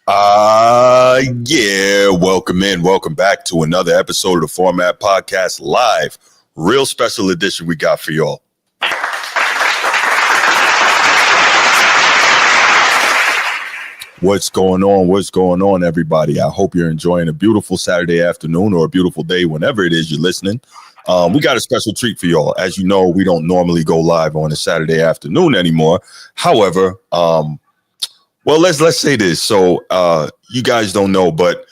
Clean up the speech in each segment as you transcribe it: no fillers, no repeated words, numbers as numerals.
Yeah, welcome back to another episode of the Format Podcast Live. Real special edition we got for y'all. What's going on? What's going on, everybody? I hope you're enjoying a beautiful Saturday afternoon or a beautiful day whenever it is you're listening. We got a special treat for y'all. As you know, we don't normally go live on a Saturday afternoon anymore. However, well, let's say this. So you guys don't know, but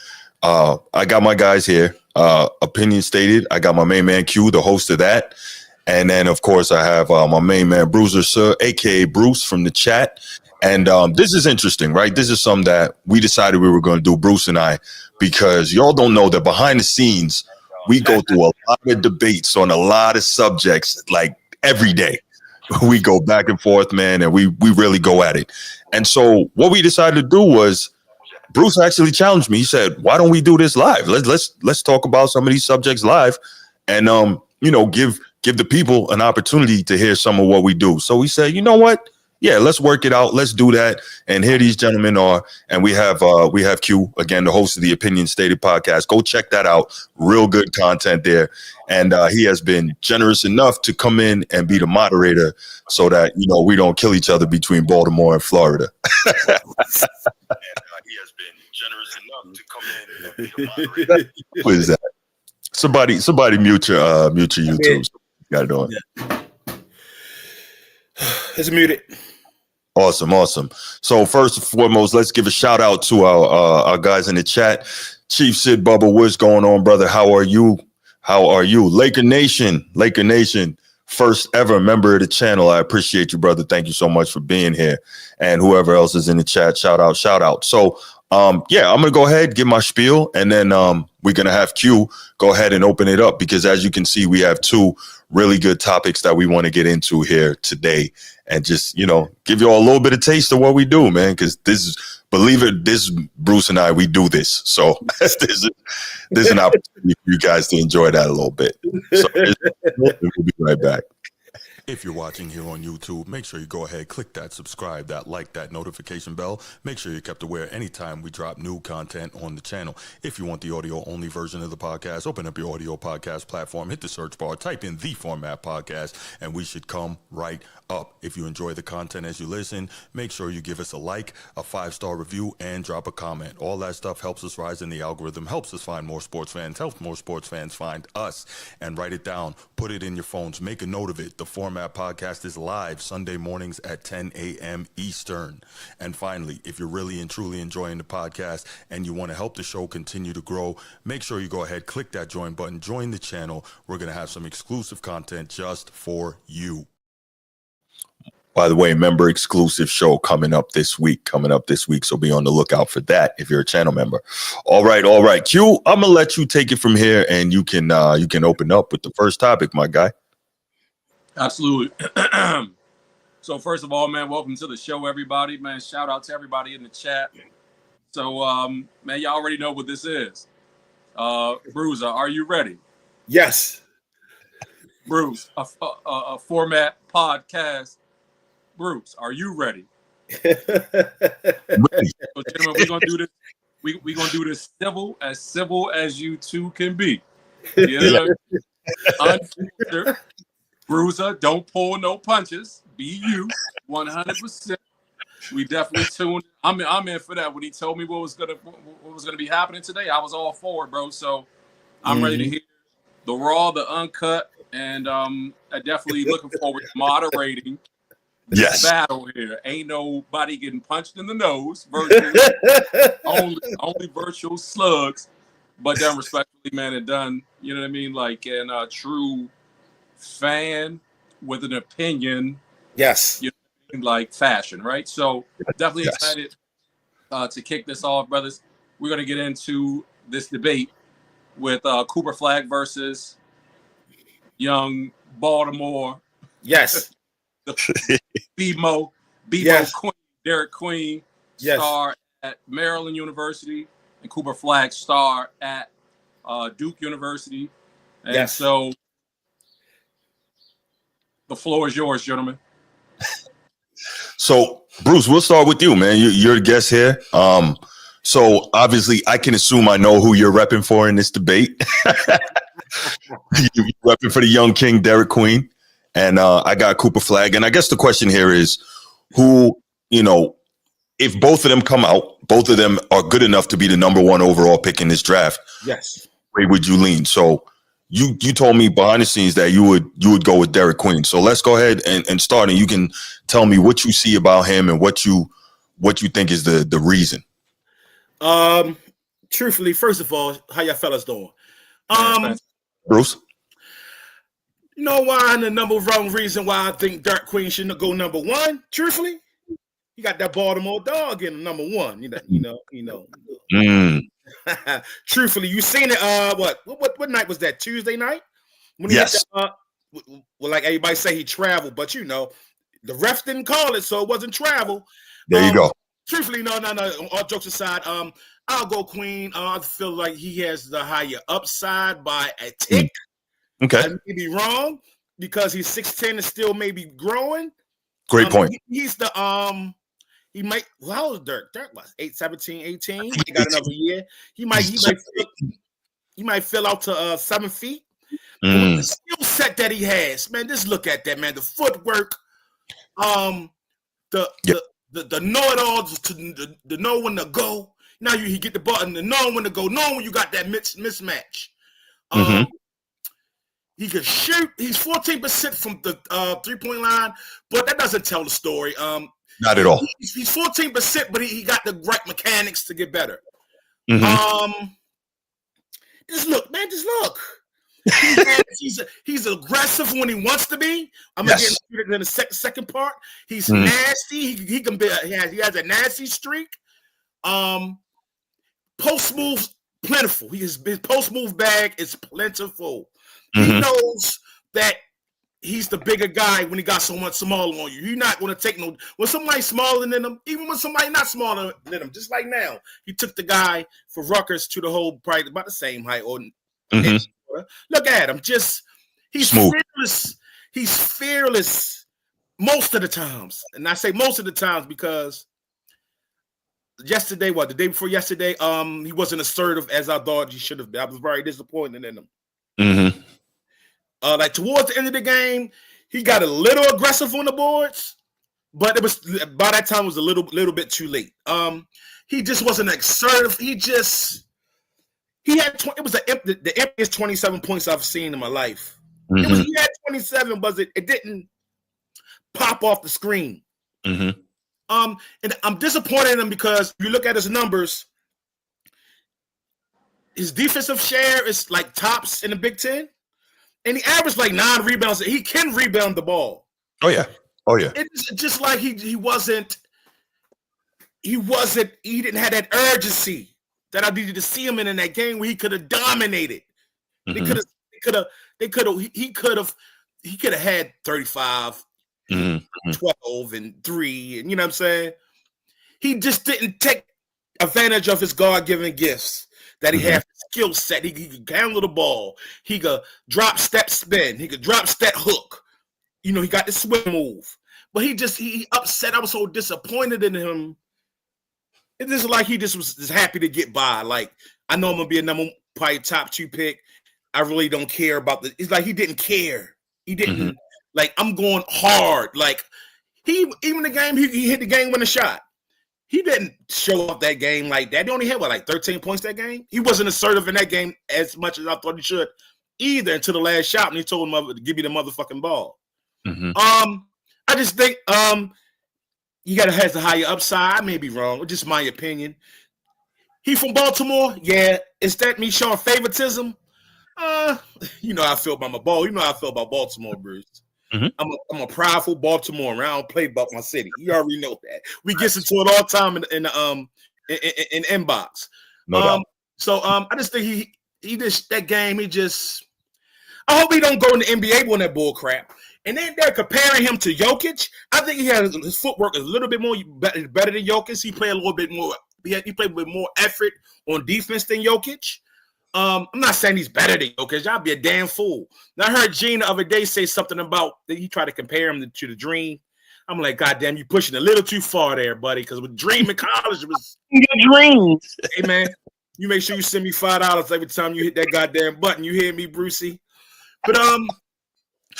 I got my guys here. Opinion stated. I got my main man Q, the host of that. And then, of course, I have my main man Bruiser, sir, a.k.a. Bruce from the chat. And this is interesting, right? This is something that we decided we were going to do, Bruce and I, because y'all don't know that behind the scenes, we go through a lot of debates on a lot of subjects, like every day. We go back and forth, man, and we really go at it. And so what we decided to do was Bruce actually challenged me. He said, why don't we do this live? Let's talk about some of these subjects live and, give the people an opportunity to hear some of what we do. So we said, you know what? Yeah, let's work it out. Let's do that. And here these gentlemen are. And we have Q, again, the host of the Opinion Stated podcast. Go check that out. Real good content there. And he has been generous enough to come in and be the moderator so that, we don't kill each other between Baltimore and Florida. He has been generous enough to come in and be the moderator. What is that? Somebody mute your YouTube. Got it on. Yeah. It's muted. Awesome. So first and foremost, let's give a shout out to our guys in the chat. Chief Sid Bubba, what's going on, brother? How are you? Laker Nation, first ever member of the channel. I appreciate you, brother. Thank you so much for being here. And whoever else is in the chat, shout out. So I'm gonna go ahead, give my spiel, and then we're gonna have Q go ahead and open it up because as you can see, we have two really good topics that we want to get into here today and just, give you all a little bit of taste of what we do, man, because this Bruce and I, we do this. So there's an opportunity for you guys to enjoy that a little bit. So we'll be right back. If you're watching here on YouTube, make sure you go ahead, click that subscribe, that like, that notification bell. Make sure you're kept aware anytime we drop new content on the channel. If you want the audio only version of the podcast, open up your audio podcast platform, hit the search bar, type in the Format Podcast, and we should come right up. If you enjoy the content as you listen, make sure you give us a like, a 5-star review, and drop a comment. All that stuff helps us rise in the algorithm, helps us find more sports fans, helps more sports fans find us, and write it down, put it in your phones, make a note of it. The Format Podcast is live Sunday mornings at 10 a.m. Eastern. And finally, if you're really and truly enjoying the podcast and you want to help the show continue to grow, make sure you go ahead, click that join button, join the channel. We're going to have some exclusive content just for you. By the way, member exclusive show coming up this week. So be on the lookout for that if you're a channel member. All right. Q, I'm gonna let you take it from here, and you can open up with the first topic, my guy. Absolutely. So first of all, man, welcome to the show, everybody. Man, shout out to everybody in the chat. So, man, y'all already know what this is. Bruiser, are you ready? Yes. Bruce, a Format Podcast. Bruce, are you ready? Ready. So, gentlemen, we're gonna do this. We're gonna do this civil as you two can be. Yeah. Unfiltered. Bruiser, don't pull no punches. Be you, 100%. We definitely tuned. I'm in for that. When he told me what was gonna be happening today, I was all for it, bro. So I'm ready to hear the raw, the uncut, and I definitely looking forward to moderating this battle here. Ain't nobody getting punched in the nose. Only virtual slugs, but done respectfully, man, and done. You know what I mean? Like in a true fan with an opinion. Yes. You know, like fashion, right? So definitely excited to kick this off, brothers. We're gonna get into this debate with Cooper Flagg versus young Baltimore. Yes. The BMO Queen, Derik Queen, star at Maryland University, and Cooper Flagg, star at Duke University. And so the floor is yours, gentlemen. So, Bruce, we'll start with you, man. You're the guest here. So obviously, I can assume I know who you're repping for in this debate. You're repping for the young king, Derik Queen, and I got Cooper Flagg. And I guess the question here is, who, if both of them come out, both of them are good enough to be the number one overall pick in this draft. Yes. Where would you lean? So you told me behind the scenes that you would go with Derik Queen. So let's go ahead and start, and you can tell me what you see about him and what you think is the reason. Truthfully, first of all, how y'all fellas doing? Bruce? You know why? And the number one reason why I think Derik Queen shouldn't go number one. Truthfully, he got that Baltimore dog in number one. Truthfully, you seen it. What night was that? Tuesday night? When he hit like everybody say, he traveled, but the ref didn't call it, so it wasn't travel. There you go. Truthfully, no. All jokes aside, I'll go Queen. I feel like he has the higher upside by a tick. Okay. I may be wrong because he's 6'10" and still maybe growing. Great point. He's the he might. Well, how old is Dirk? Dirk was 17, 18. He got another year. He might fill out to 7 feet. The skill set that he has, man. Just look at that, man. The footwork, the know-it-all, to know when to go. Now he get the button, to know when to go, knowing when you got that mismatch. He can shoot. He's 14% from the 3-point line, but that doesn't tell the story. Not at all. He's 14%, but he got the right mechanics to get better. Just look, man. Just look. He's aggressive when he wants to be. I'm gonna get into the second part. He's nasty. He can be. He has a nasty streak. Post moves plentiful. His post move bag is plentiful. He knows that he's the bigger guy when he got so much smaller on you. You're not going to take no. When somebody's smaller than him, even when somebody not smaller than him, just like now, he took the guy for Rutgers to the whole probably about the same height. Look at him. He's smooth. Fearless. He's fearless most of the times. And I say most of the times because the day before yesterday, he wasn't assertive as I thought he should have been. I was very disappointed in him. Like towards the end of the game, he got a little aggressive on the boards, but it was by that time it was a little bit too late. He just wasn't assertive. He had the emptiest 27 points I've seen in my life. He had 27, but it didn't pop off the screen. And I'm disappointed in him because if you look at his numbers, his defensive share is like tops in the Big Ten, and he averaged like 9 rebounds. He can rebound the ball. Oh yeah. It's just like he didn't have that urgency that I needed to see him in that game where he could have dominated. He could have had 35, 12, and 3, and you know what I'm saying? He just didn't take advantage of his God-given gifts that he had, skill set. He could handle the ball. He could drop step spin. He could drop step hook. He got the swim move. But he upset. I was so disappointed in him. It's just like he just was just happy to get by. Like, I know I'm going to be probably top 2 pick. I really don't care about it's like he didn't care. He didn't, like, I'm going hard. Like, even the game, he hit the game-winning shot. He didn't show up that game like that. He only had, 13 points that game? He wasn't assertive in that game as much as I thought he should either until the last shot when he told him to give me the motherfucking ball. I just think he has a higher upside. I may be wrong. Just my opinion. He from Baltimore? Yeah. Is that me showing favoritism? You know how I feel about my ball. You know how I feel about Baltimore, Bruce. I'm a prideful Baltimorean. I don't play about my city. You already know that. We get into it all the time in inbox. No doubt. So I just think he just that game. I hope he don't go in the NBA on that bull crap. And then they're comparing him to Jokic. I think his footwork is a little bit more better than Jokic. He played a little bit more. He played with more effort on defense than Jokic. I'm not saying he's better than Jokic. Y'all be a damn fool. Now, I heard Gene the other day say something about that he tried to compare him to the Dream. I'm like, God damn, you pushing a little too far there, buddy. Because with Dream in college, it was your dreams. hey man, you make sure you send me $5 every time you hit that goddamn button. You hear me, Brucey? But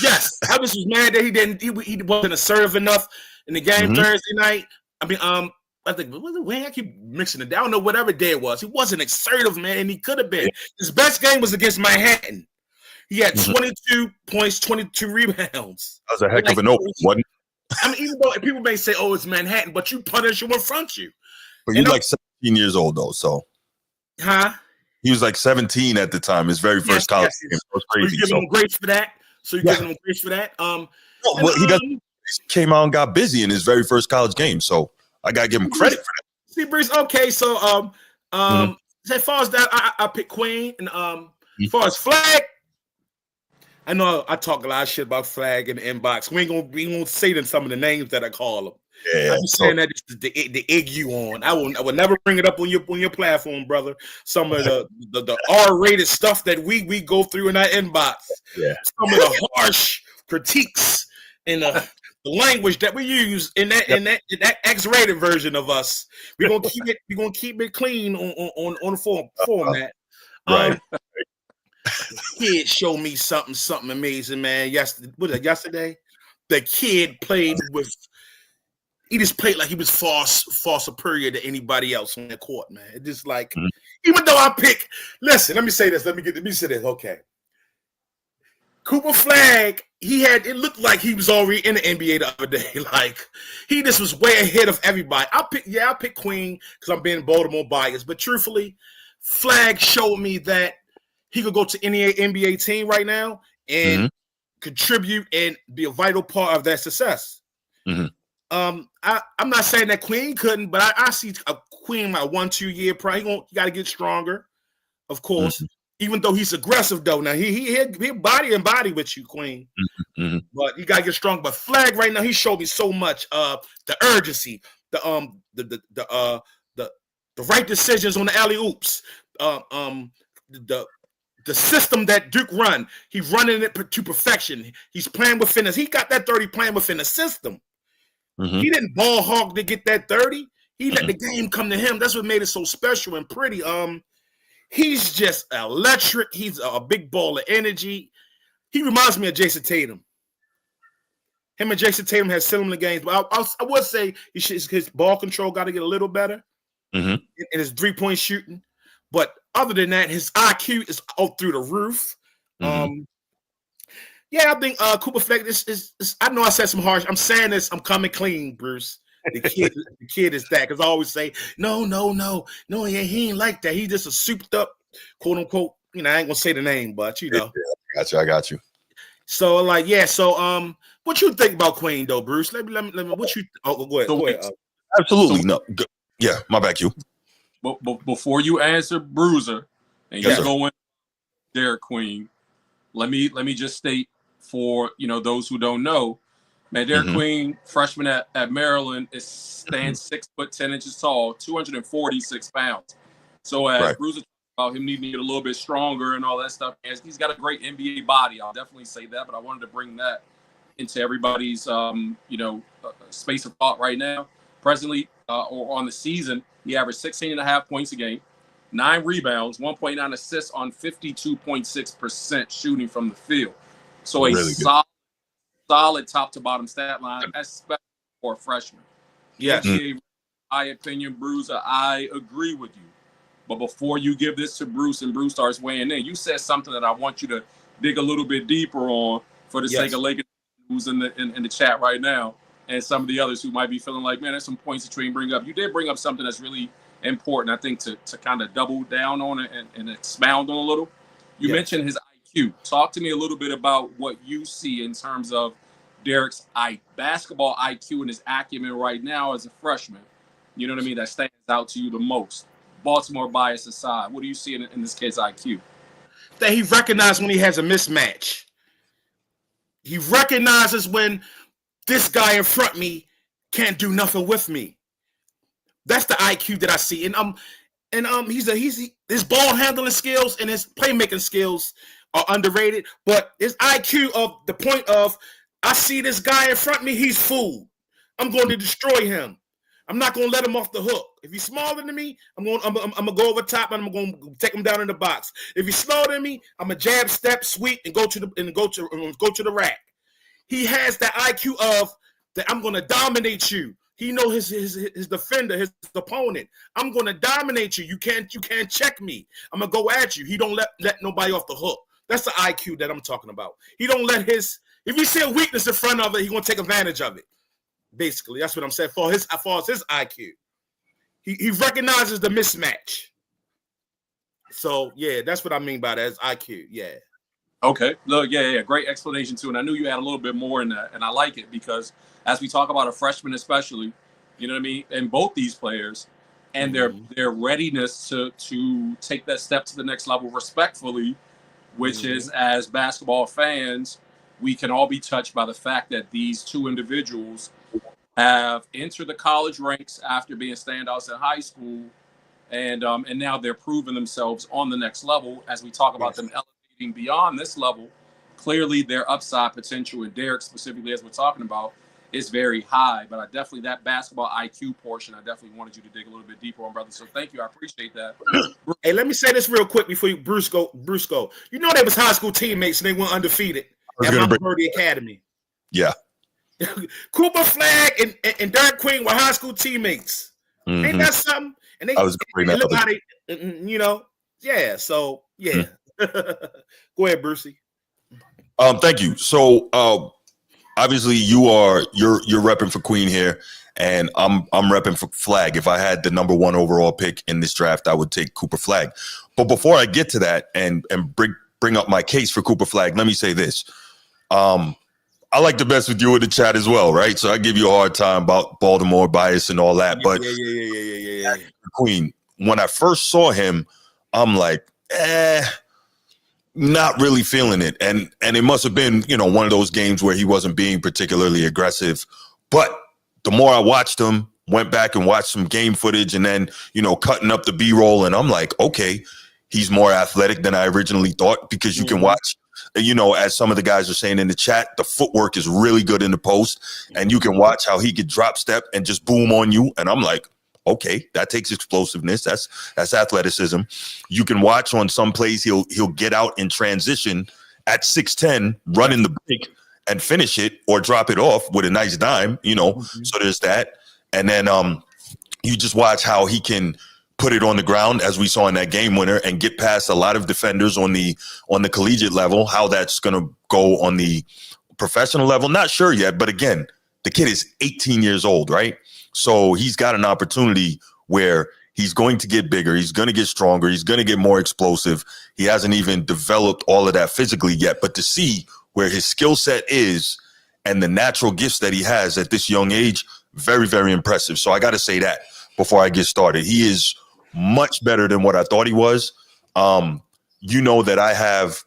yes, I was mad that he wasn't assertive enough in the game Thursday night. I mean, I think I keep mixing it. I don't know whatever day it was. He wasn't assertive, man, and he could have been. His best game was against Manhattan. He had 22 points, 22 rebounds. That was a heck of an open, wasn't it? I mean, even though people may say, "Oh, it's Manhattan," but you punish him in front of you. But you're like 17 years old though, so. Huh? He was like 17 at the time. His very first college game. It was crazy. So you giving him grace for that? Giving him grace for that? He came out and got busy in his very first college game, so I gotta give him credit for that. See, Bruce. Okay, so as far as that, I picked Queen, and as far as Flagg, I know I talk a lot of shit about Flagg in the inbox. We ain't gonna say them some of the names that I call him. Yeah, I'm saying that it's the egg you on. I will never bring it up on your platform, brother. Some of the R-rated stuff that we go through in our inbox. Yeah. Some of the harsh critiques and the language that we use in that X-rated version of us. We're gonna keep it clean on the format. Right. Kid showed me something amazing, man. Yesterday? The kid played with. He just played like he was far superior to anybody else on the court, man. It's just like, even though I pick, listen, let me say this. Let me say this. Okay. Cooper Flagg, it looked like he was already in the NBA the other day. Like, he just was way ahead of everybody. I pick Queen because I'm being Baltimore biased. But truthfully, Flagg showed me that he could go to any NBA team right now and contribute and be a vital part of that success. I'm not saying that Queen couldn't, but I see a Queen my 1-2 year probably he got to get stronger, of course. Even though he's aggressive though, now he'll body and body with you, Queen. But you got to get strong. But Flagg right now, he showed me so much. The urgency, the right decisions on the alley oops, the system that Duke run, he's running it to perfection. He's playing within us. He got that 30 playing within the system. He didn't ball hog to get that 30. He let the game come to him. That's what made it so special and pretty. He's just electric. He's a big ball of energy. He reminds me of Jason Tatum. Him and Jason Tatum has similar games, but I would say his ball control got to get a little better in his 3-point shooting. But other than that, his IQ is out through the roof. Yeah, I think Cooper Flagg is. I know I said some harsh. I'm saying this. I'm coming clean, Bruce. The kid is that because I always say no. He ain't like that. He just a souped up, quote unquote. I ain't gonna say the name, but I got you. So like, yeah. So what you think about Queen though, Bruce? Let me. What you? Oh, go ahead. Go ahead. Absolutely no. Yeah, my back you. But before you answer Bruiser and you go in Derik Queen, let me just state for those who don't know, man, Derik Queen, freshman at Maryland, stands 6'10" tall, 246 pounds. So as Bruiser talked about him needing to get a little bit stronger and all that stuff, he's got a great NBA body. I'll definitely say that, but I wanted to bring that into everybody's space of thought right now. Presently, or on the season, he averaged 16.5 points a game, 9 rebounds, 1.9 assists on 52.6% shooting from the field. So a really solid top to bottom stat line, especially for a freshman. Yes. My opinion, Bruce, I agree with you. But before you give this to Bruce and Bruce starts weighing in, you said something that I want you to dig a little bit deeper on for the sake of Lakers who's in the chat right now and some of the others who might be feeling like, man, there's some points that you didn't bring up. You did bring up something that's really important, I think, to kind of double down on it and expound on a little. You mentioned his IQ. Talk to me a little bit about what you see in terms of Derik's basketball IQ and his acumen right now as a freshman. You know what I mean? That stands out to you the most. Baltimore bias aside, what do you see in this kid's IQ? That he recognizes when he has a mismatch. He recognizes when this guy in front of me can't do nothing with me. That's the IQ that I see. And his ball handling skills and his playmaking skills are underrated, but his IQ of the point of I see this guy in front of me, he's fooled. I'm going to destroy him. I'm not going to let him off the hook. If he's smaller than me, I'm going to go over top and I'm going to take him down in the box. If he's slower than me, I'm going to jab, step, sweep, and go to the rack. He has that IQ of that I'm going to dominate you. He knows his defender, his opponent. I'm going to dominate you. You can't check me. I'm going to go at you. He don't let nobody off the hook. That's the IQ that I'm talking about. He don't let if he see a weakness in front of it, he's going to take advantage of it. Basically, that's what I'm saying. As far as his IQ, he recognizes the mismatch. So yeah, that's what I mean by that as IQ. Yeah. Okay. Look, yeah, great explanation too. And I knew you had a little bit more in that, and I like it because as we talk about a freshman, especially, you know what I mean, and both these players and their readiness to take that step to the next level respectfully, which is as basketball fans, we can all be touched by the fact that these two individuals have entered the college ranks after being standouts in high school, and now they're proving themselves on the next level. As we talk about them elevating beyond this level, clearly their upside potential, and Derik specifically, as we're talking about, is very high. But I definitely, that basketball IQ portion, I definitely wanted you to dig a little bit deeper on, brother. So thank you, I appreciate that. Hey, let me say this real quick before Bruce go. You know they was high school teammates and they went undefeated at Mount Verdi Academy. Yeah. Cooper Flagg and Derik Queen were high school teammates. Ain't that something? And they look how they, you know, yeah. So yeah. Go ahead, Brucey. Thank you. So obviously you're repping for Queen here, and I'm repping for Flagg. If I had the number 1 overall pick in this draft, I would take Cooper Flagg. But before I get to that and bring up my case for Cooper Flagg, let me say this. I like to mess with you in the chat as well, right? So I give you a hard time about Baltimore bias and all that. But yeah. Queen, when I first saw him, I'm like, not really feeling it. And it must have been, you know, one of those games where he wasn't being particularly aggressive. But the more I watched him, went back and watched some game footage and then, you know, cutting up the B-roll, and I'm like, okay, he's more athletic than I originally thought, because you can watch, you know, as some of the guys are saying in the chat, the footwork is really good in the post, and you can watch how he could drop step and just boom on you. And I'm like, okay, that takes explosiveness. That's athleticism. You can watch on some plays, he'll get out in transition at 6'10", run in the break and finish it or drop it off with a nice dime, you know. So there's that. And then you just watch how he can put it on the ground, as we saw in that game winner, and get past a lot of defenders on the collegiate level. How that's going to go on the professional level, not sure yet. But again, the kid is 18 years old, right? So he's got an opportunity where he's going to get bigger. He's going to get stronger. He's going to get more explosive. He hasn't even developed all of that physically yet. But to see where his skill set is and the natural gifts that he has at this young age, very, very impressive. So I got to say that before I get started. He is much better than what I thought he was. You know that I have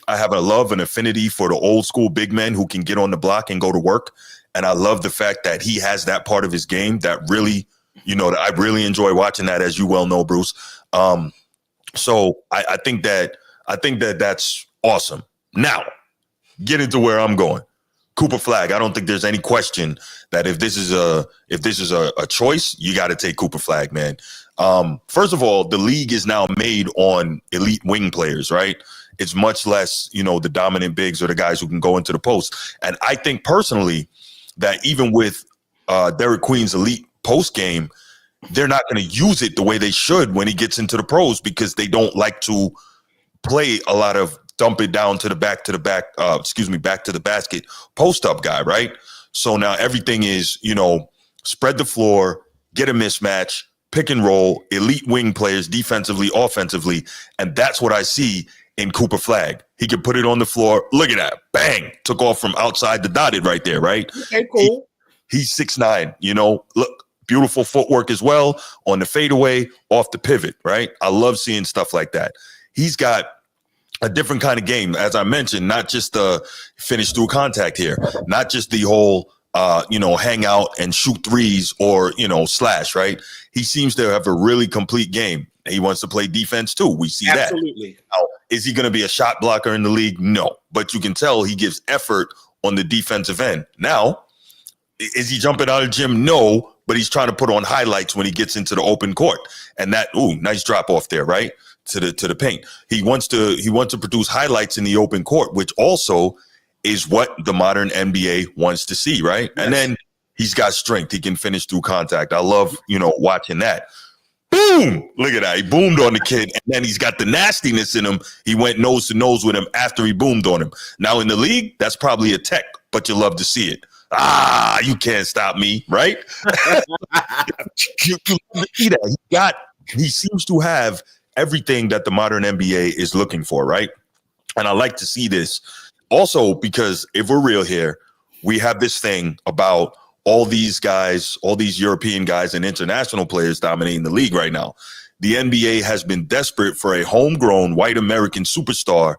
a love and affinity for the old school big men who can get on the block and go to work. And I love the fact that he has that part of his game that really, you know, that I really enjoy watching that, as you well know, Bruce. So I think that that's awesome. Now, get into where I'm going. Cooper Flagg, I don't think there's any question that if this is a choice, you got to take Cooper Flagg, man. First of all, the league is now made on elite wing players, right? It's much less, you know, the dominant bigs or the guys who can go into the post. And I think personally that even with Derik Queen's elite post game, they're not going to use it the way they should when he gets into the pros, because they don't like to play a lot of dump it down to the back to the basket post up guy, right? So now everything is, you know, spread the floor, get a mismatch, pick and roll, elite wing players defensively, offensively. And that's what I see in Cooper Flagg. He can put it on the floor. Look at that. Bang. Took off from outside the dotted right there, right? Okay, cool. He's 6'9", you know. Look, beautiful footwork as well on the fadeaway, off the pivot, right? I love seeing stuff like that. He's got a different kind of game, as I mentioned, not just the finish through contact here, not just the whole, you know, hang out and shoot threes or, you know, slash, right? He seems to have a really complete game. He wants to play defense too. We see Absolutely. that. Now, is he going to be a shot blocker in the league? No, but you can tell he gives effort on the defensive end. Now, Is he jumping out of the gym? No, but he's trying to put on highlights when he gets into the open court. And that, nice drop off there, right? To the paint. He wants to produce highlights in the open court, which also is what the modern NBA wants to see, right? Yes. And then he's got strength. He can finish through contact. I love, watching that. Boom! Look at that. He boomed on the kid, and then he's got the nastiness in him. He went nose to nose with him after he boomed on him. Now in the league, that's probably a tech, but you love to see it. You can't stop me, right? you see that. He seems to have everything that the modern NBA is looking for, right? And I like to see this also because if we're real here, we have this thing about all these guys, all these European guys and international players dominating the league right now. The NBA has been desperate for a homegrown white American superstar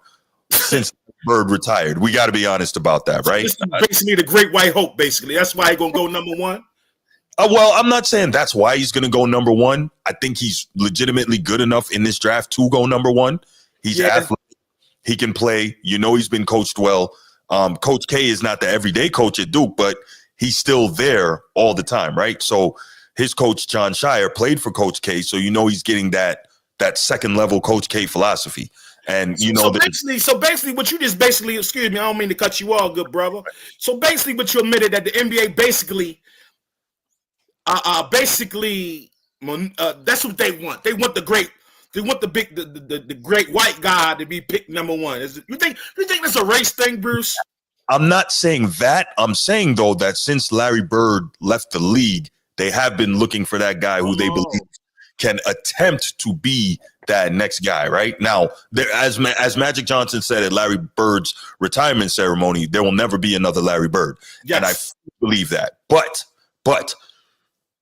since Bird retired. We got to be honest about that, right? This is basically the great white hope, basically. That's why he's going to go number one. Well, I'm not saying that's why he's going to go number one. I think he's legitimately good enough in this draft to go number one. He's athletic. He can play. He's been coached well. Coach K is not the everyday coach at Duke, but he's still there all the time, right? So his coach, John Shire, played for Coach K, so he's getting that second level Coach K philosophy. And so basically, what you just excuse me, I don't mean to cut you off, good brother. So basically, what you admitted that the NBA basically, that's what they want. They want the great. They want the great white guy to be picked number one. You think that's a race thing, Bruce? I'm not saying that. I'm saying though that since Larry Bird left the league, they have been looking for that guy who they believe can attempt to be that next guy. Right now, as Magic Johnson said at Larry Bird's retirement ceremony, there will never be another Larry Bird, and I believe that. But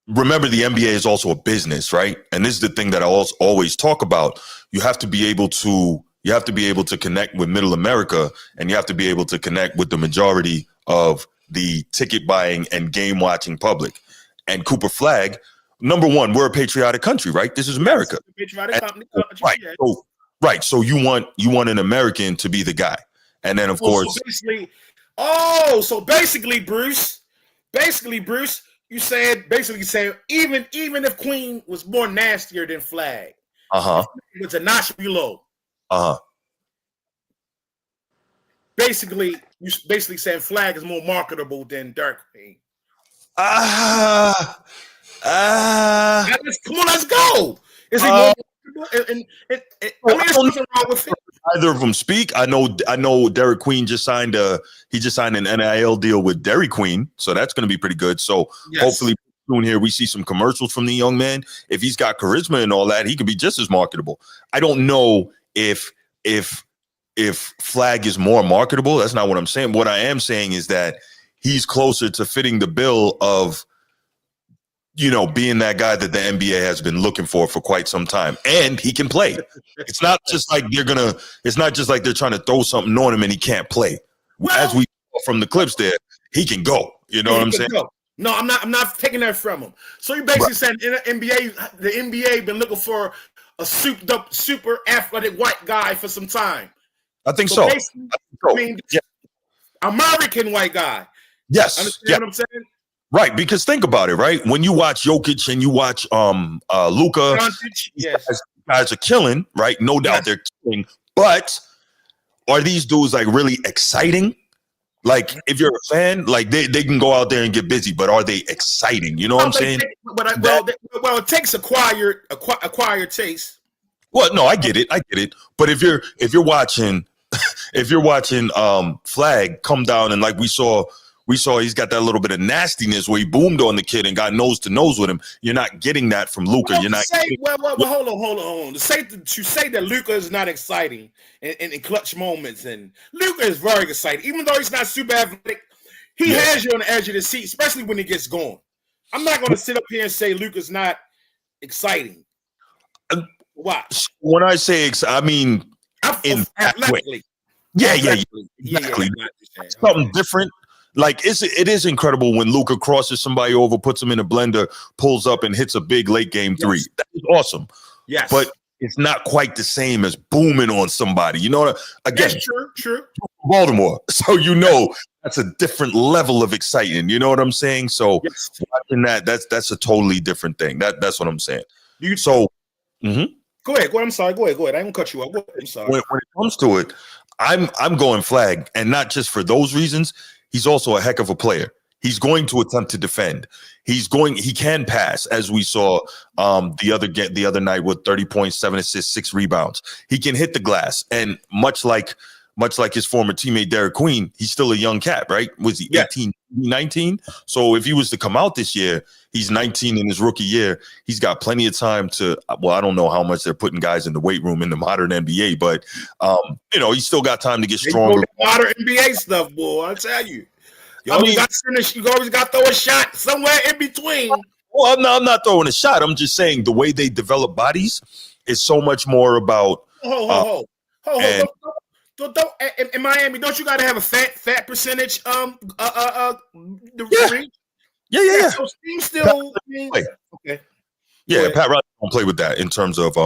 remember, the NBA is also a business, right? And this is the thing that I always talk about. You have to be able to connect with middle America, and you have to be able to connect with the majority of the ticket buying and game watching public. And Cooper Flagg, number one, we're a patriotic country, right? This is America. Right. So you want an American to be the guy. And then of course. So basically, Bruce, you said even if Queen was more nastier than Flagg, it was a notch below. Basically, you saying Flagg is more marketable than Derik Queen. Come on, let's go. Is he more marketable? There's nothing wrong with it. Either of them speak. I know Derik Queen just signed an NIL deal with Derik Queen, so that's going to be pretty good. So hopefully soon here we see some commercials from the young man. If he's got charisma and all that, he could be just as marketable. I don't know if Flagg is more marketable. That's not what I'm saying. What I am saying is that he's closer to fitting the bill of being that guy that the NBA has been looking for quite some time, and he can play. It's not just like they're trying to throw something on him and he can't play. Well, as we saw from the clips there, he can go. You know what I'm saying? Go. No, I'm not taking that from him. So you're basically saying the NBA been looking for a souped up, super athletic white guy for some time. I think so. I mean, American white guy. Yes. Understand what I'm saying? Right, because think about it, right? When you watch Jokic and you watch Luka, guys are killing, right? No doubt they're killing. But are these dudes like really exciting? Like, if you're a fan, like they can go out there and get busy, but are they exciting? You know what I'm saying? It takes acquired taste. Well, no, I get it. But if you're watching Flagg come down and like we saw he's got that little bit of nastiness where he boomed on the kid and got nose to nose with him. You're not getting that from Luka. Hold on. To say that Luka is not exciting in clutch moments, and Luka is very exciting, even though he's not super athletic. He has you on the edge of the seat, especially when he gets going. I'm not going to sit up here and say Luka's not exciting. Watch. When I say I mean athletically. Exactly. Something different. Like it is incredible when Luka crosses somebody over, puts him in a blender, pulls up and hits a big late game three. That is awesome. Yes. But it's not quite the same as booming on somebody. You know, again, that's true. Baltimore. So that's a different level of exciting. You know what I'm saying? So watching that's a totally different thing. That's what I'm saying. Go ahead. I'm sorry. Go ahead. I ain't gonna cut you off. I'm sorry. When it comes to it, I'm going Flagg, and not just for those reasons. He's also a heck of a player. He's going to attempt to defend. He can pass, as we saw the other night with 30 points, 7 assists, 6 rebounds. He can hit the glass, and much like his former teammate Derik Queen, he's still a young cat, right? Was he 18, 19? So if he was to come out this year, he's 19 in his rookie year. He's got plenty of time to. Well, I don't know how much they're putting guys in the weight room in the modern NBA, but he's still got time to get stronger. Modern NBA stuff, boy. I tell you. You always got to throw a shot somewhere in between. Well, I'm not throwing a shot. I'm just saying the way they develop bodies is so much more about. In Miami, don't you got to have a fat percentage? Yeah. So teams still. Okay. Yeah, Pat Riley don't play with that in terms of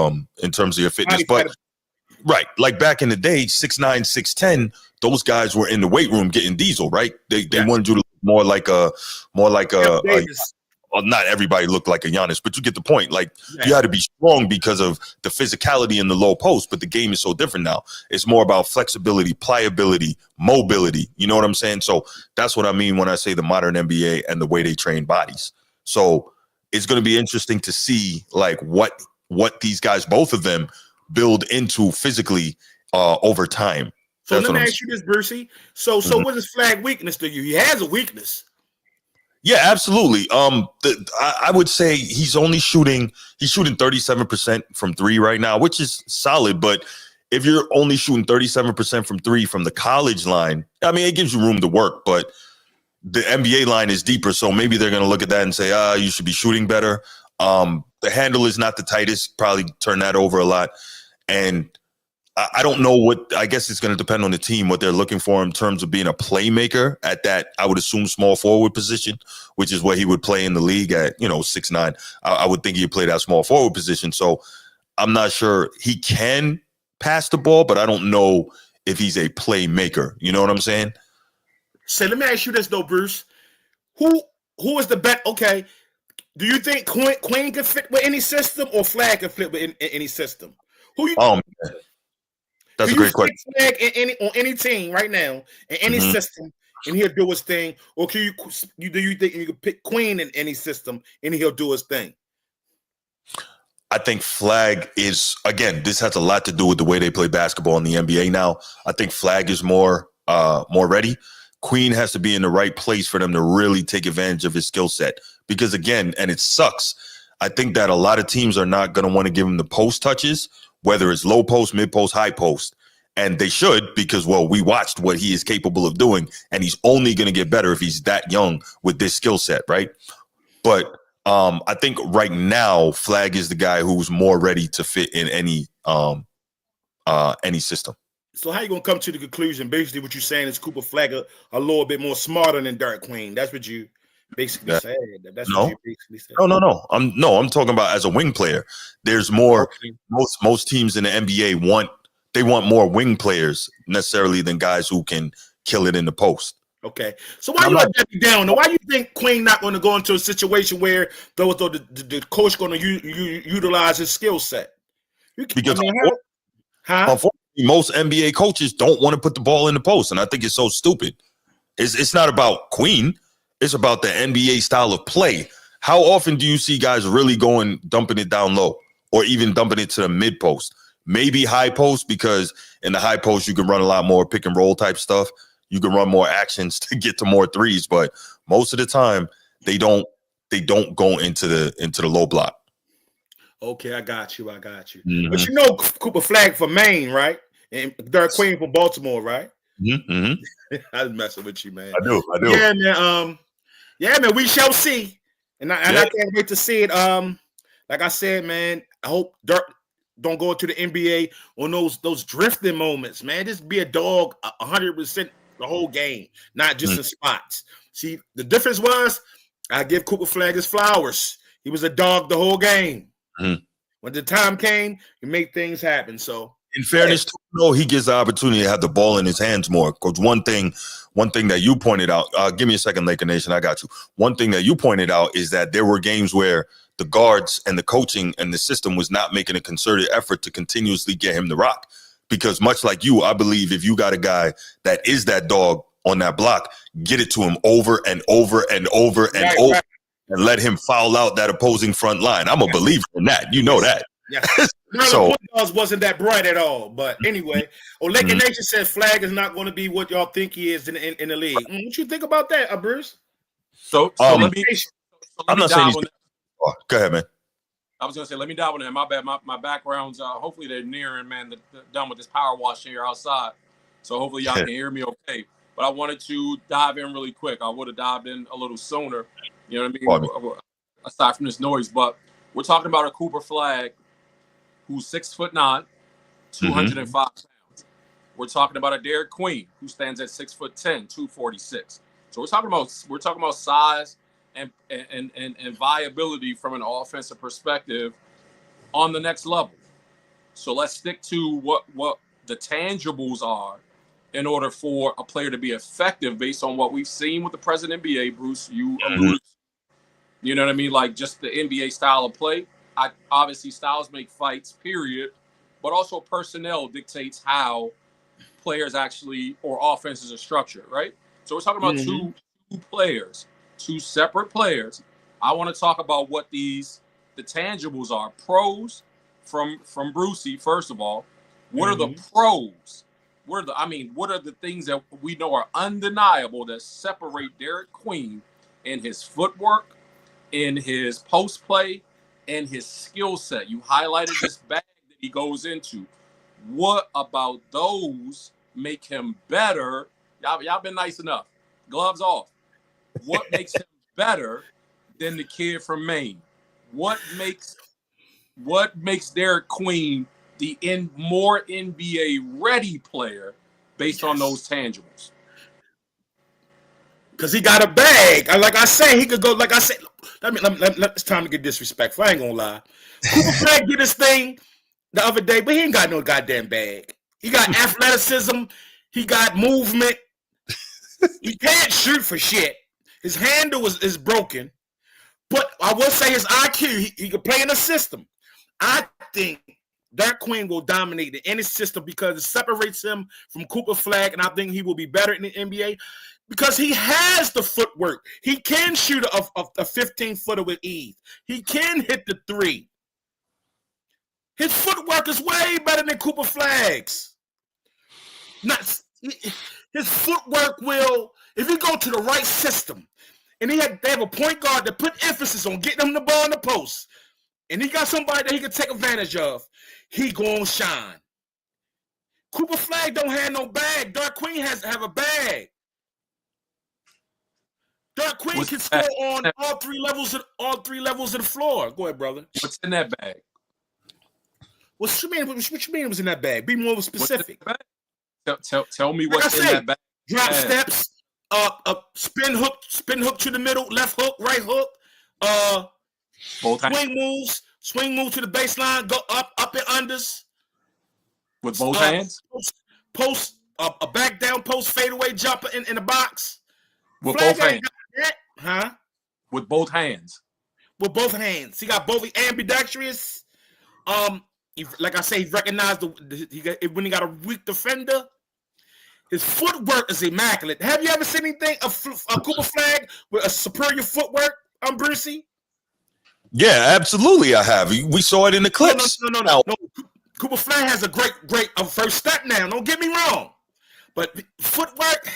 your fitness, but right, like back in the day, 6'9", 6'10", those guys were in the weight room getting diesel, right? They wanted you to look more like a not everybody looked like a Giannis, but you get the point. Like you had to be strong because of the physicality in the low post, but the game is so different now. It's more about flexibility, pliability, mobility. You know what I'm saying? So that's what I mean when I say the modern NBA and the way they train bodies. So it's going to be interesting to see like what these guys, both of them, build into physically over time. So let me ask you this, Brucey. So what is Flagg weakness to you? He has a weakness. Yeah, absolutely. I would say he's shooting 37% from 3 right now, which is solid. But if you're only shooting 37% from 3 from the college line, I mean, it gives you room to work. But the NBA line is deeper, so maybe they're going to look at that and say, you should be shooting better. The handle is not the tightest. Probably turn that over a lot. And I don't know I guess it's going to depend on the team, what they're looking for in terms of being a playmaker at that, I would assume, small forward position, which is what he would play in the league at, 6'9". I would think he'd play that small forward position. So I'm not sure he can pass the ball, but I don't know if he's a playmaker. You know what I'm saying? So let me ask you this, though, Bruce. Who is the best? Okay. Do you think Queen can fit with any system or Flagg can fit with any system? Who you? Man. That's a great question. Flagg on any team right now in any system, and he'll do his thing, or do you think you can pick Queen in any system and he'll do his thing? I think Flagg is, again, this has a lot to do with the way they play basketball in the NBA now. I think Flagg is more ready. Queen has to be in the right place for them to really take advantage of his skill set. Because again, and it sucks, I think that a lot of teams are not going to want to give him the post touches, whether it's low post, mid post, high post. And they should, because, well, we watched what he is capable of doing, and he's only going to get better if he's that young with this skill set, right? But I think right now, Flagg is the guy who's more ready to fit in any system. So how you going to come to the conclusion? Basically, what you're saying is Cooper Flagg a little bit more smarter than Derik Queen. That's what you basically said. That's what you basically said. No. I'm talking about as a wing player. There's more. Most teams in the NBA want more wing players necessarily than guys who can kill it in the post. Okay. So why you let that be down? Why you think Queen not going to go into a situation where the coach going to utilize his skill set? Because unfortunately, most NBA coaches don't want to put the ball in the post, and I think it's so stupid. It's not about Queen. It's about the NBA style of play. How often do you see guys really dumping it down low, or even dumping it to the mid post? Maybe high post, because in the high post you can run a lot more pick and roll type stuff. You can run more actions to get to more threes, but most of the time they don't go into the low block. Okay, I got you. Mm-hmm. But you know Cooper Flagg for Maine, right? And Derik Queen for Baltimore, right? Mm-hmm. I was messing with you, man. I do. Yeah, man. We shall see, and I can't wait to see it. Like I said, man, I hope Dirk don't go to the NBA on those drifting moments, man. Just be a dog 100% the whole game, not just in spots. See, the difference was I give Cooper Flagg his flowers. He was a dog the whole game. When the time came, he made things happen. So, in fairness to him, he gets the opportunity to have the ball in his hands more. Because one thing that you pointed out, give me a second, Laker Nation, I got you. One thing that you pointed out is that there were games where the guards and the coaching and the system was not making a concerted effort to continuously get him the rock. Because much like you, I believe if you got a guy that is that dog on that block, get it to him over and over and over and over, and let him foul out that opposing front line. I'm a believer in that. You know that. Yeah. So wasn't that bright at all. But anyway, Laker Nation says Flagg is not going to be what y'all think he is in the league. What you think about that, Bruce? So let me I'm not saying go ahead, man. I was gonna say, let me dive on that. My bad. My background's hopefully they're nearing, man. Done with this power wash here outside, so hopefully y'all can hear me okay. But I wanted to dive in really quick. I would have dived in a little sooner. You know what I mean? Aside from this noise, but we're talking about a Cooper Flagg who's 6'9", 205 pounds. We're talking about a Derik Queen who stands at 6'10", 246. So we're talking about size and viability from an offensive perspective on the next level. So let's stick to what the tangibles are in order for a player to be effective based on what we've seen with the present NBA. Bruce, you alluded, you know what I mean? Like just the NBA style of play. Obviously, styles make fights, period. But also personnel dictates how players actually or offenses are structured, right? So we're talking about two players, two separate players. I want to talk about what the tangibles are. Pros from Brucey, first of all. What are the pros? What are the things that we know are undeniable that separate Derik Queen in his footwork, in his post play, and his skill set? You highlighted this bag that he goes into. What about those make him better? Y'all been nice enough. Gloves off. What makes him better than the kid from Maine? What makes Derik Queen the more NBA ready player based on those tangibles? Because he got a bag. Like I say, he could go. Like I said, it's time to get disrespectful. I ain't gonna lie. Cooper Flagg did his thing the other day, but he ain't got no goddamn bag. He got athleticism. He got movement. He can't shoot for shit. His handle is broken. But I will say his IQ, he can play in a system. I think Derik Queen will dominate in any system because it separates him from Cooper Flagg, and I think he will be better in the NBA because he has the footwork. He can shoot a 15-footer with ease. He can hit the three. His footwork is way better than Cooper Flagg's. His footwork will, if you go to the right system, and they have a point guard that put emphasis on getting him the ball in the post, and he got somebody that he can take advantage of, he gonna shine. Cooper Flagg don't have no bag. Derik Queen have a bag. Derik Queen can score on all three levels of the floor. Go ahead, brother. What's in that bag? What you mean was in that bag? Be more specific. Tell me what's in that bag. Drop steps, spin hook to the middle, left hook, right hook, swing move to the baseline, go up and unders. With both hands? Post a back down post fadeaway jumper in the box. With both hands. Huh? With both hands. With both hands. He got both ambidextrous. Like I say, he recognized when he got a weak defender. His footwork is immaculate. Have you ever seen anything of Cooper Flagg with a superior footwork, Brucey? Yeah, absolutely. I have. We saw it in the clips. No. Cooper Flagg has a great first step now. Don't get me wrong, but footwork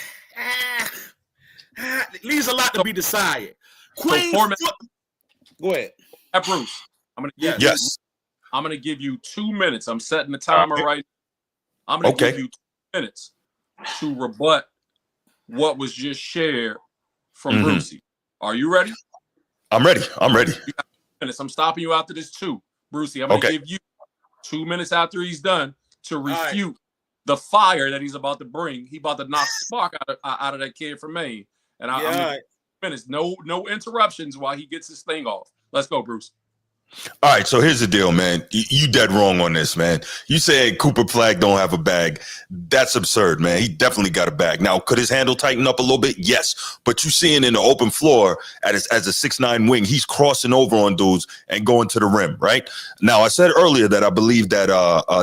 leaves a lot to be desired. Queen, go ahead, Bruce. I'm gonna give you 2 minutes. I'm setting the timer right now. I'm gonna give you 2 minutes to rebut what was just shared from Brucey. Are you ready? I'm ready. I'm stopping you after this too, Brucey. I'm gonna give you 2 minutes after he's done to refute the fire that he's about to bring. He about to knock spark out of that kid from Maine. And I'm minutes. No interruptions while he gets his thing off. Let's go, Bruce. All right, so here's the deal, man. You dead wrong on this, man. You said Cooper Flagg don't have a bag. That's absurd, man. He definitely got a bag. Now, could his handle tighten up a little bit? Yes. But you seeing in the open floor as a 6'9" wing, he's crossing over on dudes and going to the rim, right? Now, I said earlier that I believe that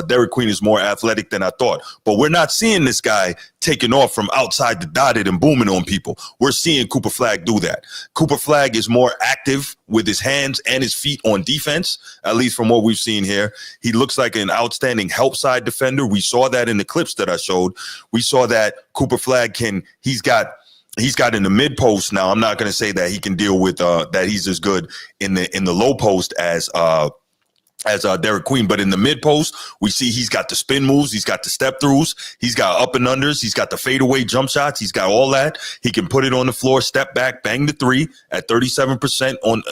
Derik Queen is more athletic than I thought. But we're not seeing this guy taking off from outside the dotted and booming on people. We're seeing Cooper Flagg do that. Cooper Flagg is more active with his hands and his feet on defense, at least from what we've seen here. He looks like an outstanding help side defender. We saw that in the clips that I showed. We saw that Cooper Flagg he's got in the mid post. Now, I'm not going to say that he can deal with that he's as good in the low post as Derik Queen, but in the mid post, we see he's got the spin moves, he's got the step throughs, he's got up and unders, he's got the fadeaway jump shots, he's got all that. He can put it on the floor, step back, bang the three at 37% on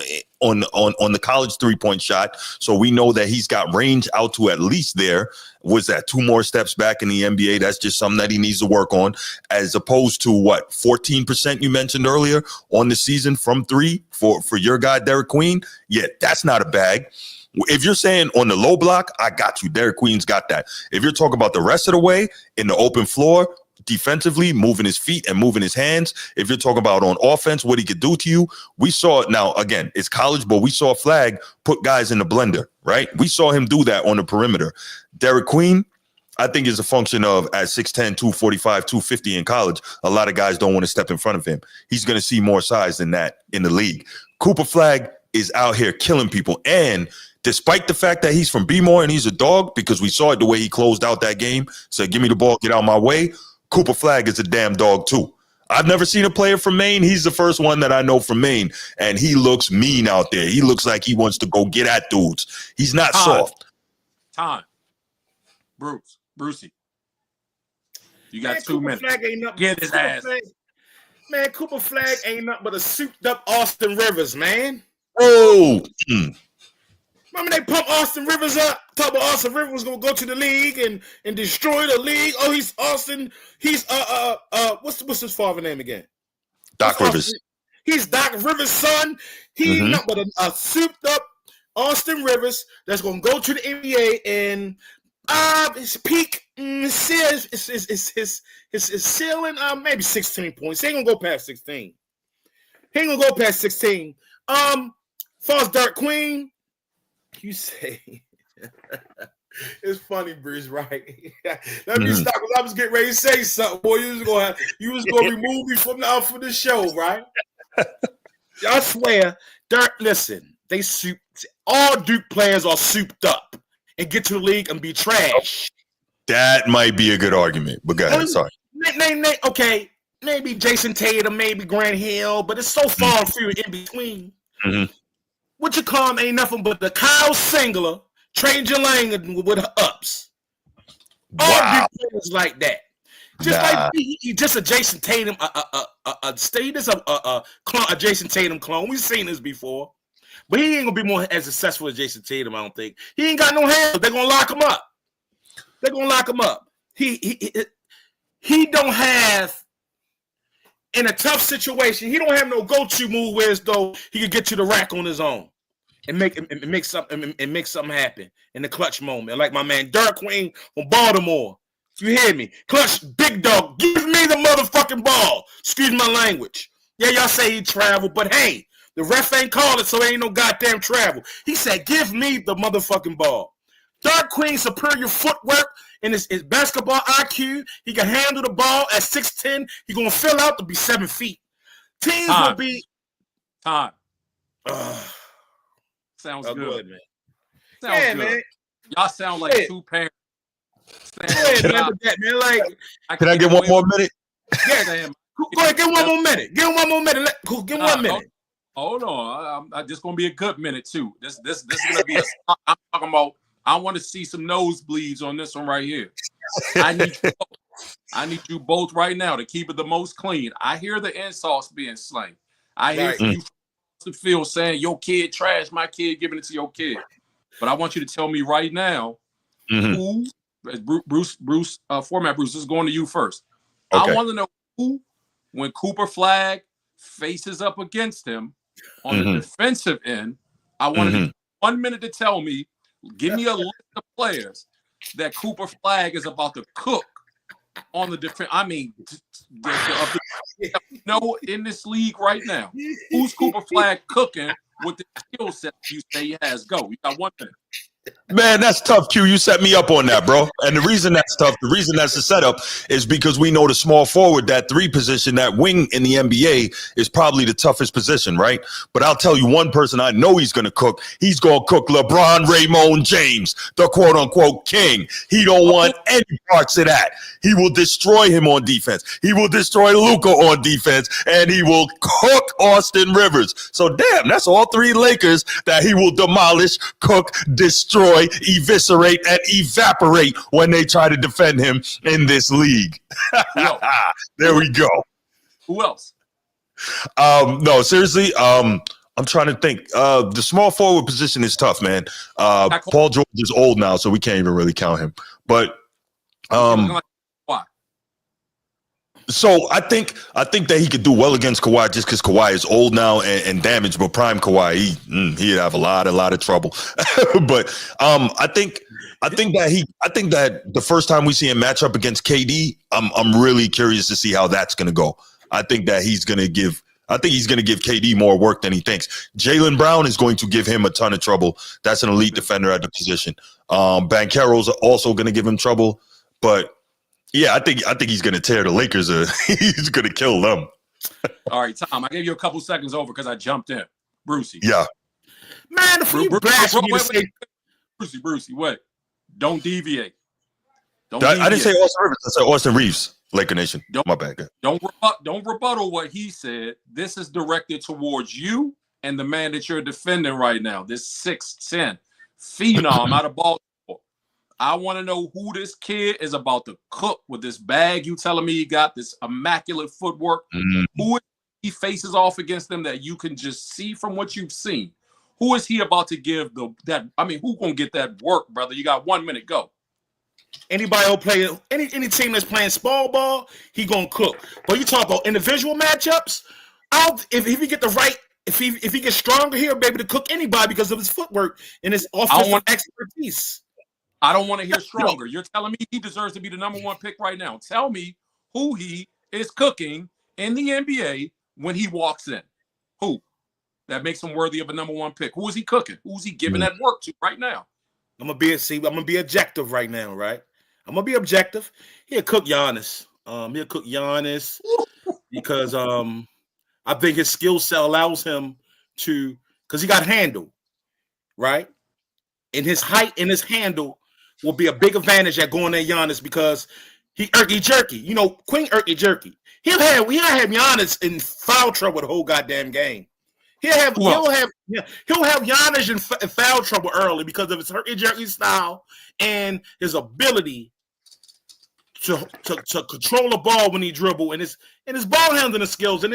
the college 3-point shot. So we know that he's got range out to at least there. Was that 2 more steps back in the NBA? That's just something that he needs to work on, as opposed to what 14% you mentioned earlier on the season from 3 for your guy Derik Queen. Yeah, that's not a bag. If you're saying on the low block, I got you. Derik Queen's got that. If you're talking about the rest of the way in the open floor, defensively, moving his feet and moving his hands, if you're talking about on offense, what he could do to you, we saw it. Now, again, it's college, but we saw Flagg put guys in the blender, right? We saw him do that on the perimeter. Derik Queen, I think, is a function of at 6'10", 245, 250 in college, a lot of guys don't want to step in front of him. He's going to see more size than that in the league. Cooper Flagg is out here killing people. And despite the fact that he's from B-More and he's a dog, because we saw it the way he closed out that game, said, give me the ball, get out my way, Cooper Flagg is a damn dog too. I've never seen a player from Maine. He's the first one that I know from Maine, and he looks mean out there. He looks like he wants to go get at dudes. He's not soft. Brucey. You got 2 minutes. Get his ass. Man, Cooper Flagg ain't nothing but a souped-up Austin Rivers, man. Oh, Remember they pumped Austin Rivers up? Talk about Austin Rivers was gonna go to the league and destroy the league. Oh, he's Austin. He's what's his father name again? Doc Rivers. He's Doc Rivers' son. He's not but a souped up Austin Rivers that's gonna go to the NBA and his peak his ceiling maybe 16 points. He ain't gonna go past 16. False Derik Queen. You say it's funny, Bruce, right? Let me stop, because I was getting ready to say something. Boy, you was gonna remove me from the show, right? I swear, listen, all Duke players are souped up and get to the league and be trash. That might be a good argument, but go ahead. Sorry. Okay, maybe Jason Tatum, maybe Grant Hill, but it's so far and few in between. What you call him ain't nothing but the Kyle Singler, Trey Lang with her ups. All Duke players like that. Just like he just a Jason Tatum, a Jason Tatum clone. We've seen this before, but he ain't gonna be more as successful as Jason Tatum. I don't think he ain't got no hands. They're gonna lock him up. He don't have. In a tough situation, he don't have no go-to move where as though he could get to the rack on his own and make something happen in the clutch moment. Like my man Derik Queen from Baltimore. You hear me? Clutch, big dog, give me the motherfucking ball. Excuse my language. Yeah, y'all say he traveled, but hey, the ref ain't called it, so ain't no goddamn travel. He said, give me the motherfucking ball. Derik Queen, superior footwork and his basketball IQ. He can handle the ball at 6'10". He gonna fill out to be 7 feet. Teams will be time. Sounds good, man. Sounds good. Man. Y'all sound like two parents. Go ahead, man. Like, can I get one more minute? Yeah, go ahead. Give one more minute. Give 1 more minute. Give 1 minute. Hold on. I'm just gonna be a good minute too. This is gonna be I'm talking about. I want to see some nosebleeds on this one right here. I need you both right now to keep it the most clean. I hear the insults being slain. I hear you to feel saying your kid trash, my kid giving it to your kid. But I want you to tell me right now who, Bruce, format Bruce, this is going to you first. Okay. I want to know who, when Cooper Flagg faces up against him on the defensive end, I want to 1 minute to tell me, give me a list of players that Cooper Flagg is about to cook on the defense. I mean, no, in this league right now, who's Cooper Flagg cooking with the skill set you say he has? Go. You got 1 minute. Man, that's tough, Q. You set me up on that, bro. And the reason that's tough, the reason that's the setup is because we know the small forward, that 3 position, that wing in the NBA is probably the toughest position, right? But I'll tell you one person I know he's going to cook. He's going to cook LeBron Raymond James, the quote-unquote king. He don't want any parts of that. He will destroy him on defense. He will destroy Luka on defense, and he will cook Austin Rivers. So, damn, that's all 3 Lakers that he will demolish, cook, destroy, eviscerate, and evaporate when they try to defend him in this league. There we go. Who else? No, seriously. I'm trying to think. The small forward position is tough, man. Paul George is old now, so we can't even really count him. But Why? so I think that he could do well against Kawhi just because Kawhi is old now and damaged. But prime Kawhi, he'd have a lot of trouble. But I think that the first time we see him match up against KD, I'm really curious to see how that's going to go. I think he's going to give KD more work than he thinks. Jaylen Brown is going to give him a ton of trouble. That's an elite defender at the position. Banchero's also going to give him trouble, but yeah, I think he's going to tear the Lakers. He's going to kill them. All right, Tom, I gave you a couple seconds over because I jumped in. Brucey. Yeah. Man, if you Brucey, wait. Don't deviate. I didn't say Austin Rivers. I said Austin Reeves, Laker Nation. My bad. Don't rebuttal what he said. This is directed towards you and the man that you're defending right now, this 6'10" phenom out of Baltimore. I want to know who this kid is about to cook with this bag you telling me he got, this immaculate footwork. Who he faces off against them that you can just see from what you've seen? Who is he about to give who's going to get that work, brother? You got 1 minute, go. Anybody who play any team that's playing small ball, he gonna cook. But you talk about individual matchups. If he get the right, if he gets stronger, he'll be able to cook anybody because of his footwork and his offensive expertise. I don't want to hear stronger. You're telling me he deserves to be the number 1 pick right now. Tell me who he is cooking in the NBA when he walks in. Who? That makes him worthy of a number 1 pick. Who is he cooking? Who's he giving that work to right now? I'm gonna be objective right now, right? I'm gonna be objective. He'll cook Giannis. Because I think his skill set allows him to, because he got handle, right? And his height and his handle will be a big advantage at going at Giannis because he irky jerky. You know, Queen irky jerky. He'll have Giannis in foul trouble the whole goddamn game. He'll have Giannis in foul trouble early because of his irky jerky style and his ability to control the ball when he dribble and his ball handling skills. And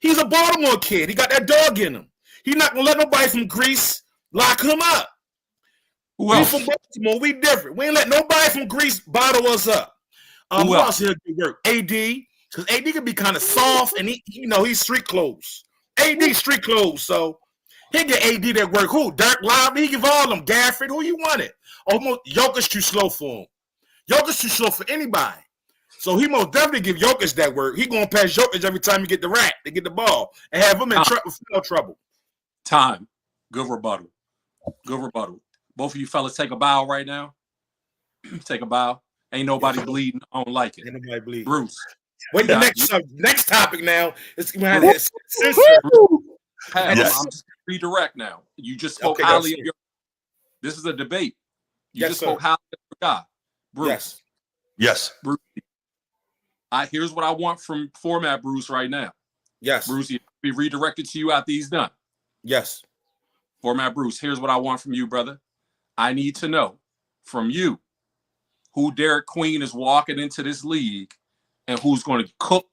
he's a Baltimore kid. He got that dog in him. He's not gonna let nobody from Greece lock him up. We from Baltimore, we different. We ain't let nobody from Greece bottle us up. Who else here do work? AD, because AD can be kind of soft and he's street clothes. AD street clothes, so he get AD that work. Who? Dirk Lively, he give all them. Gafford, who you want it? Almost Jokic too slow for him. Jokic too slow for anybody. So he most definitely give Jokic that work. He gonna pass Jokic every time he get the rack to get the ball and have him in trouble. Time. Good rebuttal. Both of you fellas take a bow right now. Take a bow. Ain't nobody bleeding. I don't like it. Ain't nobody bleeding. Bruce. Wait, the next topic now is I'm just redirect now. You just spoke highly of your. This is a debate. You just spoke highly of your guy. Bruce. Yes. Bruce. Here's what I want from format Bruce right now. Yes. Bruce, he'll be redirected to you after he's done. Yes. Format Bruce, here's what I want from you, brother. I need to know from you who Derik Queen is walking into this league and who's going to cook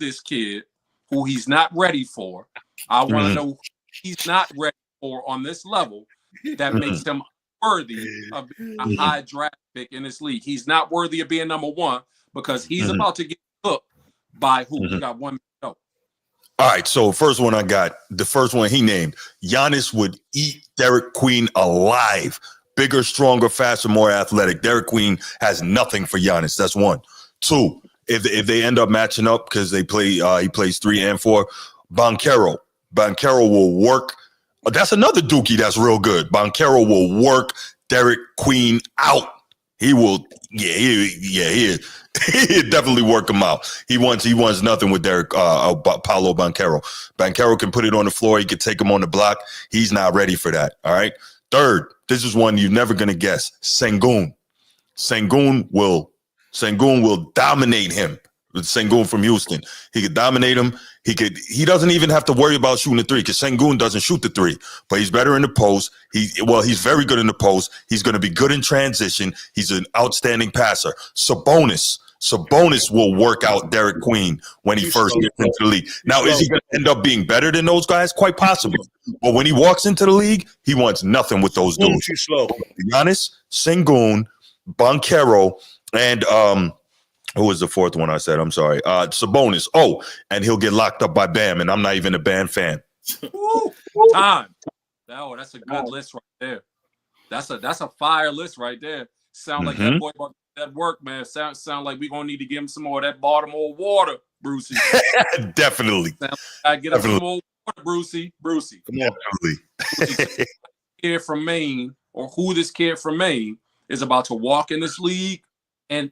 this kid who he's not ready for. I want to know who he's not ready for on this level that makes him worthy of being a high draft pick in this league. He's not worthy of being number 1 because he's about to get cooked by who? You got 1 minute. All right, so first one I got, the first one he named, Giannis would eat Derik Queen alive. Bigger, stronger, faster, more athletic. Derik Queen has nothing for Giannis. That's one. Two, if they end up matching up because they play, he plays 3 and 4. Banchero will work. That's another Dookie that's real good. Banchero will work Derik Queen out. He will, he'll definitely work him out. He wants nothing with Paolo Banchero. Banchero can put it on the floor. He can take him on the block. He's not ready for that. All right. Third, this is one you're never gonna guess. Sengun. Sengun will dominate him. Sengun from Houston. He could dominate him. He doesn't even have to worry about shooting the 3 because Sengun doesn't shoot the 3, but he's better in the post. He's very good in the post. He's going to be good in transition. He's an outstanding passer. Sabonis will work out Derik Queen when he first gets into the league. Now, is he going to end up being better than those guys? Quite possibly. But when he walks into the league, he wants nothing with those dudes. Too slow. Giannis, Sengun, Banchero, and who was the fourth one I said? I'm sorry. Sabonis. Oh, and he'll get locked up by Bam, and I'm not even a Bam fan. Time. Oh, that's a good list right there. That's a fire list right there. Sound like that boy about that work, man. Sound like we're gonna need to give him some more of that Baltimore water, Brucey. Definitely. I get up some more water, Brucey. Come on, Brucey. Kid from Maine, or who this kid from Maine is about to walk in this league and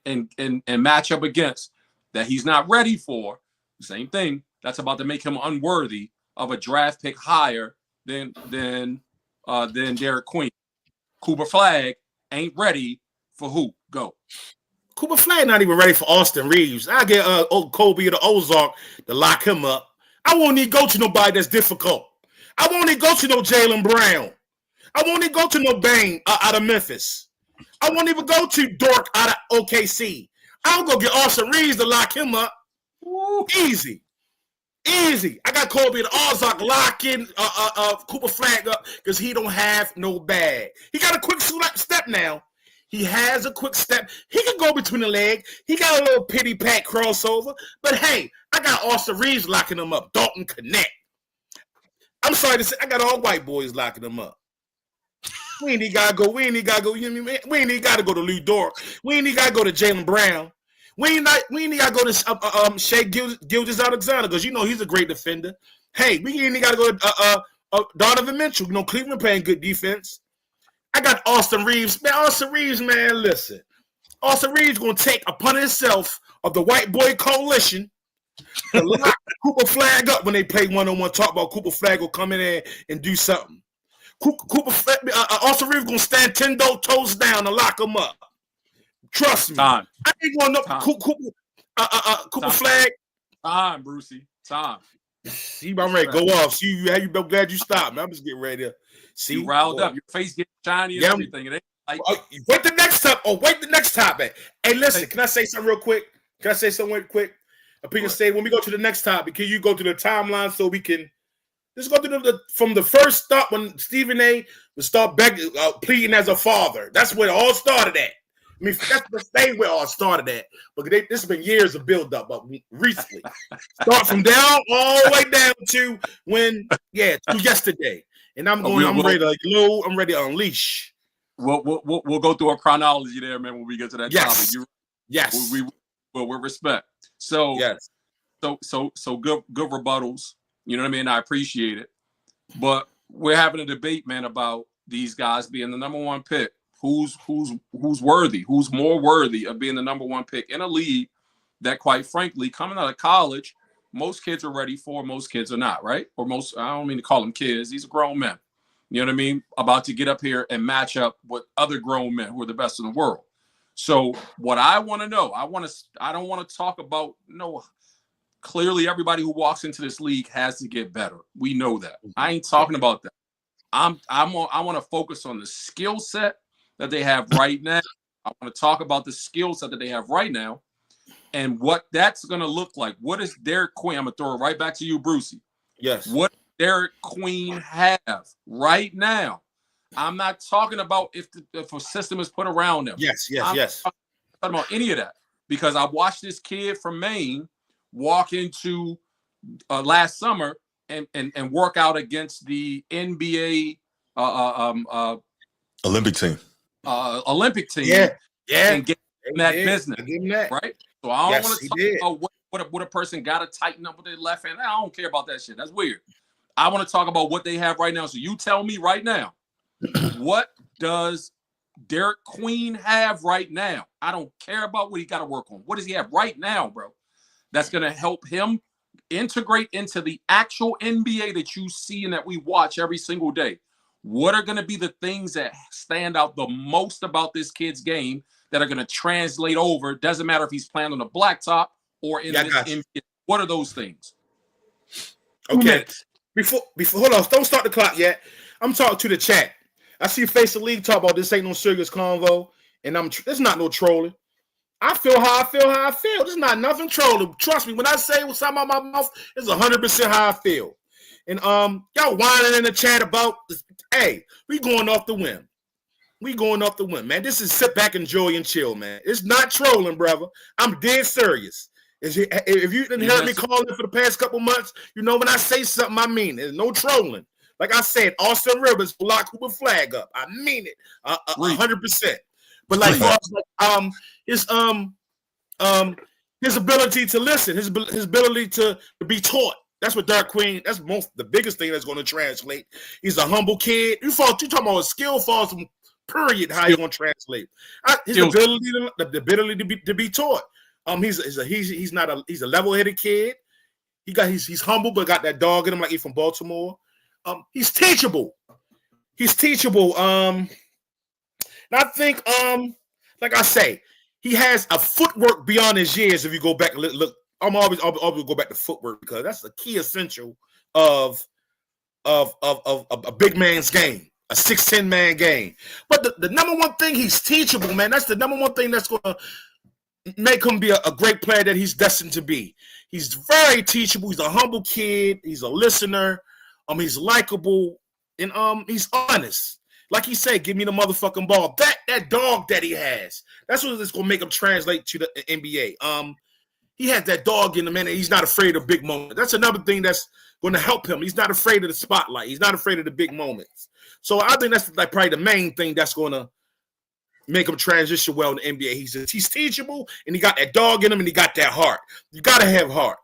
match up against that he's not ready for. Same thing. That's about to make him unworthy of a draft pick higher than Derik Queen. Cooper Flagg ain't ready for who? Go. Cooper Flagg not even ready for Austin Reeves. I get old Kobe of the Ozark to lock him up. I won't need to go to nobody that's difficult. I won't need to go to no Jaylen Brown. I won't even go to no Bane out of Memphis. I won't even go to Dork out of OKC. I'll go get Austin Reeves to lock him up. Woo. Easy. I got Kobe and Ozark locking Cooper Flagg up because he don't have no bag. He got a quick step now. He has a quick step. He can go between the leg. He got a little pity pat crossover. But hey, I got Austin Reeves locking him up. Dalton Connect. I'm sorry to say, I got all white boys locking him up. We ain't even gotta go. You know what I mean? We ain't even gotta go to Lou Dort. We ain't even gotta go to Jaylen Brown. We ain't even gotta go to Shea Gilgeous-Alexander because you know he's a great defender. Hey, we ain't even gotta go to Donovan Mitchell. You know Cleveland playing good defense. I got Austin Reeves. Man, listen. Austin Reeves gonna take upon himself of the white boy coalition to lock Cooper Flagg up when they play one-on-one. Talk about Cooper Flagg will come in there and do something. Austin Reeves gonna stand 10 toes down and lock him up. Trust me. Time. I ain't gonna know Cooper Flagg. Time, Brucey. Time. See, I'm ready to go off. See, I'm glad you stopped, man. I'm just getting ready to see. You riled up. Your face getting shiny and everything. It ain't like wait the next topic. Hey, listen, can I say something real quick? Opinion say when we go to the next topic, can you go to the timeline so we can let's go to from the first stop when Stephen A. would start pleading as a father. That's where it all started at. I mean, that's the same where it all started at. But this has been years of build-up, but recently. Start from down all the way down to to yesterday. And I'm ready to unleash. We'll go through a chronology there, man, when we get to that topic. Yes. We with respect. So yes. So good rebuttals. You know what I mean? I appreciate it. But we're having a debate, man, about these guys being the number one pick. Who's worthy? Who's more worthy of being the number one pick in a league that, quite frankly, coming out of college, most kids are ready for, most kids are not, right? Or most, I don't mean to call them kids. These are grown men. You know what I mean? About to get up here and match up with other grown men who are the best in the world. So what I want to know, I don't want to talk about, clearly everybody who walks into this league has to get better. We know that. I ain't talking about that. I want to focus on the skill set that they have right now. I want to talk about the skill set that they have right now and what that's going to look like. What is Derik Queen? I'm going to throw it right back to you, Brucey. Yes. What does Derik Queen have right now? I'm not talking about if a system is put around them. Yes. I'm not talking about any of that because I watched this kid from Maine walk into last summer and work out against the NBA Olympic team. Olympic team. Yeah. And get in that business. That. Right? So I don't want to talk about what a person got to tighten up with their left hand. I don't care about that shit. That's weird. I want to talk about what they have right now. So you tell me right now, what does Derik Queen have right now? I don't care about what he got to work on. What does he have right now, bro? That's going to help him integrate into the actual NBA that you see and that we watch every single day. What are going to be the things that stand out the most about this kid's game that are going to translate over? Doesn't matter if he's playing on the blacktop or in this NBA. What are those things? Okay. Before hold on, don't start the clock yet. I'm talking to the chat. I see Face the League talk about this ain't no serious convo, and there's not no trolling. I feel how I feel. There's not nothing trolling. Trust me, when I say what's out of my mouth, it's 100% how I feel. And y'all whining in the chat about this. Hey, we going off the whim. Man. This is sit back, enjoy, and chill, man. It's not trolling, brother. I'm dead serious. If you didn't hear me calling for the past couple months, you know when I say something, I mean it. There's no trolling. Like I said, Austin Rivers will lock Cooper Flagg up. I mean it, 100%. But like his ability to listen, his ability to be taught. That's what Derik Queen. That's the biggest thing that's going to translate. He's a humble kid. You talking about a skill falls from period. How you going to translate? His ability to be taught. He's a level-headed kid. He's humble, but got that dog in him, like he's from Baltimore. He's teachable. And I think, like I say, he has a footwork beyond his years. If you go back and look, I'm always go back to footwork because that's the key essential of a big man's game, a 6'10" man game. But the number one thing, he's teachable, man. That's the number one thing that's going to make him be a great player that he's destined to be. He's very teachable. He's a humble kid. He's a listener. He's likable, and he's honest. Like he said, give me the motherfucking ball. That dog that he has, that's what it's gonna make him translate to the NBA. He has that dog in him, and he's not afraid of big moments. That's another thing that's going to help him. He's not afraid of the spotlight. He's not afraid of the big moments. So I think that's like probably the main thing that's going to make him transition well in the NBA. He's teachable, and he got that dog in him, and he got that heart. You got to have heart.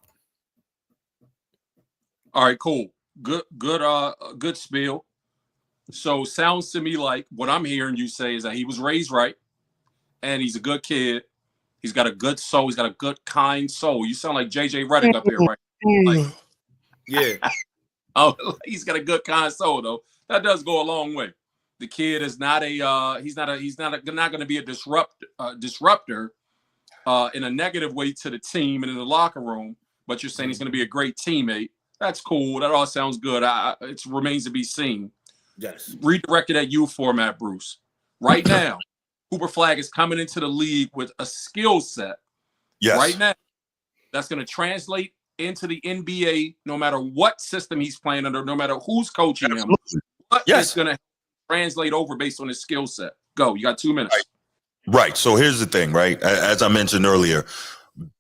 All right, cool. Good spiel. So sounds to me like what I'm hearing you say is that he was raised right, and he's a good kid. He's got a good soul. He's got a good, kind soul. You sound like JJ Redick up here, right? Like, yeah. Oh, he's got a good, kind soul, though. That does go a long way. The kid is not he's not going to be a disruptor in a negative way to the team and in the locker room. But you're saying he's going to be a great teammate. That's cool. That all sounds good. It remains to be seen. Yes. Redirected at you format, Bruce. Right now, Cooper Flagg is coming into the league with a skill set. Yes. Right now, that's going to translate into the NBA no matter what system he's playing under, no matter who's coaching him. But it's going to translate over based on his skill set. Go. You got 2 minutes. Right. So here's the thing, right? As I mentioned earlier,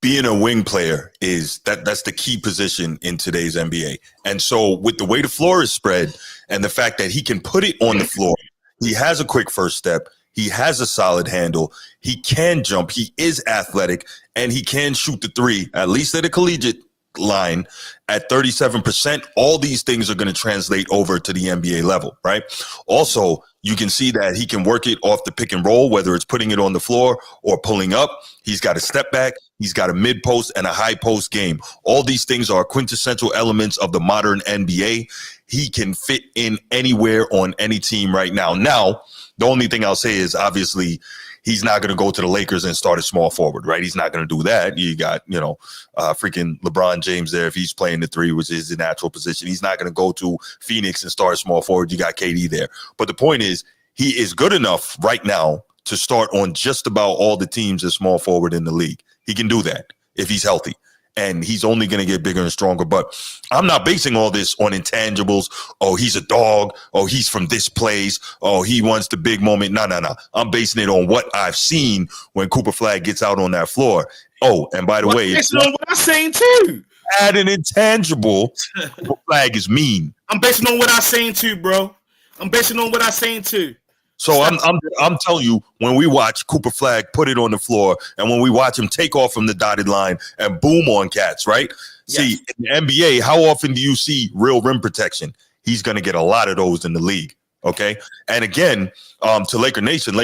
being a wing player that's the key position in today's NBA. And so with the way the floor is spread and the fact that he can put it on the floor, he has a quick first step. He has a solid handle. He can jump. He is athletic, and he can shoot the three, at least at a collegiate line, at 37%. All these things are going to translate over to the NBA level, right? Also, you can see that he can work it off the pick and roll, whether it's putting it on the floor or pulling up. He's got a step back. He's got a mid post and a high post game. All these things are quintessential elements of the modern NBA. He can fit in anywhere on any team right now. Now, the only thing I'll say is obviously he's not going to go to the Lakers and start a small forward, right? He's not going to do that. You got, freaking LeBron James there if he's playing the three, which is his natural position. He's not going to go to Phoenix and start a small forward. You got KD there. But the point is, he is good enough right now to start on just about all the teams as small forward in the league. He can do that if he's healthy. And he's only going to get bigger and stronger. But I'm not basing all this on intangibles. Oh, he's a dog. Oh, he's from this place. Oh, he wants the big moment. No. I'm basing it on what I've seen when Cooper Flagg gets out on that floor. Oh, and by the way, that's what I'm saying too. add an intangible, Cooper Flagg is mean. I'm basing on what I seen too, bro. I'm basing on what I seen too. So I'm telling you, when we watch Cooper Flagg put it on the floor, and when we watch him take off from the dotted line and boom on cats, right? Yes. See, in the NBA, how often do you see real rim protection? He's going to get a lot of those in the league. Okay. And again, to Laker Nation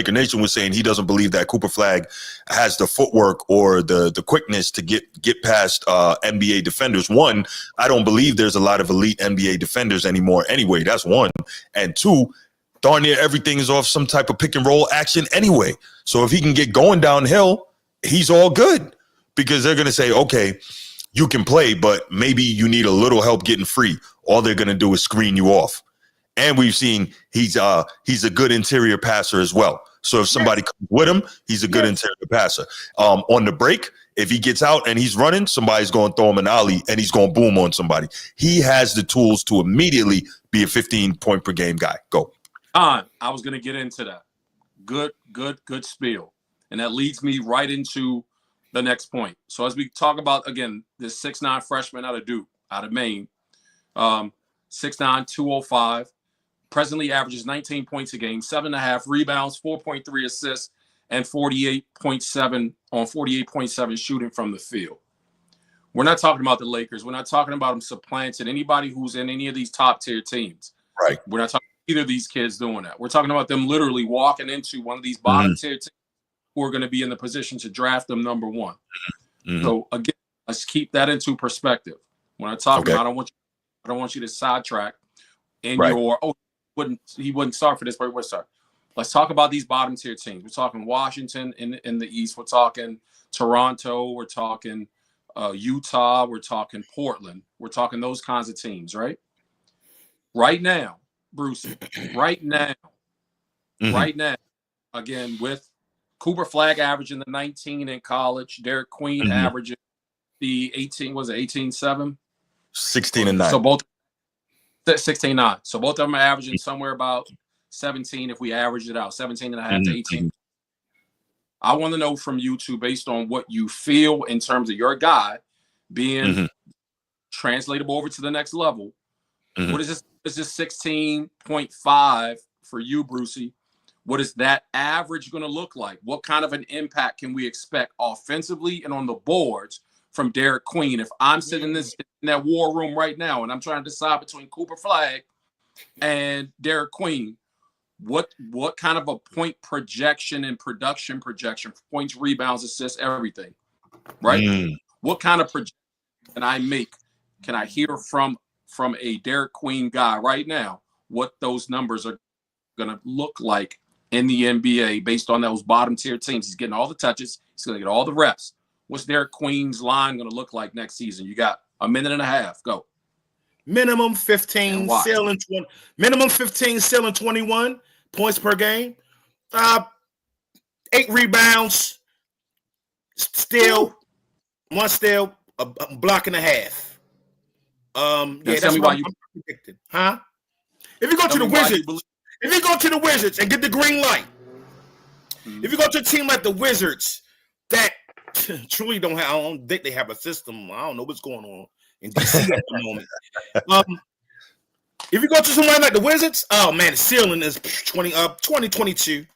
was saying he doesn't believe that Cooper Flagg has the footwork or the quickness to get past NBA defenders. One, I don't believe there's a lot of elite NBA defenders anymore anyway. That's one. And two, darn near everything is off some type of pick and roll action anyway. So if he can get going downhill, he's all good, because they're going to say, okay, you can play, but maybe you need a little help getting free. All they're going to do is screen you off. And we've seen he's a good interior passer as well. So if somebody comes with him, he's a good interior passer. On the break, if he gets out and he's running, somebody's going to throw him an alley and he's going to boom on somebody. He has the tools to immediately be a 15-point per game guy. Go. I was going to get into that. Good spiel. And that leads me right into the next point. So as we talk about, again, this 6'9" freshman out of Duke, out of Maine, 6'9", 205, presently averages 19 points a game, 7.5 rebounds, 4.3 assists, and 48.7 on 48.7 shooting from the field. We're not talking about the Lakers. We're not talking about them supplanting anybody who's in any of these top tier teams. Right. We're not talking about either of these kids doing that. We're talking about them literally walking into one of these bottom tier teams who are going to be in the position to draft them number one. So again, let's keep that into perspective. When I talk about, I don't want you to sidetrack in your he wouldn't start for this, but he would start. Let's talk about these bottom tier teams. We're talking Washington in the East. We're talking Toronto. We're talking Utah. We're talking Portland. We're talking those kinds of teams, right? Right now, Bruce. Right now, again, with Cooper Flagg averaging the 19 in college, Derik Queen averaging the 18. Was it 18-7? 16 and 9. So both 16-9. So both of them are averaging somewhere about 17 if we average it out, 17 and a half to 18. I want to know from you two, based on what you feel in terms of your guy being translatable over to the next level. What is this? Is this 16.5 for you, Brucey? What is that average going to look like? What kind of an impact can we expect offensively and on the boards from Derik Queen? If I'm sitting in that war room right now and I'm trying to decide between Cooper Flagg and Derik Queen, what kind of a point projection and production projection, points, rebounds, assists, everything, right? What kind of projection can I make? Can I hear from a Derik Queen guy right now what those numbers are going to look like in the NBA based on those bottom tier teams? He's getting all the touches. He's going to get all the reps. What's Derik Queen's line going to look like next season? You got a minute and a half. Go. Minimum 15, ceiling 20. Minimum 15, ceiling 21 points per game. 8 rebounds. One steal, a block and a half. That's me why you predicted, huh? If you go to the Wizards, and get the green light, if you go to a team like the Wizards that truly I don't think they have a system. I don't know what's going on in DC at the moment. If you go to someone like the Wizards, oh man, the ceiling is 22,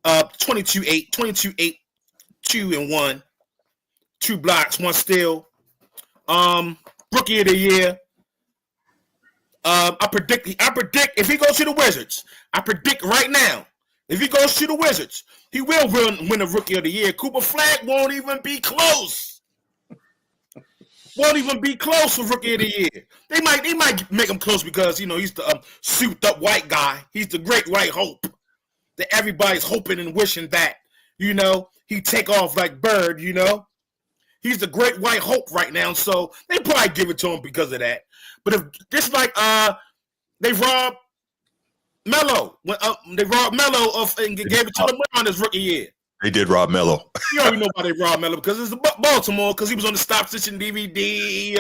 22-8, 2-1, 2 blocks, 1 steal. Rookie of the year. I predict if he goes to the Wizards, I predict right now, if he goes to the Wizards, he will win a Rookie of the Year. Cooper Flagg won't even be close. Won't even be close for Rookie of the Year. They might make him close because he's the souped up white guy. He's the great white hope that everybody's hoping and wishing that he take off like Bird. He's the great white hope right now, so they probably give it to him because of that. But if just like they robbed Melo, they robbed Melo and gave it to LeBron his rookie year. They did rob Melo. You already know why they robbed Melo, because it's Baltimore, because he was on the Stop Stitching DVD.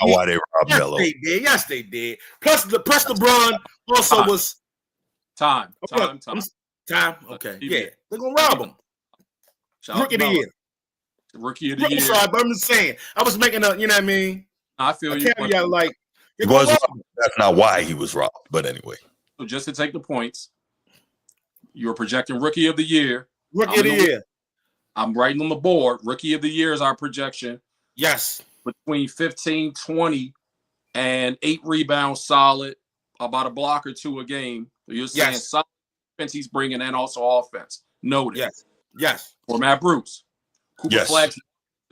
Why they robbed Melo? Yes, they did. Plus LeBron also was time. Okay, yeah, they're gonna rob him. Rookie of the year. Rookie of the year. Sorry, but I'm just saying. I was making a, you know what I mean? I feel a you. caveat like He was robbed. That's not why he was robbed, but anyway. So just to take the points, you're projecting rookie of the year. Rookie of the year. I'm writing on the board. Rookie of the year is our projection. Yes. Between 15, 20, and 8 rebounds solid, about a block or 2 a game. So you're saying solid defense he's bringing and also offense. Noted. Yes. Yes. For Matt Bruce. Cooper Yes. Flagg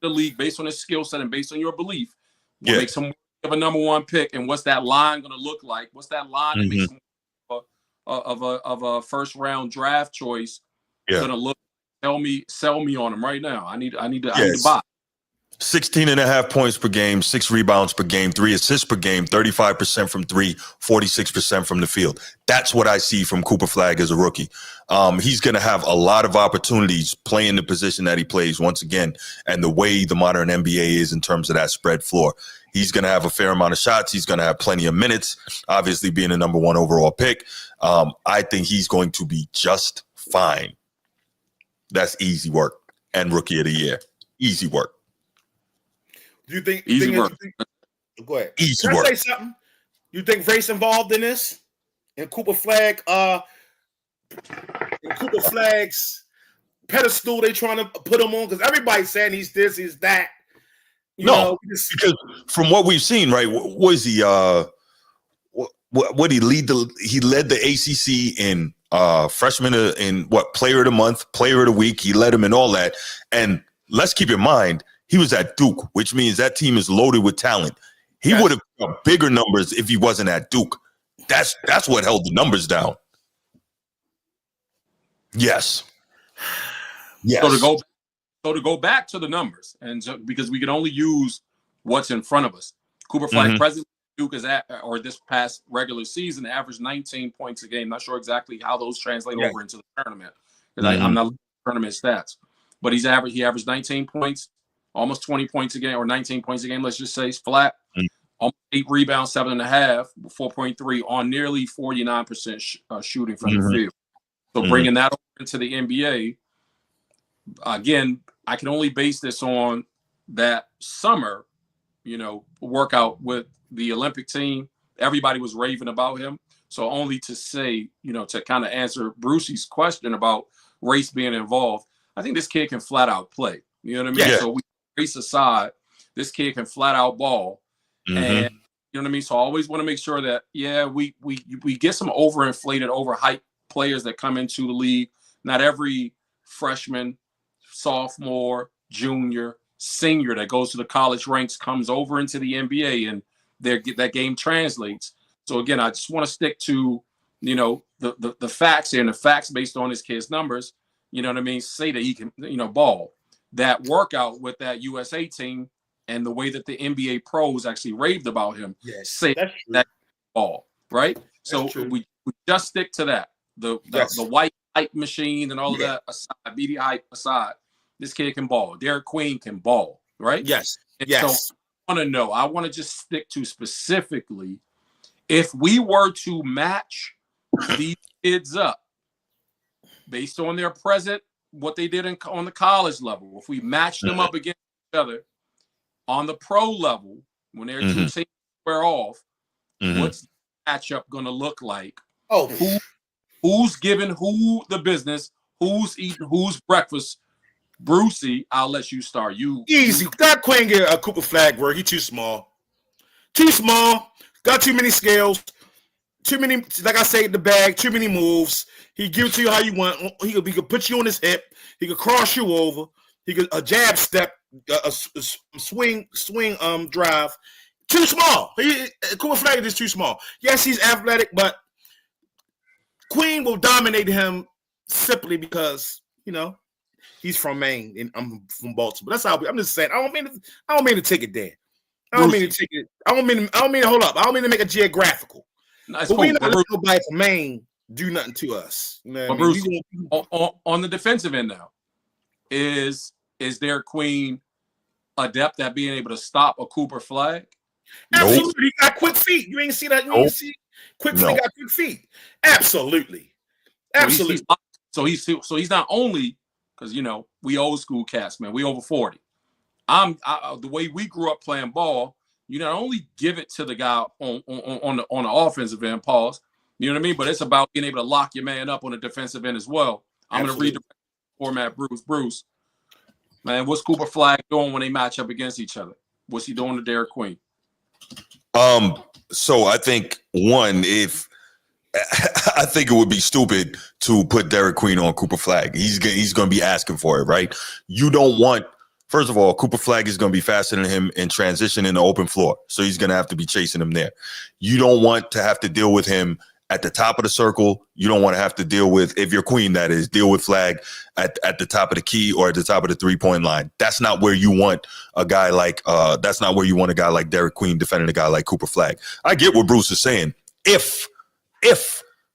the league based on his skill set and based on your belief. What makes him of a number 1 pick, and what's that line going to look like? What's that line that makes him of a first round draft choice going to look? Sell me on him right now. I need to buy. 16.5 points per game, 6 rebounds per game, 3 assists per game, 35% from 3, 46% from the field. That's what I see from Cooper Flagg as a rookie. He's going to have a lot of opportunities playing the position that he plays once again, and the way the modern NBA is in terms of that spread floor. He's going to have a fair amount of shots. He's going to have plenty of minutes, obviously being a number 1 overall pick. I think he's going to be just fine. That's easy work and rookie of the year. Easy work. Do you think easy work? Go ahead. Easy Can work. I say something? You think Race involved in this? And Cooper Flagg, in Cooper Flagg's pedestal they trying to put him on? Because everybody's saying he's this, he's that. You know, because from what we've seen, right? What was he? What he led the ACC in freshman in player of the month, player of the week. He led him in all that. And let's keep in mind, he was at Duke, which means that team is loaded with talent. He would have got bigger numbers if he wasn't at Duke. That's what held the numbers down. Yes. Yes. So to go back to the numbers, and because we can only use what's in front of us. Cooper Flagg, president of Duke, is this past regular season, averaged 19 points a game. Not sure exactly how those translate over into the tournament, because I'm not looking at tournament stats. But he averaged 19 points. Almost 20 points a game, or 19 points a game, let's just say, it's flat. Almost 8 rebounds, 7.5, 4.3 on nearly 49% shooting from the field. So bringing that over into the NBA, again, I can only base this on that summer, workout with the Olympic team. Everybody was raving about him. So only to say, to kind of answer Brucey's question about race being involved, I think this kid can flat out play. You know what I mean? Yeah. So we race aside, this kid can flat out ball. And you know what I mean? So I always want to make sure that, we get some overinflated, overhyped players that come into the league. Not every freshman, sophomore, junior, senior that goes to the college ranks comes over into the NBA and that game translates. So again, I just want to stick to, the facts here, and the facts based on this kid's numbers, you know what I mean? Say that he can, ball. That workout with that USA team and the way that the NBA pros actually raved about him, say that ball, right? That's so we just stick to that. The white hype machine and all of that aside, media hype aside, this kid can ball. Derik Queen can ball, right? Yes. So I want to just stick to specifically, if we were to match these kids up based on their present, what they did on the college level, if we match them up against each other on the pro level, when they're 2 teams square off, what's the matchup going to look like? Who's giving who the business? Who's eating who's breakfast? Brucey, I'll let you start. Easy. That Queen get Cooper Flagg work. He too small. Too small. Got too many scales. Too many, like I say, the bag. Too many moves. He give it to you how you want. He could put you on his hip. He could cross you over. He could a jab step, a swing drive. Too small. Cooper Flagg is too small. Yes, he's athletic, but Queen will dominate him simply because he's from Maine and I'm from Baltimore. That's how I'm just saying. I don't mean to take it there. I don't mean to hold up. I don't mean to make it geographical. But we not let nobody from Maine do nothing to us. You know what I mean? Bruce, on the defensive end now, is Derik Queen adept at being able to stop a Cooper Flagg? Absolutely. He got quick feet. You ain't see that? You ain't see quick feet got quick feet. Absolutely. So he's not only, because we old school cats, man. We over 40. The way we grew up playing ball, you not only give it to the guy on the offensive end, pause, you know what I mean? But it's about being able to lock your man up on the defensive end as well. I'm going to read the format, Bruce. Man, what's Cooper Flagg doing when they match up against each other? What's he doing to Derik Queen? So I think I think it would be stupid to put Derik Queen on Cooper Flagg. He's going to be asking for it, right? You don't want. First of all, Cooper Flagg is going to be faster than him in transition in the open floor, so he's going to have to be chasing him there. You don't want to have to deal with him at the top of the circle. You don't want to have to deal with, if you're Queen, that is, deal with Flagg at the top of the key or at the top of the 3-point line. That's not where you want a guy like Derik Queen defending a guy like Cooper Flagg. I get what Bruce is saying. If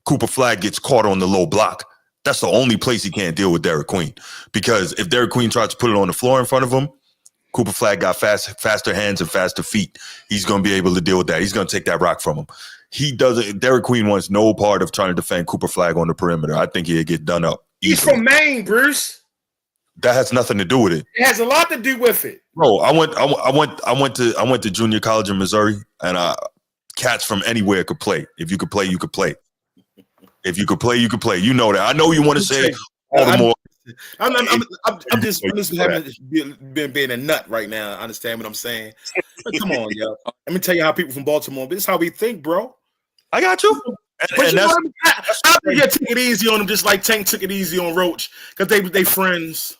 Cooper Flagg gets caught on the low block, that's the only place he can't deal with Derik Queen. Because if Derik Queen tries to put it on the floor in front of him, Cooper Flagg got faster hands and faster feet. He's going to be able to deal with that. He's going to take that rock from him. Derik Queen wants no part of trying to defend Cooper Flagg on the perimeter. I think he'd get done up easily. He's from Maine, Bruce. That has nothing to do with it. It has a lot to do with it. Bro, I went to junior college in Missouri, and cats from anywhere could play. If you could play, you could play. If you could play, you could play. You know that. I know you want to say Baltimore. I'm just being a nut right now. I understand what I'm saying. But come on, yo. Let me tell you how people from Baltimore. This is how we think, bro. I got you. But you know what I think he'll take it easy on him, just like Tank took it easy on Roach, because they friends.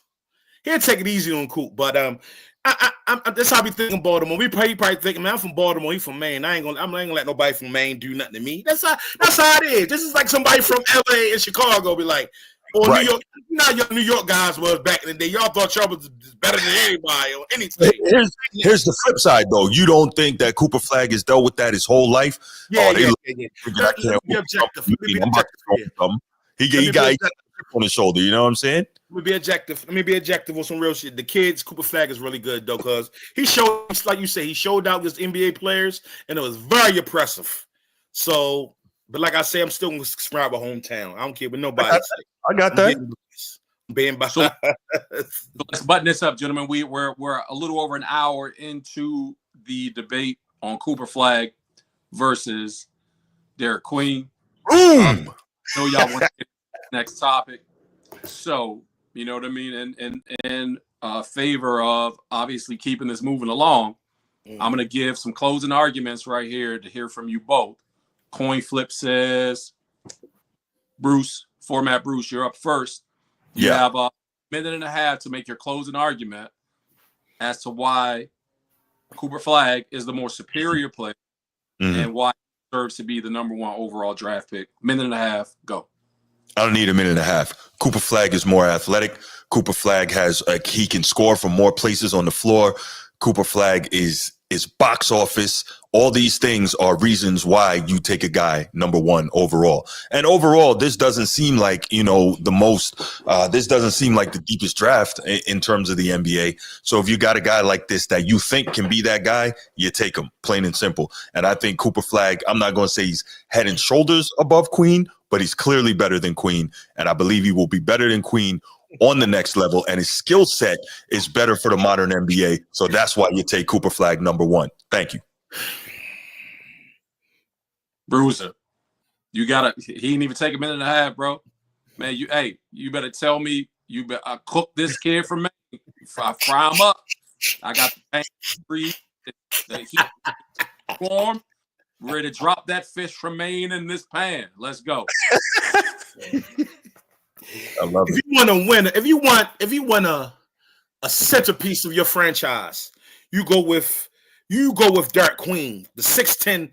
He'll take it easy on Coop. But that's how we think in Baltimore. We probably think, man, I'm from Baltimore. He from Maine. I ain't gonna let nobody from Maine do nothing to me. That's how it is. This is like somebody from LA and Chicago be like, or right. New York. You know, your New York guys was back in the day. Y'all thought y'all was better than everybody or anything. Here's the flip side, though. You don't think that Cooper Flagg has dealt with that his whole life? Yeah. He got a chip on his shoulder. You know what I'm saying? Let me be objective on some real shit. The kids, Cooper Flagg is really good though, because he showed, like you say, he showed out against NBA players, and it was very impressive. So, but like I say, I'm still gonna subscribe a hometown. I don't care what nobody says. I got that. So let's button this up, gentlemen. We're a little over an hour into the debate on Cooper Flagg versus Derik Queen. I know y'all want to get to the next topic. So, you know what I mean? In favor of obviously keeping this moving along, I'm going to give some closing arguments right here to hear from you both. Coin flip says, Bruce, you're up first. You have a minute and a half to make your closing argument as to why Cooper Flagg is the more superior player and why he deserves to be the number 1 overall draft pick. Minute and a half, go. I don't need a minute and a half. Cooper Flagg is more athletic. Cooper Flagg he can score from more places on the floor. Cooper Flagg is box office. All these things are reasons why you take a guy number 1 overall. And overall, this doesn't seem like, this doesn't seem like the deepest draft in terms of the NBA. So if you got a guy like this that you think can be that guy, you take him, plain and simple. And I think Cooper Flagg, I'm not going to say he's head and shoulders above Queen, but he's clearly better than Queen. And I believe he will be better than Queen on the next level. And his skill set is better for the modern NBA. So that's why you take Cooper Flagg number 1. Thank you. Bruiser, he didn't even take a minute and a half, bro. Man, you better tell me I cook this kid for me. Fry him up. I got the pan free, the heat warm. Ready to drop that fish from Maine in this pan. Let's go. I love it. If you want a centerpiece of your franchise, you go with Derik Queen, the 6'10"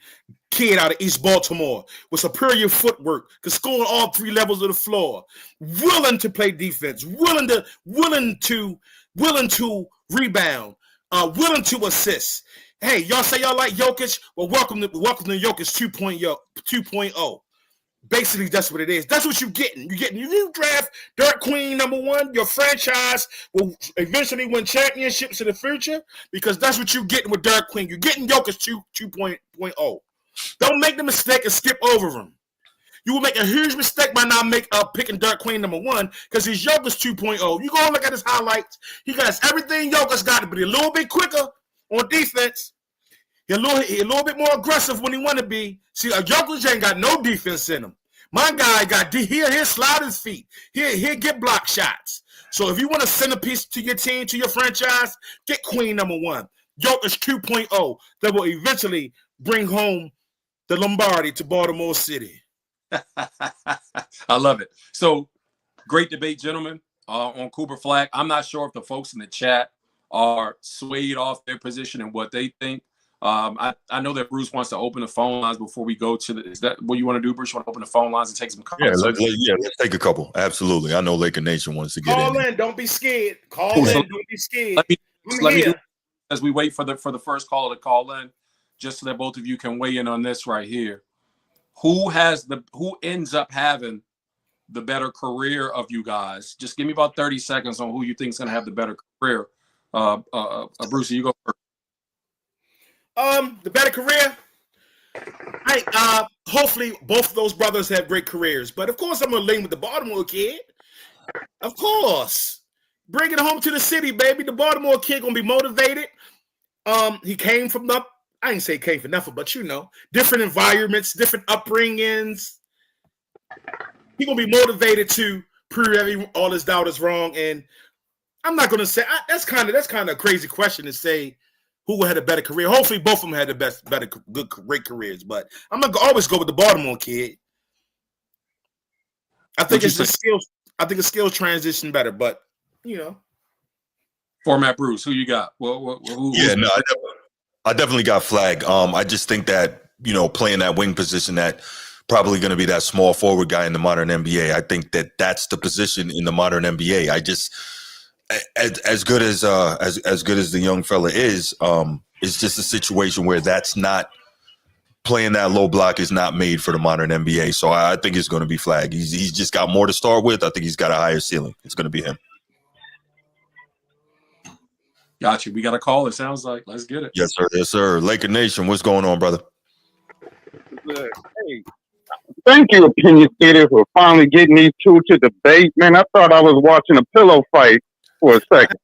kid out of East Baltimore with superior footwork, can score on all 3 levels of the floor, willing to play defense, willing to rebound, willing to assist. Hey, y'all say y'all like Jokic? Well, welcome to Jokic 2.0. Basically, that's what it is. That's what you're getting. You draft Derik Queen number 1. Your franchise will eventually win championships in the future, because that's what you're getting with Derik Queen. You're getting Jokic 2.0. Don't make the mistake and skip over him. You will make a huge mistake by not picking Derik Queen number 1, because he's Jokic 2.0. You go and look at his highlights. He got everything Jokic got, but a little bit quicker on defense. He a little bit more aggressive when he want to be. See, a Jokic ain't got no defense in him. My guy he'll slide his feet. He'll get block shots. So if you want a centerpiece to your team, to your franchise, get Queen number 1. Jokic 2.0 that will eventually bring home the Lombardi to Baltimore City. I love it. So great debate, gentlemen, on Cooper Flagg. I'm not sure if the folks in the chat are swayed off their position and what they think. I know that Bruce wants to open the phone lines before we go to the. Is that what you want to do, Bruce? You want to open the phone lines and take some comments? Let's take a couple. Absolutely. I know Laker Nation wants to get Call in. Don't be scared. Don't be scared. Let me do, as we wait for the first caller to call in, just so that both of you can weigh in on this right here. Who ends up having the better career of you guys? Just give me about 30 seconds on who you think is going to have the better career. Bruce, you go first. The better career. Hopefully both of those brothers have great careers. But of course, I'm gonna lean with the Baltimore kid. Of course, bring it home to the city, baby. The Baltimore kid gonna be motivated. He came from I ain't say came from nothing, but different environments, different upbringings. He gonna be motivated to prove all his doubt is wrong. And I'm not gonna say that's kind of a crazy question to say. Who had a better career? Hopefully, both of them had the great careers. But I'm gonna always go with the Baltimore kid. I think it's the skills. I think the skills transition better. But format Bruce, who you got? I definitely got Flagg. I just think that playing that wing position, that probably going to be that small forward guy in the modern NBA. I think that that's the position in the modern NBA. I just. As good as the young fella is, it's just a situation where that's not playing that low block is not made for the modern NBA. So I think it's going to be Flagg. He's just got more to start with. I think he's got a higher ceiling. It's going to be him. Got you. We got a call. It sounds like. Let's get it. Yes, sir. Yes, sir. Laker Nation, what's going on, brother? Hey, thank you, Opinion Theater, for finally getting these two to debate. Man, I thought I was watching a pillow fight for a second.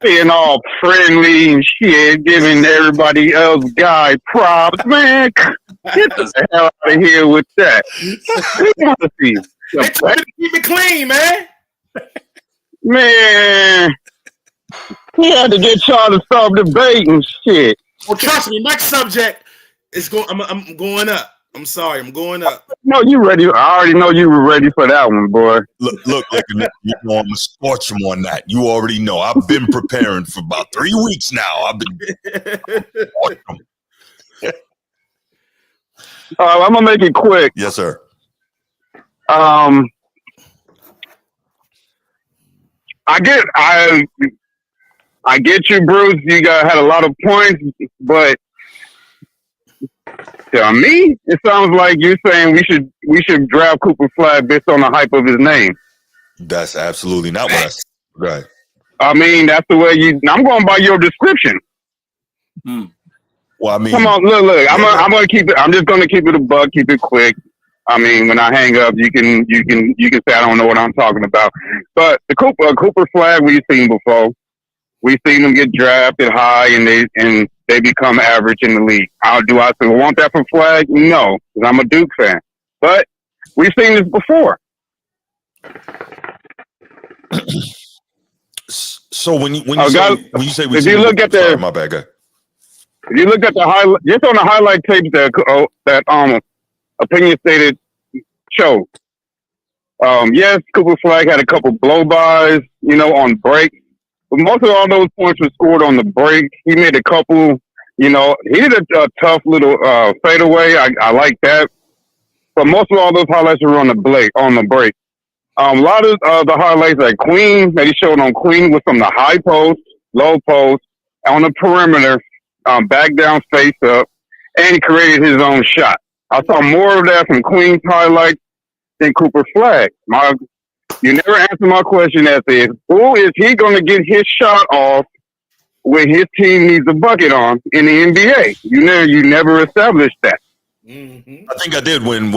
Being all friendly and shit, giving everybody else guy props. Man, get the hell out of here with that. Keep it clean, man. Man, he had to get y'all to stop debating shit. Well, trust me, next subject is going. I'm going up. I'm sorry, I'm going up. No, you ready? I already know you were ready for that one, boy. Look, I'm gonna scorch him on that. You already know. I've been preparing for about 3 weeks now. I've been. I'm gonna make it quick. Yes, sir. I get you, Bruce. You had a lot of points, but. To me, it sounds like you're saying we should draft Cooper Flagg based on the hype of his name. That's absolutely not what I said. Right. I mean, that's the way I'm going by your description. Well, I mean, come on, look. I'm gonna keep it. I'm just gonna keep it a buck, keep it quick. I mean, when I hang up, you can say I don't know what I'm talking about. But the Cooper Flagg we've seen before. We've seen them get drafted high, and they become average in the league. Do I still want that for Flagg? No, because I'm a Duke fan. But we've seen this before. So when you say if you look at the my bad guy. If you look at the just on the highlight tapes that Opinion Stated showed. Yes, Cooper Flagg had a couple blow-bys, on break. But most of all those points were scored on the break. He made a couple, he did a tough little fadeaway. I like that. But most of all those highlights were on the break. A lot of the highlights that he showed on Queen was from the high post, low post, on the perimeter, back down, face up, and he created his own shot. I saw more of that from Queen's highlights than Cooper Flagg. You never answered my question as to who is he going to get his shot off when his team needs a bucket on in the NBA. You never established that. Mm-hmm. I think I did when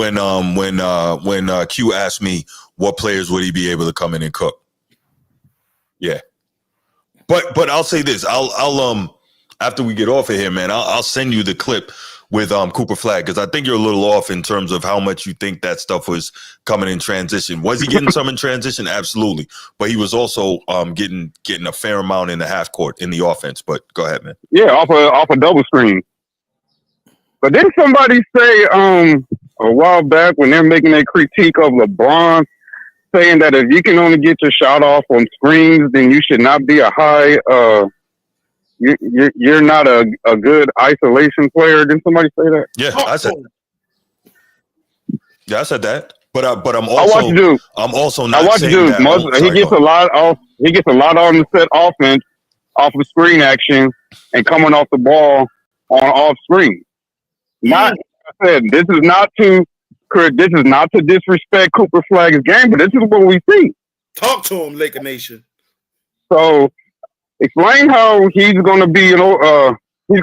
Q asked me what players would he be able to come in and cook. Yeah, but I'll say this. after we get off of here, man, I'll send you the clip with Cooper Flagg, because I think you're a little off in terms of how much you think that stuff was coming in transition. Was he getting some in transition? Absolutely. But he was also getting a fair amount in the half court in the offense. But go ahead, man. Yeah, off a double screen. But didn't somebody say a while back when they're making a critique of LeBron, saying that if you can only get your shot off on screens, then you should not be a high you're not a good isolation player. Didn't somebody say that? Yeah, I said. Yeah, I said that. But I'm also. I watch Duke. I'm also not. I watch saying Duke. that. He gets a lot off. He gets a lot on the set offense off of screen action and coming off the ball on off screen. Not. I said this is not to disrespect Cooper Flagg's game, but this is what we see. Talk to him, Laker Nation. So. Explain how he's going to be, he's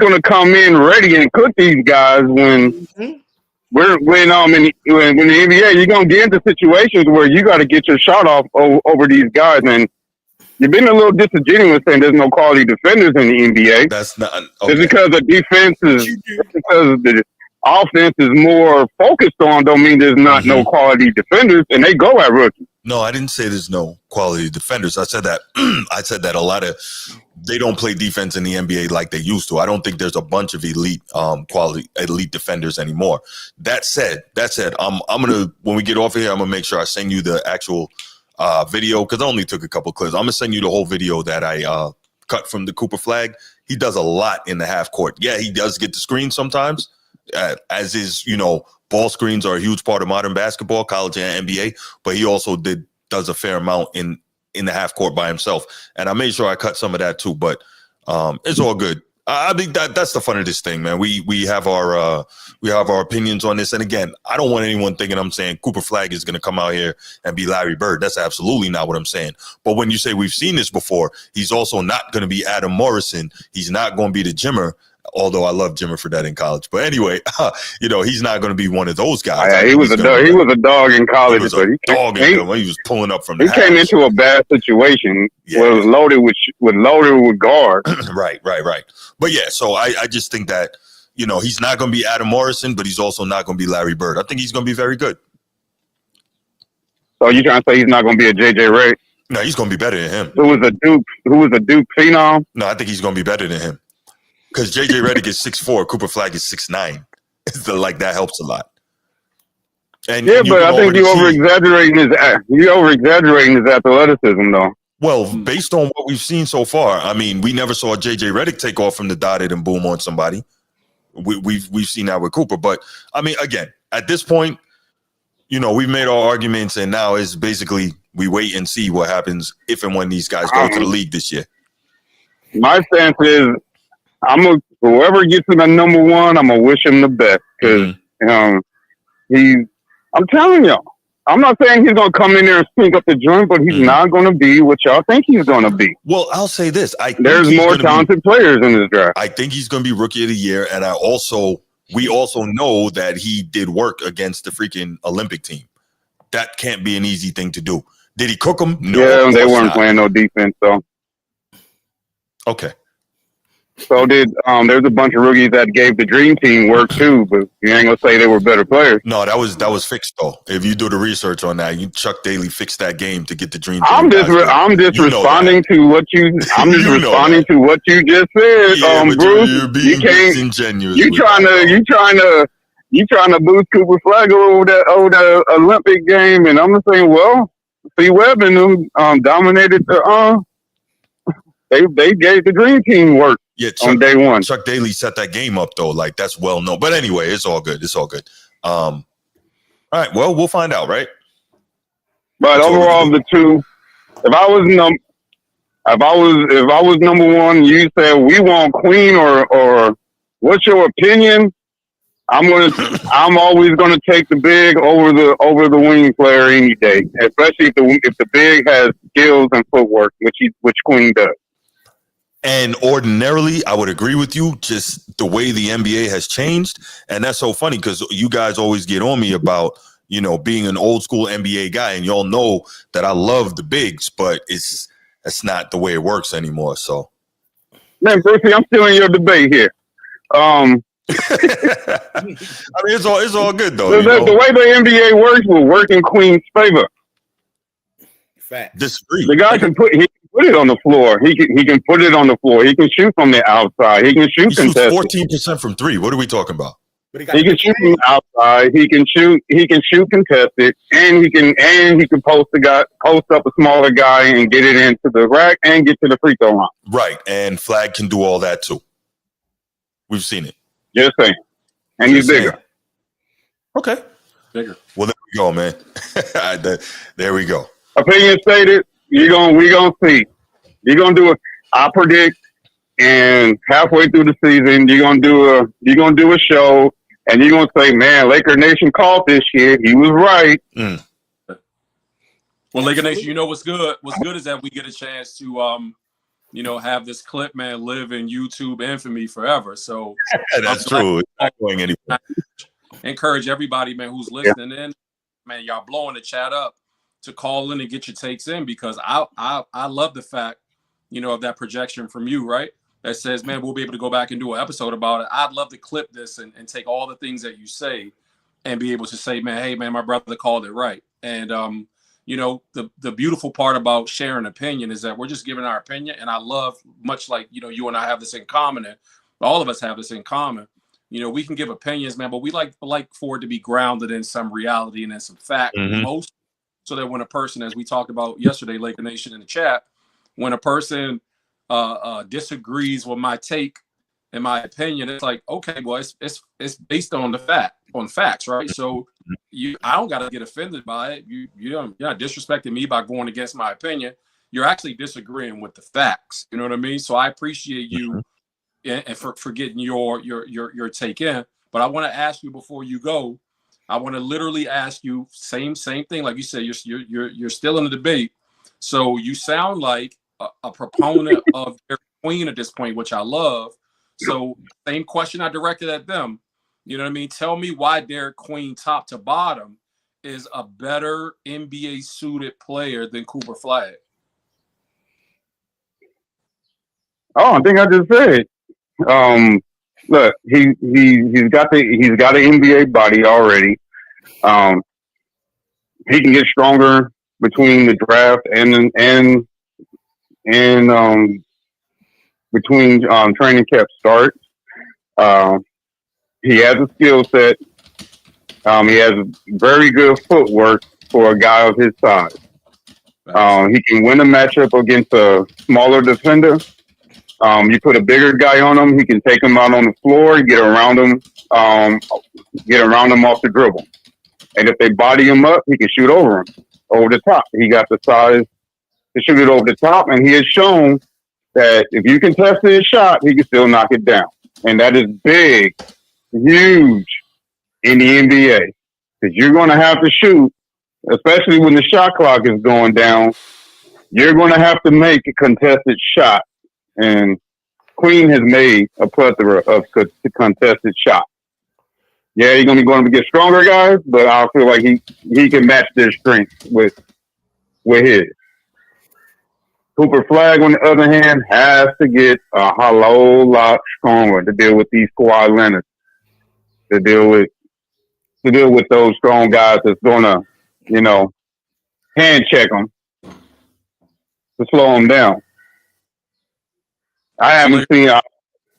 going to come in ready and cook these guys when in the NBA, you're going to get into situations where you got to get your shot off over these guys. And you've been a little disingenuous saying there's no quality defenders in the NBA. That's not okay. It's because the defense because the offense is more focused on, don't mean there's not no quality defenders, and they go at rookies. No, I didn't say there's no quality defenders. I said that a lot of they don't play defense in the NBA like they used to. I don't think there's a bunch of elite defenders anymore. That said, I'm gonna, when we get off of here, I'm gonna make sure I send you the actual video, because I only took a couple clips. I'm gonna send you the whole video that I cut from the Cooper Flagg. He does a lot in the half court. Yeah, he does get the screen sometimes, as is, ball screens are a huge part of modern basketball, college and NBA, but he also does a fair amount in the half court by himself. And I made sure I cut some of that too, but it's all good. I think that's the fun of this thing, man. We have our opinions on this. And again, I don't want anyone thinking I'm saying Cooper Flagg is going to come out here and be Larry Bird. That's absolutely not what I'm saying. But when you say we've seen this before, he's also not going to be Adam Morrison. He's not going to be the Jimmer. Although I love Jimmer for that in college, but anyway, he's not going to be one of those guys. Yeah, he was a dog. He was a dog in college. He was pulling up from. He came into a bad situation. Was loaded with guards. Right. But yeah, so I just think that he's not going to be Adam Morrison, but he's also not going to be Larry Bird. I think he's going to be very good. So you trying to say he's not going to be a JJ Redick? No, he's going to be better than him. Who was a Duke phenom? No, I think he's going to be better than him. Because JJ Redick is 6'4", Cooper Flagg is 6'9". Like that helps a lot. And but I think you're over exaggerating his athleticism, though. Well, based on what we've seen so far, I mean, we never saw JJ Redick take off from the dotted and boom on somebody. We've seen that with Cooper, but I mean, again, at this point, we've made our arguments, and now it's basically we wait and see what happens if and when these guys go to the league this year. My stance is, whoever gets in the number one, I'm gonna wish him the best, because I'm telling y'all, I'm not saying he's gonna come in there and stink up the joint, but he's not gonna be what y'all think he's gonna be. Well, I'll say this: there's more talented players in this draft. I think he's gonna be rookie of the year, and we also know that he did work against the freaking Olympic team. That can't be an easy thing to do. Did he cook them? No, yeah, they weren't playing no defense, though. Okay. So there's a bunch of rookies that gave the dream team work too, but you ain't gonna say they were better players. No, that was fixed though. If you do the research on that, Chuck Daly fixed that game to get the dream team. I'm just responding to what you. I'm just responding to what you just said, Bruce. You're being disingenuous. You trying to boost Cooper Flagg over the Olympic game, and I'm just saying, well, C. Webb and them dominated the. They gave the dream team work. Yeah, on day one. Chuck Daly set that game up though, like that's well known. But anyway, it's all good. All right, well, we'll find out, right? But overall, the two, if I was number one, you said we want Queen or what's your opinion? I'm always gonna take the big over the wing player any day, especially if the big has skills and footwork, which Queen does. And ordinarily, I would agree with you, just the way the NBA has changed. And that's so funny because you guys always get on me about, being an old school NBA guy. And y'all know that I love the bigs, but that's not the way it works anymore. So, Man, Brucey, I'm still in your debate here. I mean, it's all good though. The way the NBA works will work in Queen's favor. Fact. Disagree. The guy can put it on the floor. He can put it on the floor. He can shoot from the outside. He can shoot He shoots contested. 14% from three. What are we talking about? He can shoot from the outside. He can shoot contested, and he can post up a smaller guy and get it into the rack and get to the free throw line. Right, and Flagg can do all that too. We've seen it. Just saying, and he's bigger. Okay, bigger. Well, there we go, man. There we go. Opinion stated. We gonna see. You're gonna do it. I predict, and halfway through the season, you're gonna do a show. And you're going to say, man, Laker Nation called this shit. He was right. Well, Laker Nation, you know what's good? What's good is that we get a chance to, have this clip, man, live in YouTube infamy forever. So that's true. It's not going anywhere. Encourage everybody, man, who's listening in. Man, y'all blowing the chat up to call in and get your takes in, because I love the fact, of that projection from you, right? That says, man, we'll be able to go back and do an episode about it. I'd love to clip this and take all the things that you say and be able to say, man, hey, man, my brother called it right. And, the beautiful part about sharing opinion is that we're just giving our opinion. And I love, much like, you and I have this in common, and all of us have this in common. We can give opinions, man, but we like for it to be grounded in some reality and in some fact, most, so that when a person, as we talked about yesterday, Laker Nation in the chat, when a person disagrees with my take and my opinion, it's like, okay, well, it's based on facts, right? So I don't gotta get offended by it. You're not disrespecting me by going against my opinion. You're actually disagreeing with the facts. You know what I mean? So I appreciate you and for getting your take in. But I want to ask you before you go. I want to literally ask you same thing, like you said. You're still in the debate, so you sound like a proponent of Derik Queen at this point, which I love. So same question I directed at them. You know what I mean? Tell me why Derik Queen, top to bottom, is a better NBA suited player than Cooper Flagg. Oh, I think I just said. Look, he's got an NBA body already. He can get stronger between the draft and between training camp starts. He has a skill set. He has very good footwork for a guy of his size. He can win a matchup against a smaller defender. You put a bigger guy on him, he can take him out on the floor, get around him off the dribble. And if they body him up, he can shoot over the top. He got the size to shoot it over the top, and he has shown that if you can test his shot, he can still knock it down. And that is big, huge in the NBA. Because you're going to have to shoot, especially when the shot clock is going down, you're going to have to make a contested shot. And Queen has made a plethora of contested shots. Yeah, you're going to get stronger guys, but I feel like he can match their strength with his. Cooper Flagg, on the other hand, has to get a whole lot stronger to deal with these Kawhi Leonard, to deal with those strong guys that's going to, hand check them to slow them down. I haven't seen.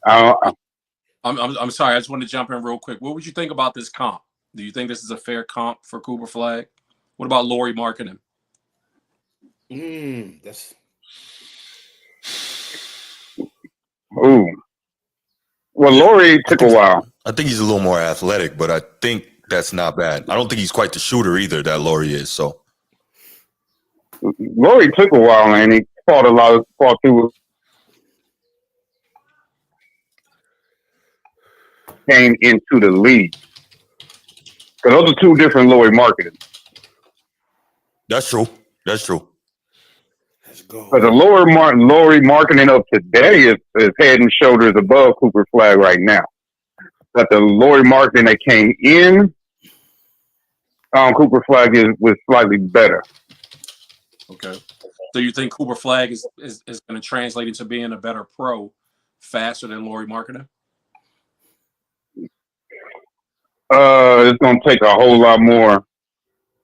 I'm sorry. I just want to jump in real quick. What would you think about this comp? Do you think this is a fair comp for Cooper Flagg? What about Lauri Markkanen? That's. Ooh. Well, Lauri took a while. I think he's a little more athletic, but I think that's not bad. I don't think he's quite the shooter either that Lauri is. So Lauri took a while, and he fought through. Came into the league. Because those are two different Lauri Markkanen. That's true. Let's go. Because the Lauri Markkanen of today is head and shoulders above Cooper Flagg right now. But the Lauri Markkanen that came in, Cooper Flagg was slightly better. Okay. So you think Cooper Flagg is going to translate into being a better pro faster than Lauri Markkanen? It's gonna take a whole lot more.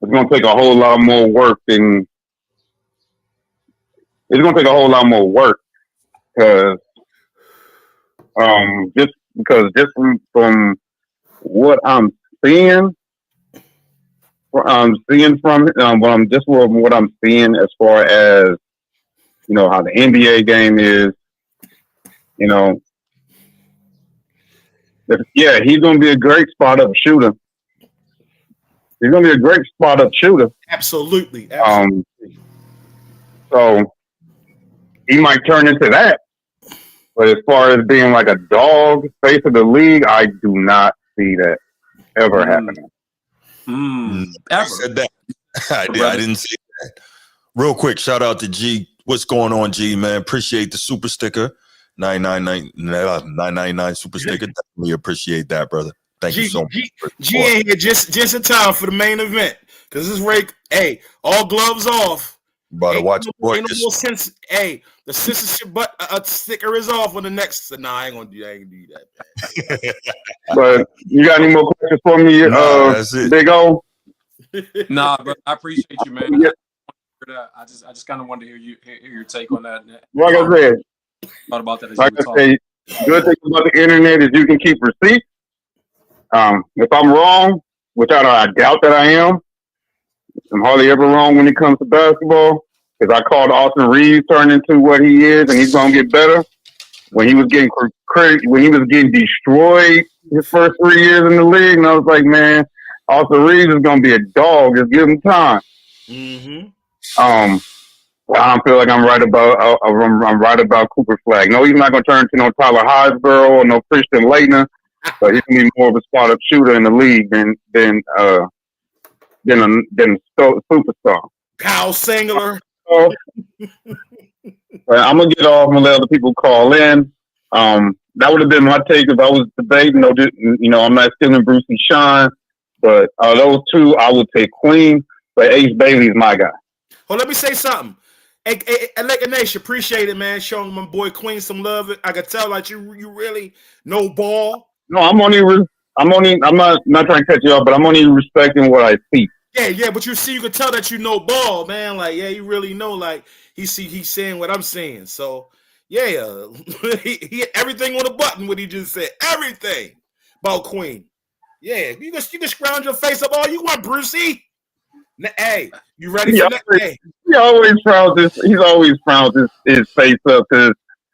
It's gonna take a whole lot more work than. It's gonna take a whole lot more work because, just from what I'm seeing, what I'm seeing as far as how the NBA game is, he's gonna be a great spot up shooter. He's gonna be a great spot up shooter. Absolutely. So he might turn into that. But as far as being like a dog face of the league, I do not see that ever happening. I said that. I didn't see that. Real quick, shout out to G. What's going on, G, man? Appreciate the super sticker. 999 super sticker. Definitely appreciate that, brother. Thank you so much. G ain't here just in time for the main event. Because this break, all gloves off. About to watch ain't no more sense. The censorship sticker is off on the next. So I ain't gonna do that. But you got any more questions for me? That's it. Big O? Nah, but I appreciate you, man. Yeah. I just kind of wanted to hear your take on that. Like I said, thought about that as like you I were say, good thing about the internet is you can keep receipts. If I'm wrong, which I doubt that I am, I'm hardly ever wrong when it comes to basketball. Because I called Austin Reeves turn into what he is, and he's gonna get better. When he was getting destroyed his first 3 years in the league, and I was like, man, Austin Reeves is gonna be a dog. Just give him time. Mm-hmm. I feel like I'm right about Cooper Flagg. No, he's not gonna turn into no Tyler Highsborough or no Christian Laettner, but he's gonna be more of a spot up shooter in the league than a superstar. Kyle Singler. I'm gonna get off and let other people call in. That would have been my take if I was debating. I'm not stealing Brucey shine, but those two, I would take Queen. But Ace Bailey's my guy. Well, let me say something. Hey, Laker Nation, appreciate it, man. Showing my boy Queen some love. I could tell like you really know ball. No, I'm not trying to cut you off, but I'm only respecting what I see. Yeah, but you can tell that you know ball, man. Like, you really know. Like, he's saying what I'm saying. So, he hit everything on the button. What he just said, everything about Queen. Yeah, you can scrounge your face up all you want, Brucey. Hey, you ready for that? Hey. He always frowns his face up because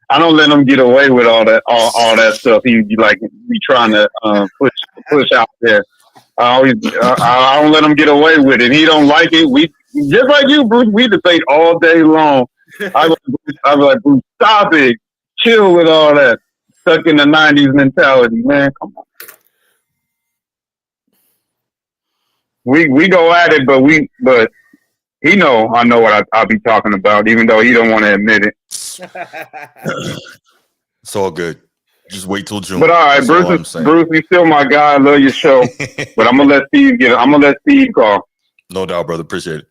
I don't let him get away with all that stuff. He be trying to push out there. I don't let him get away with it. He don't like it. We just like you, Bruce. We debate all day long. I be like, Bruce, stop it. Chill with all that. Stuck in the '90s mentality, man. Come on. We go at it, but he know I know what I'll be talking about, even though he don't want to admit it. It's all good. Just wait till June. But all right, Bruce, you're still my guy. I love your show. But I'm gonna let Steve call. No doubt, brother. Appreciate it.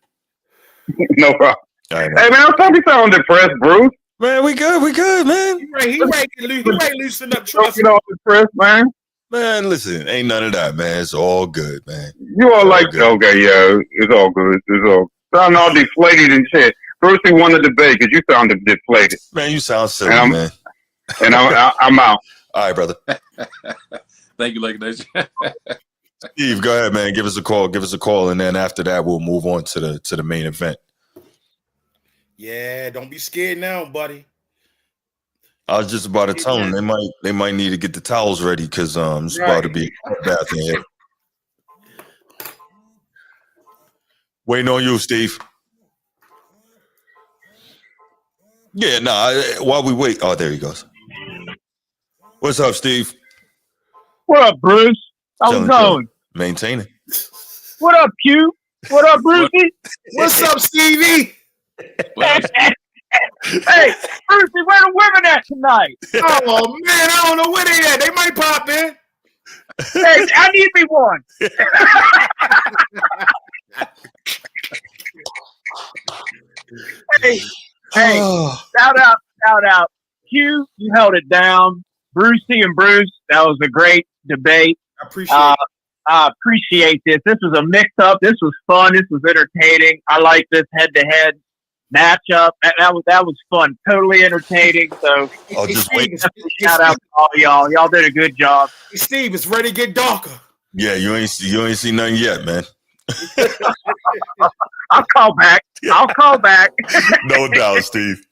No problem. Right, hey man, don't sound depressed, Bruce. Man, we good, man. He ready loosen up. Trust me. Depressed, man. Man, listen, ain't none of that, man. It's all good, man. You all like good. Okay, yeah, it's all good. Sound all deflated and shit. Brucey won the debate because you sounded deflated. Man, you sound silly, man. And I'm out. All right, brother. Thank you, Laker Nation. Steve, go ahead, man. Give us a call, and then after that, we'll move on to the main event. Yeah, don't be scared now, buddy. I was just about to tell them they might need to get the towels ready because it's about to be a bath in here. Waiting on you, Steve. Yeah, while we wait. Oh, there he goes. What's up, Steve? What up, Bruce? How's it going? Maintaining. What up, Q? What up, Brucey? What's up, Stevie? Hey, Brucey, where the women at tonight? Oh, man, I don't know where they at. They might pop in. Hey, I need me one. Hey, shout out Q, you held it down. Brucey and Bruce, that was a great debate. I appreciate it. I appreciate this. This was a mix-up. This was fun. This was entertaining. I like this head-to-head matchup. That was fun. Totally entertaining. So I'll just wait. shout out to all y'all. Y'all did a good job. Hey, Steve, it's ready to get darker. Yeah, you ain't seen nothing yet, man. I'll call back. No doubt, Steve.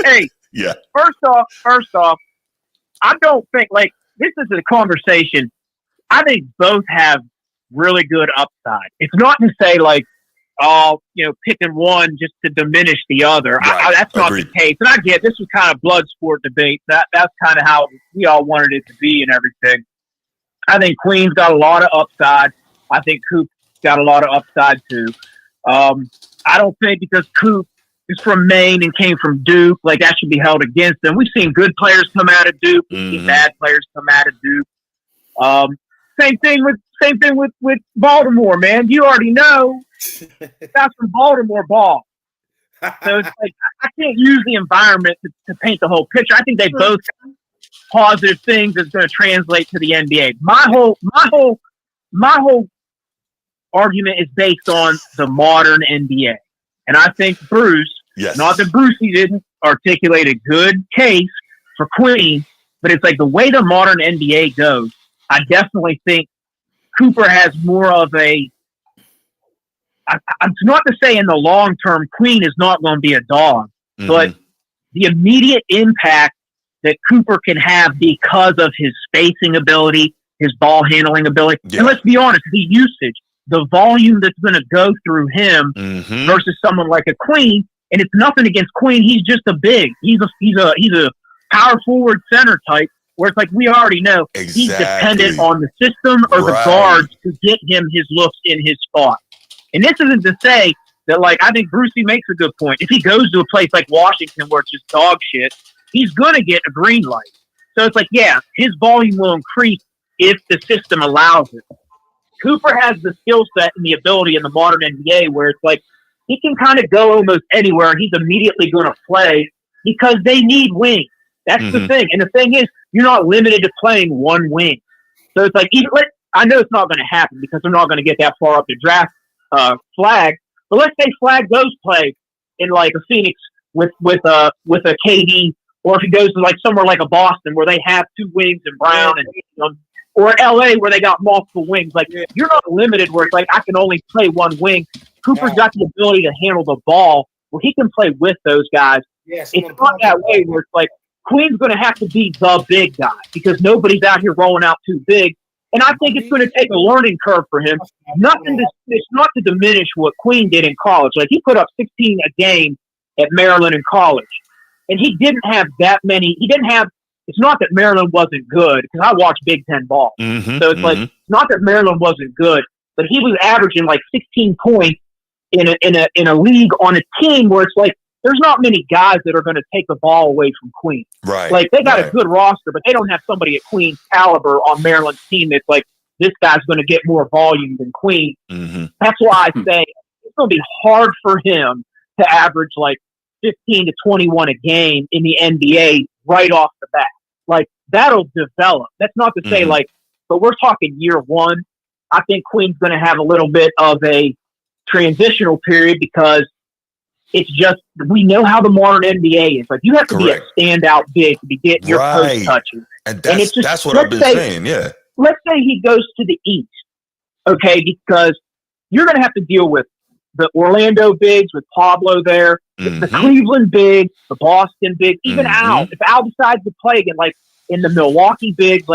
Hey, Yeah. First off, I don't think this is a conversation. I think both have really good upside. It's not to say picking one just to diminish the other. Right. That's not the case. And I get this was kind of blood sport debate. That's kind of how we all wanted it to be and everything. I think Queen's got a lot of upside. I think Coop's got a lot of upside too. I don't think because Coop is from Maine and came from Duke, that should be held against them. We've seen good players come out of Duke. We've seen bad players come out of Duke. Same thing with Baltimore, man. You already know that's from Baltimore ball. So it's I can't use the environment to paint the whole picture. I think they both positive things that's going to translate to the NBA. My whole argument is based on the modern NBA. And I think Bruce, not that Brucey didn't articulate a good case for Queen, but it's the way the modern NBA goes, I definitely think Cooper has more of a it's not to say in the long term Queen is not going to be a dog, but the immediate impact that Cooper can have because of his spacing ability, his ball handling ability, and let's be honest, the usage, the volume that's going to go through him versus someone like a Queen. And it's nothing against Queen. He's just a big. He's a power forward center type. Where it's we already know he's dependent on the system or the guards to get him his looks in his spot. And this isn't to say that I think Brucey makes a good point. If he goes to a place like Washington where it's just dog shit, he's going to get a green light. So it's his volume will increase if the system allows it. Cooper has the skill set and the ability in the modern NBA where it's he can kind of go almost anywhere and he's immediately going to play because they need wings. That's the thing. And the thing is, you're not limited to playing one wing. So it's I know it's not going to happen because they're not going to get that far up the draft Flagg. But let's say Flagg does play in a Phoenix with a KD, or if he goes to somewhere like a Boston where they have two wings and Brown and or LA where they got multiple wings. You're not limited where it's I can only play one wing. Cooper's got the ability to handle the ball where he can play with those guys. Yes, it's not that way where it's Queen's going to have to be the big guy because nobody's out here rolling out too big. And I think it's going to take a learning curve for him. It's not to diminish what Queen did in college. He put up 16 a game at Maryland in college. And he didn't have that many. It's not that Maryland wasn't good because I watched Big Ten ball. So it's not that Maryland wasn't good, but he was averaging 16 points in a league on a team where it's there's not many guys that are going to take the ball away from Queen. Right. They got a good roster, but they don't have somebody at Queen's caliber on Maryland's team that's this guy's going to get more volume than Queen. That's why I say it's going to be hard for him to average 15 to 21 a game in the NBA right off the bat. That'll develop. That's not to say but we're talking year one. I think Queen's going to have a little bit of a transitional period because it's just, we know how the modern NBA is. You have to be a standout big to be getting your post touches. And that's what I've been saying, yeah. Let's say he goes to the East, okay, because you're going to have to deal with the Orlando bigs with Pablo there, the Cleveland bigs, the Boston bigs, even Al. If Al decides to play again, in the Milwaukee bigs,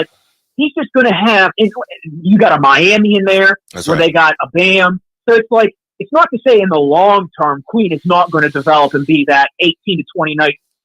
he's just going to have, you got a Miami in there where they got a Bam. So it's it's not to say in the long term, Queen is not going to develop and be that 18 to 20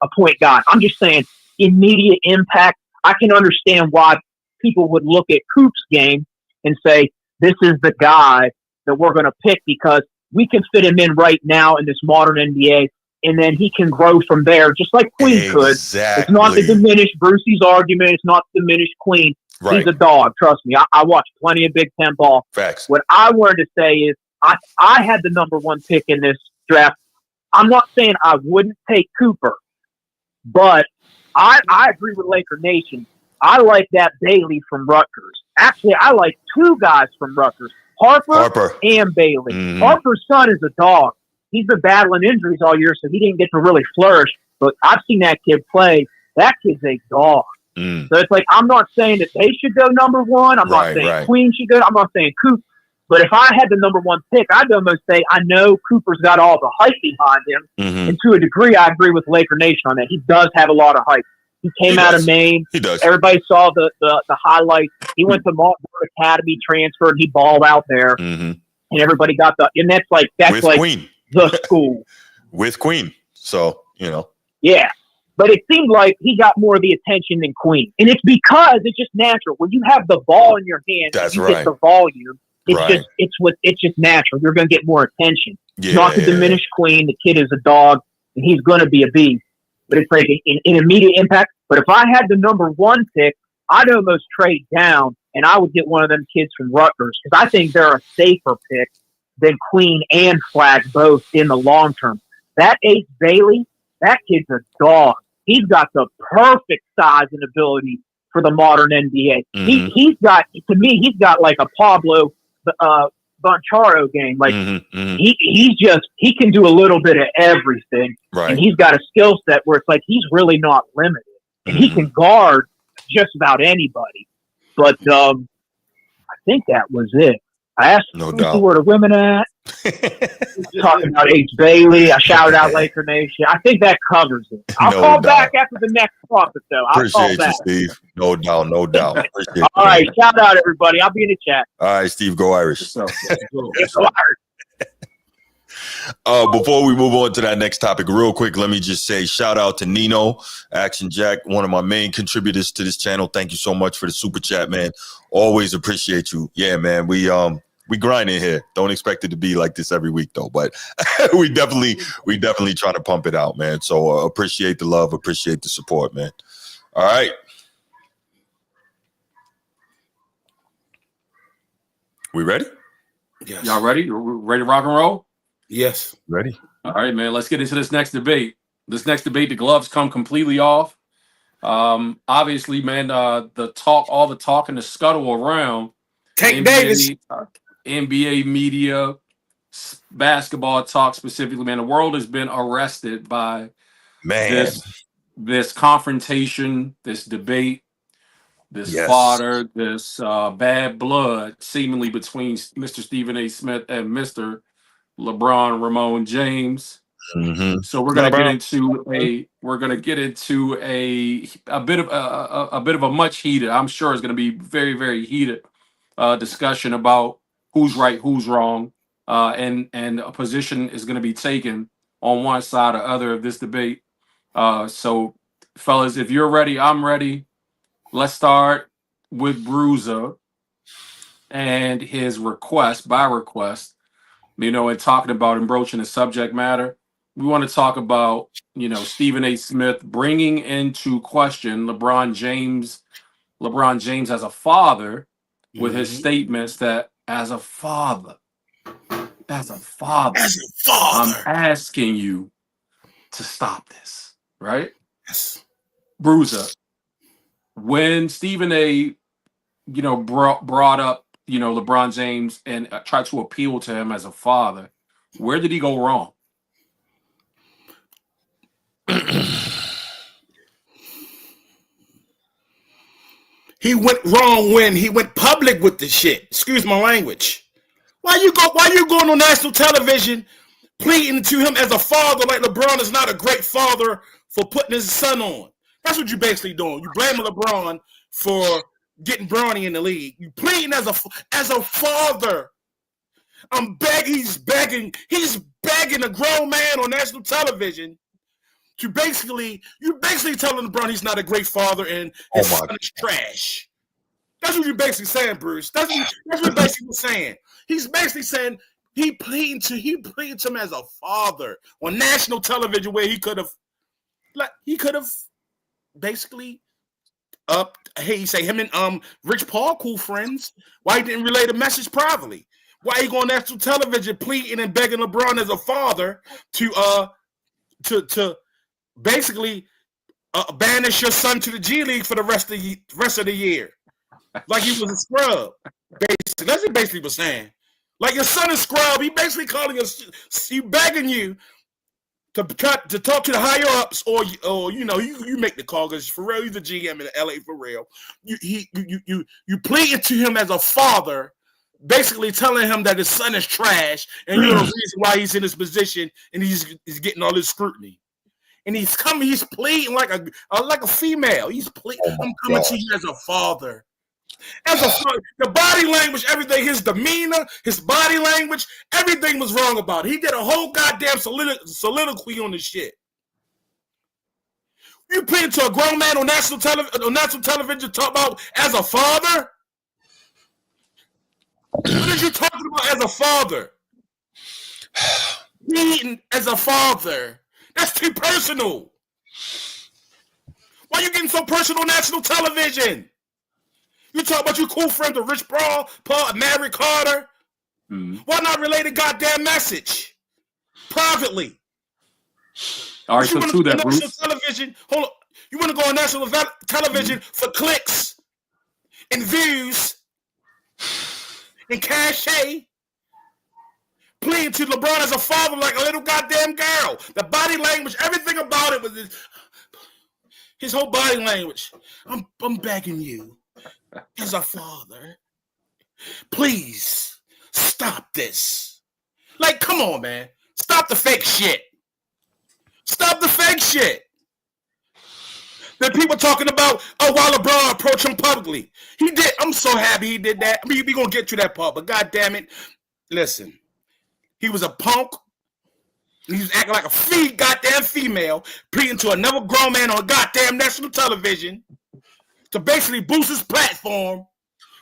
a point guy. I'm just saying immediate impact. I can understand why people would look at Coop's game and say, this is the guy that we're going to pick because we can fit him in right now in this modern NBA, and then he can grow from there, just like Queen could. It's not to diminish Brucey's argument. It's not to diminish Queen. He's a dog. Trust me. I watch plenty of Big Ten ball. Facts. What I wanted to say is, I had the number one pick in this draft. I'm not saying I wouldn't take Cooper, but I agree with Laker Nation. I like that Bailey from Rutgers. Actually, I like two guys from Rutgers, Harper. And Bailey. Mm-hmm. Harper's son is a dog. He's been battling injuries all year, so he didn't get to really flourish. But I've seen that kid play. That kid's a dog. Mm. So it's like, I'm not saying that they should go number one. I'm not saying Queen should go. I'm not saying Coop. But if I had the number one pick, I'd almost say I know Cooper's got all the hype behind him. Mm-hmm. And to a degree, I agree with Laker Nation on that. He does have a lot of hype. He came out of Maine. He does. Everybody saw the highlights. He went to Baltimore Academy, transferred. He balled out there. Mm-hmm. And everybody got and that's like Queen. The school. With Queen. So, Yeah. But it seemed like he got more of the attention than Queen. And it's because it's just natural. When you have the ball in your hand, that's you right. get the volume. It's just natural. You're going to get more attention. Not to diminish Queen. The kid is a dog, and he's going to be a beast. But it's like an immediate impact. But if I had the number one pick, I'd almost trade down, and I would get one of them kids from Rutgers because I think they're a safer pick than Queen and Flagg both in the long term. That Ace Bailey, that kid's a dog. He's got the perfect size and ability for the modern NBA. Mm-hmm. He's got like a Pablo Boncharo game. Like he can do a little bit of everything. Right. And he's got a skill set where it's like he's really not limited. And he can guard just about anybody. But I think that was it. I asked where the women at. Talking about H. Bailey. I shouted out Laker Nation. I think that covers it. I'll call back after the next topic, though. Appreciate you, Steve. No doubt. Appreciate All right. Shout out, everybody. I'll be in the chat. All right, Steve. Go Irish. Go Irish. Before we move on to that next topic, real quick, let me just say shout out to Nino, Action Jack, one of my main contributors to this channel. Thank you so much for the super chat, man. Always appreciate you. Yeah, man. We grind in here. Don't expect it to be like this every week though, but we definitely trying to pump it out, man. So appreciate the love, appreciate the support, man. All right. We ready? Yes. Y'all ready? Ready to rock and roll? Yes. Ready. All right, man. Let's get into this next debate. The gloves come completely off. Obviously, man, all the talk and the scuttle around Tank Davis. NBA media, basketball talk specifically, man. The world has been arrested by this confrontation, this debate, this fodder, this bad blood seemingly between Mr. Stephen A. Smith and Mr. LeBron James. Mm-hmm. So we're gonna get into a bit of a much heated. I'm sure it's gonna be very, very heated discussion about who's right, who's wrong, and a position is going to be taken on one side or other of this debate. So, fellas, if you're ready, I'm ready. Let's start with Bruiser and his request, and talking about and broaching the subject matter. We want to talk about, Stephen A. Smith bringing into question LeBron James as a father with his statements that as a father, I'm asking you to stop this, right? Yes. Bruiser, when Stephen A, brought up, LeBron James and tried to appeal to him as a father, where did he go wrong? He went wrong when he went public with the shit. Excuse my language. Why you going on national television pleading to him as a father like LeBron is not a great father for putting his son on? That's what you're basically doing. You blaming LeBron for getting Bronny in the league. You pleading as a father. He's begging a grown man on national television to you're basically telling LeBron he's not a great father and his son is trash. That's what you're basically saying, Bruce. That's what you're basically saying. He's basically saying he pleading to him as a father on national television where he could have basically him and Rich Paul cool friends. Why he didn't relay the message privately? Why he going on national television pleading and begging LeBron as a father to basically banish your son to the G League for the rest of the year, like he was a scrub. Basically, that's what he basically was saying. Like your son is scrub. He basically calling us. He begging you to talk to the higher ups, or you make the call because for real, he's the GM in LA for real. You pleading to him as a father, basically telling him that his son is trash, and you're the reason why he's in this position, and he's getting all this scrutiny. And he's pleading like a female. He's pleading. I'm coming to you as a father. As a father, the body language, everything, his demeanor, his body language, everything was wrong about it. He did a whole goddamn soliloquy on this shit. You pleading to a grown man on national television talk about as a father? What are you talking about as a father? Pleading as a father. That's too personal. Why are you getting so personal on national television? You talk about your cool friends with Rich Paul, and Maverick Carter. Why not relay the goddamn message privately? All right, so to that, Bruce. Television, hold on. You want to go on national television for clicks and views and cachet? Pleading to LeBron as a father like a little goddamn girl. The body language, everything about it was his whole body language. I'm begging you as a father, please stop this. Like, come on, man. Stop the fake shit. Stop the fake shit. Then people talking about, while LeBron approached him publicly. He did. I'm so happy he did that. I mean, we're going to get to that part, but God damn it. Listen, he was a punk. He was acting like a goddamn female, pleading to another grown man on goddamn national television to basically boost his platform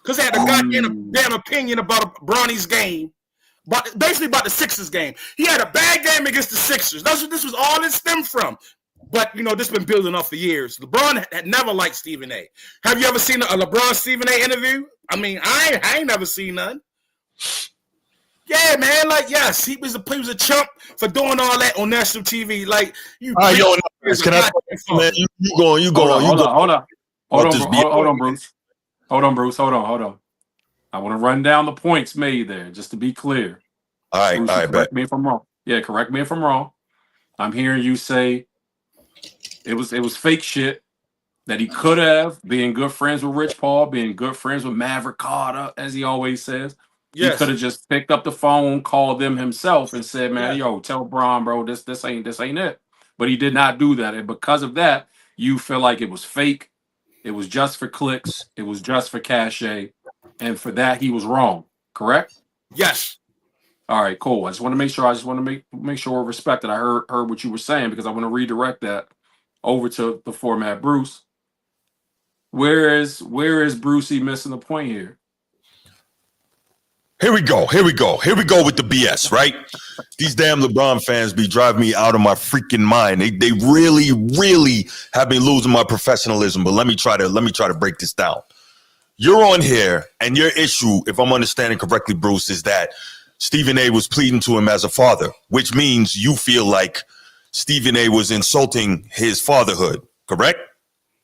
because they had a goddamn opinion about Bronny's game, basically about the Sixers game. He had a bad game against the Sixers. This was all it stemmed from. But, this has been building up for years. LeBron had never liked Stephen A. Have you ever seen a LeBron Stephen A interview? I mean, I ain't never seen none. Yeah, man. Like, yes, he was a chump for doing all that on national TV. Like, you. All right, can I? Man, you going? Hold on, Bruce. Hold on. I want to run down the points made there, just to be clear. All right, Bruce, correct me if I'm wrong. Yeah, correct me if I'm wrong. I'm hearing you say it was fake shit that he could have, being good friends with Rich Paul, being good friends with Maverick Carter, as he always says. Yes. He could have just picked up the phone, called them himself, and said, "Man, yo, tell Bron, bro, this ain't it." But he did not do that, and because of that, you feel like it was fake. It was just for clicks. It was just for cachet, and for that, he was wrong. Correct? Yes. All right, cool. I just want to make sure. Make sure we're respected. I heard what you were saying because I want to redirect that over to the format, Bruce. Where is Brucey missing the point here? Here we go with the BS, right? These damn LeBron fans be driving me out of my freaking mind. They really, really have been losing my professionalism. But let me try to break this down. You're on here, and your issue, if I'm understanding correctly, Bruce, is that Stephen A was pleading to him as a father, which means you feel like Stephen A was insulting his fatherhood, correct?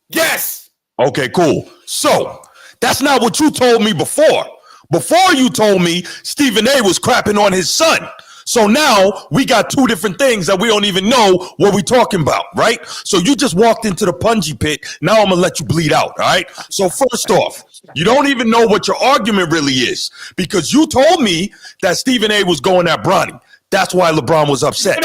Yes. Okay, cool. So that's not what you told me before. Before you told me Stephen A was crapping on his son. So now we got two different things that we don't even know what we're talking about, right? So you just walked into the punji pit. Now I'm going to let you bleed out, all right? So first off, you don't even know what your argument really is because you told me that Stephen A was going at Bronny. That's why LeBron was upset.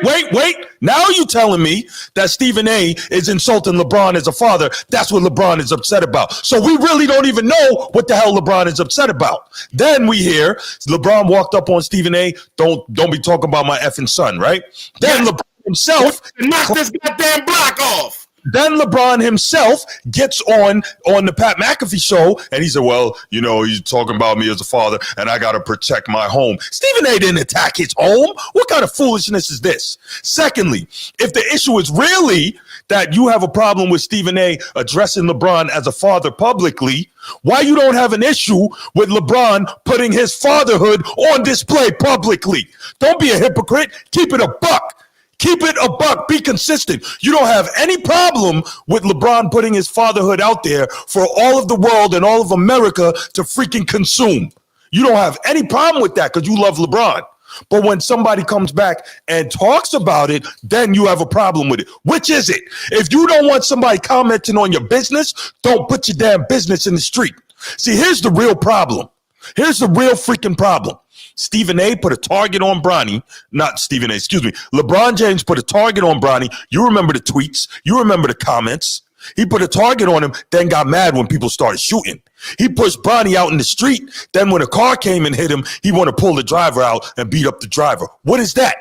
Wait. Now you telling me that Stephen A is insulting LeBron as a father. That's what LeBron is upset about. So we really don't even know what the hell LeBron is upset about. Then we hear LeBron walked up on Stephen A. Don't be talking about my effing son, right? Then LeBron himself knocked this goddamn block off. Then LeBron himself gets on the Pat McAfee show, and he said, well, he's talking about me as a father, and I got to protect my home. Stephen A didn't attack his home. What kind of foolishness is this? Secondly, if the issue is really that you have a problem with Stephen A addressing LeBron as a father publicly, why you don't have an issue with LeBron putting his fatherhood on display publicly? Don't be a hypocrite. Keep it a buck. Keep it a buck. Be consistent. You don't have any problem with LeBron putting his fatherhood out there for all of the world and all of America to freaking consume. You don't have any problem with that because you love LeBron. But when somebody comes back and talks about it, then you have a problem with it. Which is it? If you don't want somebody commenting on your business, don't put your damn business in the street. See, here's the real problem. Here's the real freaking problem. Stephen A put a target on Bronny, not Stephen A, excuse me. LeBron James put a target on Bronny. You remember the tweets. You remember the comments. He put a target on him, then got mad when people started shooting. He pushed Bronny out in the street. Then when a car came and hit him, he wanted to pull the driver out and beat up the driver. What is that?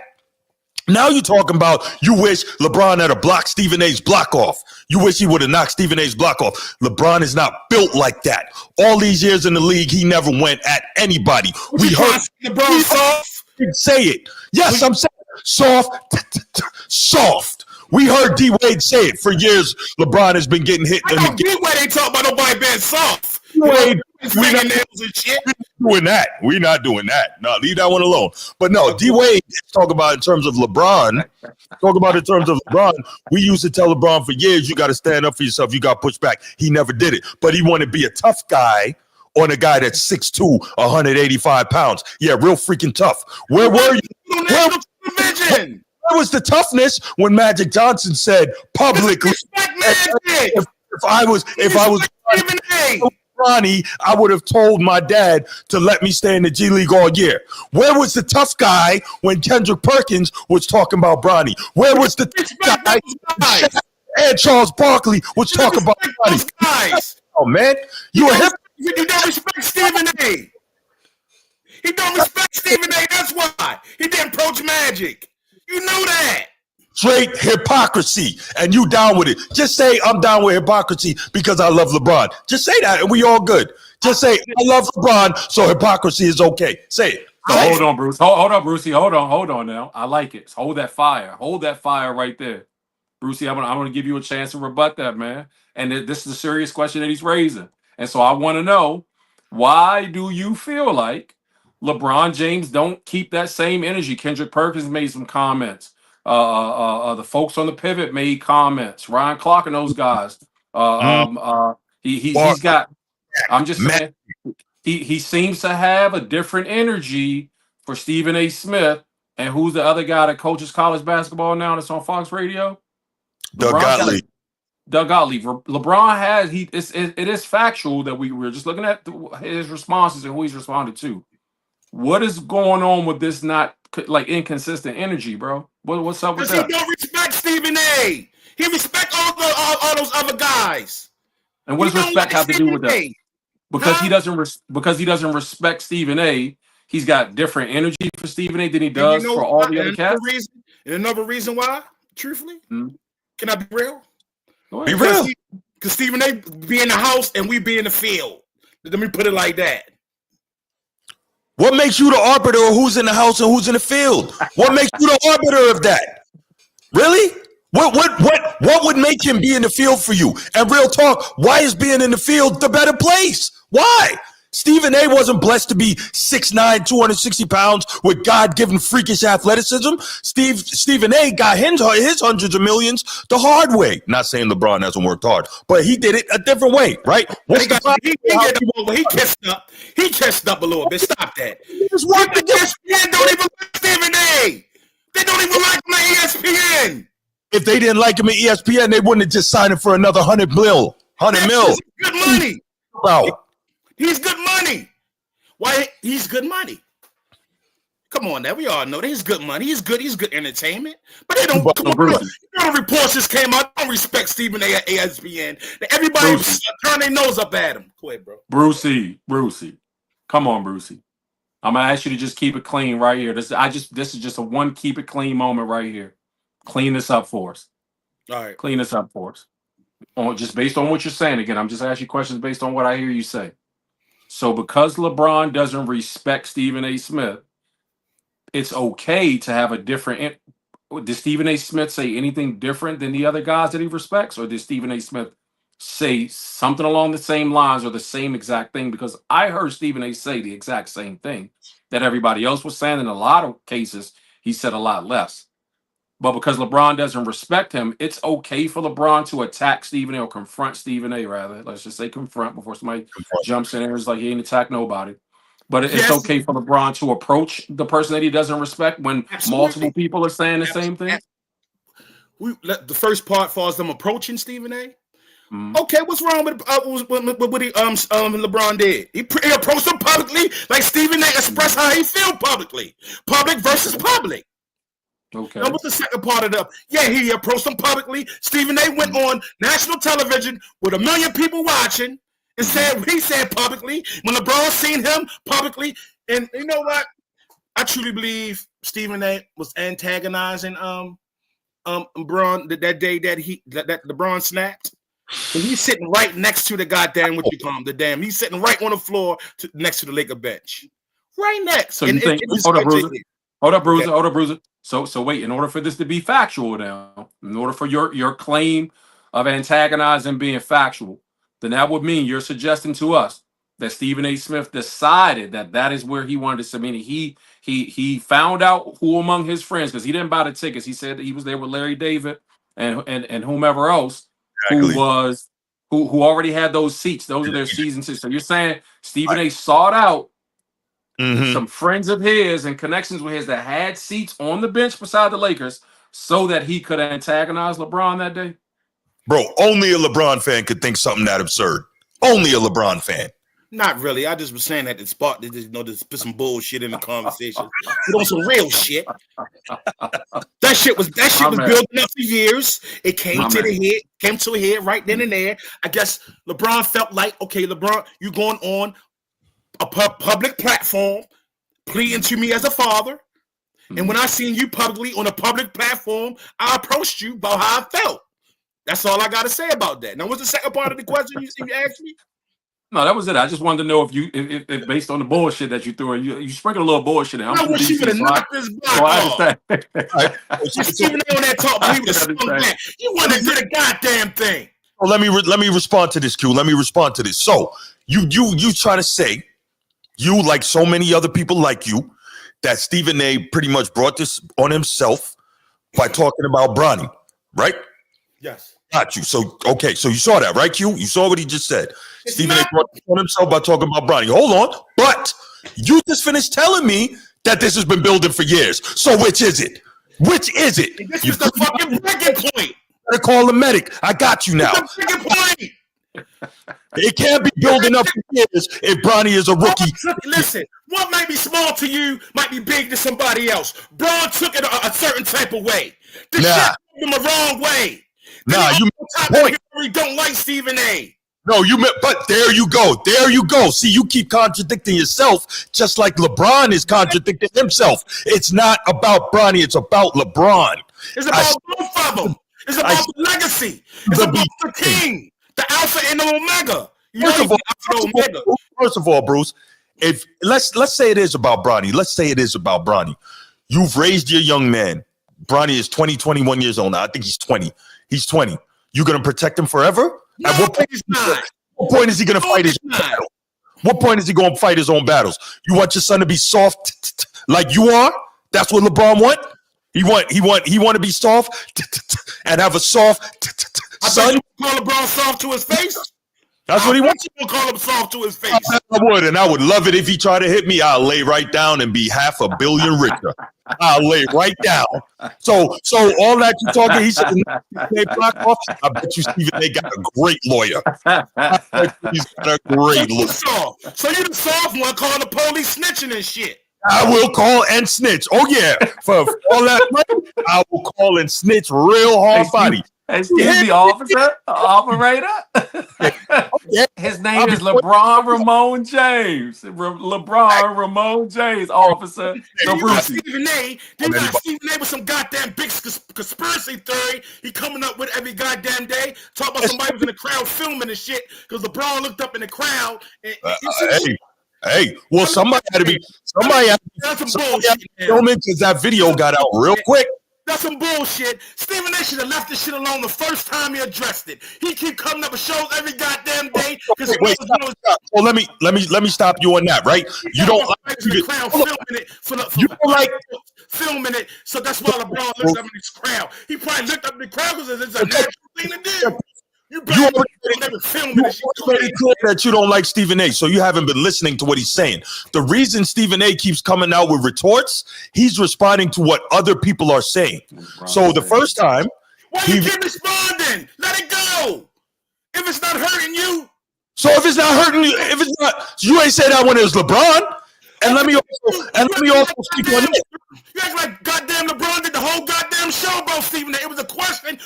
Now you're talking about you wish LeBron had a block Stephen A's block off. You wish he would have knocked Stephen A's block off. LeBron is not built like that. All these years in the league, he never went at anybody. We heard LeBron soft. Say it. Yes, I'm saying soft. We heard D Wade say it for years. LeBron has been getting hit. I don't get why they talk about nobody being soft. Wade, we're not doing that. We're not doing that. No, leave that one alone. But no, D Wade talk about in terms of LeBron. We used to tell LeBron for years, you got to stand up for yourself. You got to push back. He never did it. But he wanted to be a tough guy on a guy that's 6'2", 185 pounds. Yeah, real freaking tough. Where were you? Where was the toughness when Magic Johnson said publicly, if I was Ronnie, I would have told my dad to let me stay in the G League all year. Where was the tough guy when Kendrick Perkins was talking about Bronny? Where was the tough guy and Charles Barkley was talking about Bronny? Oh man, you don't respect Stephen A. He don't respect Stephen A. That's why he didn't approach Magic. You know that. Straight hypocrisy, and you down with it. Just say I'm down with hypocrisy because I love LeBron. Just say that, and we all good. Just say I love LeBron, so hypocrisy is okay. Say it. Hold on, Bruce. Hold on, Brucey. Hold on now. I like it. Hold that fire. Hold that fire right there, Brucey. I'm gonna give you a chance to rebut that, man. And this is a serious question that he's raising, and so I want to know, why do you feel like LeBron James don't keep that same energy? Kendrick Perkins made some comments. The folks on the pivot made comments. Ryan Clark and those guys. He's got. I'm just saying. He seems to have a different energy for Stephen A. Smith. And who's the other guy that coaches college basketball now that's on Fox Radio? Doug Gottlieb. LeBron has. It is factual that we're just looking at his responses and who he's responded to. What is going on with this not like inconsistent energy, bro? What's up with that? He don't respect Stephen A. He respect all those other guys. And what does respect have to do with that? Because he doesn't respect Stephen A. He's got different energy for Stephen A. than he does for all the other cats. And another reason why, truthfully, can I be real? Be real. Because Stephen A. be in the house and we be in the field. Let me put it like that. What makes you the arbiter of who's in the house and who's in the field? What makes you the arbiter of that? Really? What would make him be in the field for you? And real talk, why is being in the field the better place? Why? Stephen A. wasn't blessed to be 6'9", 260 pounds with God-given freakish athleticism. Stephen A. got his hundreds of millions the hard way. Not saying LeBron hasn't worked hard, but he did it a different way, right? He catched up. He catched up a little bit. Stop that. ESPN don't even like Stephen A. They don't even like him at ESPN. If they didn't like him at ESPN, they wouldn't have just signed him for another 100 mil. Good money. Wow. He's good money. Why? He's good money. Come on, now we all know that he's good money. He's good entertainment. But they don't. Reports just came out. Don't respect Stephen A. at ESPN. Everybody turn their nose up at him. Go ahead, bro. Brucey. Come on, Brucey. I'm gonna ask you to just keep it clean right here. This is just a one keep it clean moment right here. Clean this up for us. All right. Clean this up for us. Just based on what you're saying. Again, I'm just asking you questions based on what I hear you say. So because LeBron doesn't respect Stephen A. Smith, it's okay to have a different. Did Stephen A. Smith say anything different than the other guys that he respects? Or did Stephen A. Smith say something along the same lines or the same exact thing? Because I heard Stephen A. say the exact same thing that everybody else was saying. In a lot of cases, he said a lot less. But because LeBron doesn't respect him, it's okay for LeBron to attack Stephen A. or confront Stephen A. rather. Let's just say confront before somebody jumps in there and is like, he ain't attacked nobody. But it's okay for LeBron to approach the person that he doesn't respect when multiple people are saying the same thing. The first part falls them approaching Stephen A. Okay, what's wrong with what LeBron did? He approached him publicly, like Stephen A. expressed how he feel publicly. Public versus public. Okay. That was the second part of the. Yeah, he approached him publicly. Stephen A. went on national television with 1 million people watching and said he said publicly when LeBron seen him publicly. And you know what? I truly believe Stephen A. was antagonizing LeBron that day that LeBron snapped. And he's sitting right next to the goddamn he's sitting right on the floor next to the Laker bench, right next. So you think? Hold up, Bruiser. So wait. In order for this to be factual, now, in order for your claim of antagonizing being factual, then that would mean you're suggesting to us that Stephen A. Smith decided that is where he wanted to submit. He found out who among his friends, because he didn't buy the tickets. He said that he was there with Larry David and whomever else. Exactly. Who already had those seats. Those are their season tickets. So you're saying Stephen A. sought out some friends of his and connections with his that had seats on the bench beside the Lakers so that he could antagonize LeBron that day? Bro, only a LeBron fan could think something that absurd. Only a LeBron fan. Not really. I just was saying that it sparked, just put some bullshit in the conversation. Put on some real shit. That shit was building up for years. It came to a head right then and there. I guess LeBron felt like, okay, LeBron, you going on a public platform, pleading to me as a father. And when I seen you publicly on a public platform, I approached you about how I felt. That's all I got to say about that. Now, what's the second part of the question you asked me? No, that was it. I just wanted to know if based on the bullshit that you threw in, you sprinkled a little bullshit in. I wish you would have knocked this block off. Stephen A. on that talk, but he would have swung back. You want to do the goddamn thing. Oh, let me respond to this, Q. Let me respond to this. So you try to say, you like so many other people like you, that Stephen A. pretty much brought this on himself by talking about Bronny, right? Yes. Got you. So, okay. So you saw that, right, Q? You saw what he just said. Stephen A. brought this on himself by talking about Bronny. Hold on. But you just finished telling me that this has been building for years. So which is it? Which is it? This is the fucking breaking point. Better call the medic. I got you now. It can't be building up for years if Bronny is a rookie. Listen, what might be small to you might be big to somebody else. Braun took it a certain type of way. The shit took him the wrong way. You don't like Stephen A. No, but there you go. There you go. See, you keep contradicting yourself, just like LeBron is contradicting himself. It's not about Bronny. It's about LeBron. It's about both of them. It's about the legacy. It's about the king, the alpha and the omega. First of all, Bruce, if let's say it is about Bronny. Let's say it is about Bronny. You've raised your young man. Bronny is 21 years old now. I think he's 20. He's 20. You going to protect him forever? No, At what point is he going to fight his own battle? What point is he going to fight his own battles? You want your son to be soft like you are? That's what LeBron want? He want to be soft and have a soft son? You call LeBron soft to his face? That's what he wants. You call him soft to his face. I would, and I would love it if he tried to hit me. I'll lay right down and be $500 million richer. I'll lay right down. So all that you talking, he said, block off. I bet you Stephen A. got a great lawyer. He's got a great lawyer. So you the soft one calling the police snitching and shit. I will call and snitch. Oh yeah, for all that money, I will call and snitch real hard body. He's the officer, operator. His name is LeBron Ramon James. LeBron Ramon James, officer. So Bruce, Stephen A. They got Stephen A. with some goddamn big conspiracy theory. He coming up with every goddamn day. Talk about somebody was in the crowd filming and shit because LeBron looked up in the crowd. And, well, somebody had to be filming because that video got out real quick. That's some bullshit. Stephen A. should have left this shit alone the first time he addressed it. He keep coming up with shows every goddamn day. Wait, stop. Well, let me stop you on that, right? You don't like the crowd filming it you don't like filming it, so that's why LeBron looks up in this crowd. He probably looked up in the crowd because it's a natural thing to do. You already clear that you don't like Stephen A. So you haven't been listening to what he's saying. The reason Stephen A. keeps coming out with retorts, he's responding to what other people are saying. So the first time, why you keep responding? Let it go. If it's not hurting you. So if it's not hurting you, if it's not, you ain't say that when it was LeBron. And let me also speak on it. You act like goddamn LeBron did the whole goddamn show about Stephen A. It was a question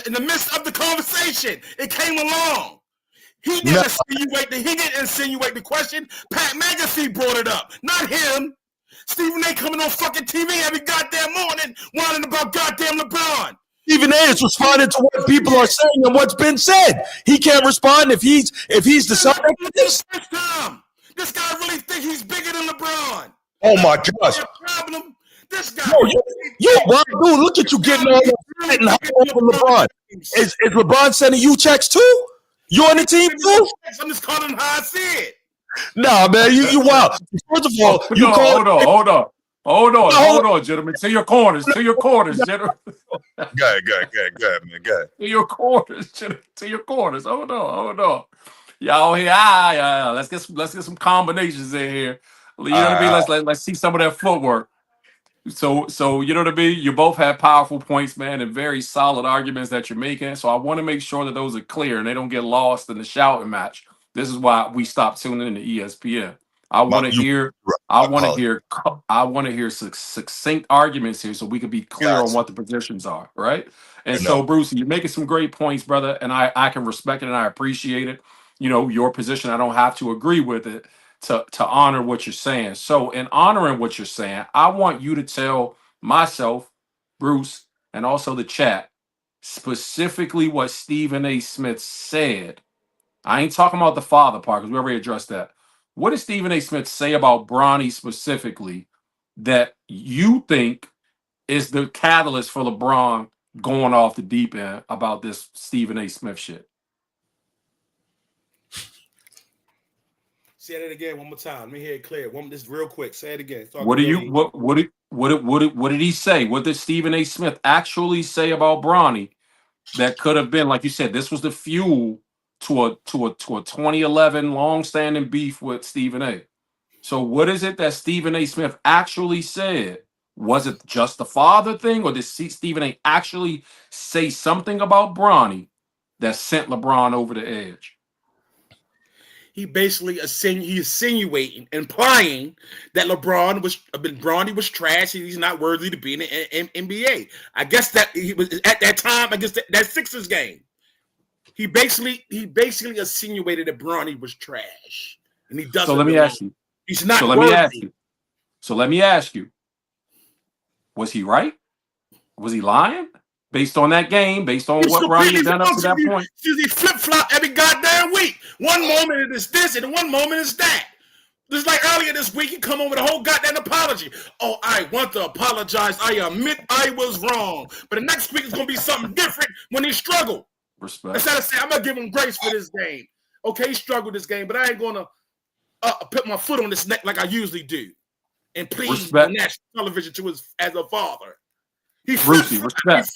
in the midst of the conversation. It came along. He didn't insinuate the question. Pat McAfee brought it up, not him. Stephen A. coming on fucking TV every goddamn morning whining about goddamn LeBron. Stephen A. is responding to what people are saying and what's been said. He can't respond if he's the subject of this. This guy really think he's bigger than LeBron. Oh my gosh! Problem. This guy. Wow, dude, look at you getting all that and over LeBron. Is LeBron sending you checks too? You on the team too? I'm just calling him how I see it. Nah, man, you wild. First of all, hold on, gentlemen. To your corners, gentlemen. Go ahead, man. Go ahead. To your corners, gentlemen. To your corners. Hold on. Y'all here, yeah. Let's get some combinations in here. You know what I mean? Let's see some of that footwork. So you know what I mean? You both have powerful points, man, and very solid arguments that you're making. So I want to make sure that those are clear and they don't get lost in the shouting match. This is why we stopped tuning into ESPN. I want to hear succinct arguments here so we can be clear on what the positions are, right? And so, Bruce, you're making some great points, brother, and I can respect it and I appreciate it. You know, your position, I don't have to agree with it to honor what you're saying. So in honoring what you're saying, I want you to tell myself, Bruce, and also the chat, specifically what Stephen A. Smith said. I ain't talking about the father part because we already addressed that. What did Stephen A. Smith say about Bronny specifically that you think is the catalyst for LeBron going off the deep end about this Stephen A. Smith shit? Say it again one more time. Let me hear it clear. This real quick. Say it again. What did he say? What did Stephen A. Smith actually say about Bronny that could have been, like you said, this was the fuel to a 2011 long-standing beef with Stephen A. So what is it that Stephen A. Smith actually said? Was it just the father thing, or did Stephen A. actually say something about Bronny that sent LeBron over the edge? He basically insinuating, implying that Bronny was trash and he's not worthy to be in the NBA. I guess that he was at that time. I guess that Sixers game. He basically insinuated that Bronny was trash, and he doesn't. So let me ask you. He's not. So let me ask you. Was he right? Was he lying? Based on that game, based on what Bronny had done up to that point? He flip-flop every goddamn week. One moment it is this, and one moment it's that. Just like earlier this week, he come over with a whole goddamn apology. Oh, I want to apologize. I admit I was wrong. But the next week is going to be something different when he struggled. Respect. Instead of saying, I'm going to give him grace for this game. Okay, he struggled this game, but I ain't going to put my foot on his neck like I usually do. And please the national television to his as a father. Brucey, respect.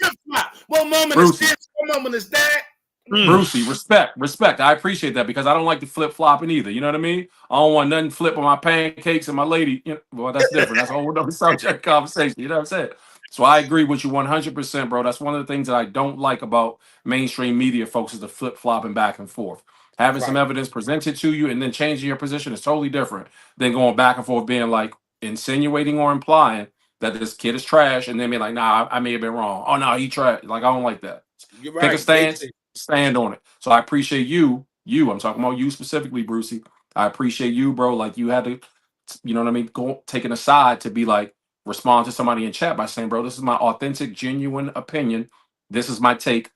One moment is this, one moment is that. Brucey, respect. I appreciate that because I don't like the flip flopping either. You know what I mean? I don't want nothing flip on my pancakes and my lady. You know, well, that's different. That's a whole other subject conversation. You know what I'm saying? So I agree with you 100%, bro. That's one of the things that I don't like about mainstream media, folks, is the flip flopping back and forth. Having some evidence presented to you and then changing your position is totally different than going back and forth, being like insinuating or implying that this kid is trash, and then be like, nah, I may have been wrong. Oh, no, he trash. Like, I don't like that. You're Pick a stance, stand on it. So I appreciate you. I'm talking about you specifically, Brucey. I appreciate you, bro. Like, you had to, you know what I mean, go taking a side to be like, respond to somebody in chat by saying, bro, this is my authentic, genuine opinion. This is my take.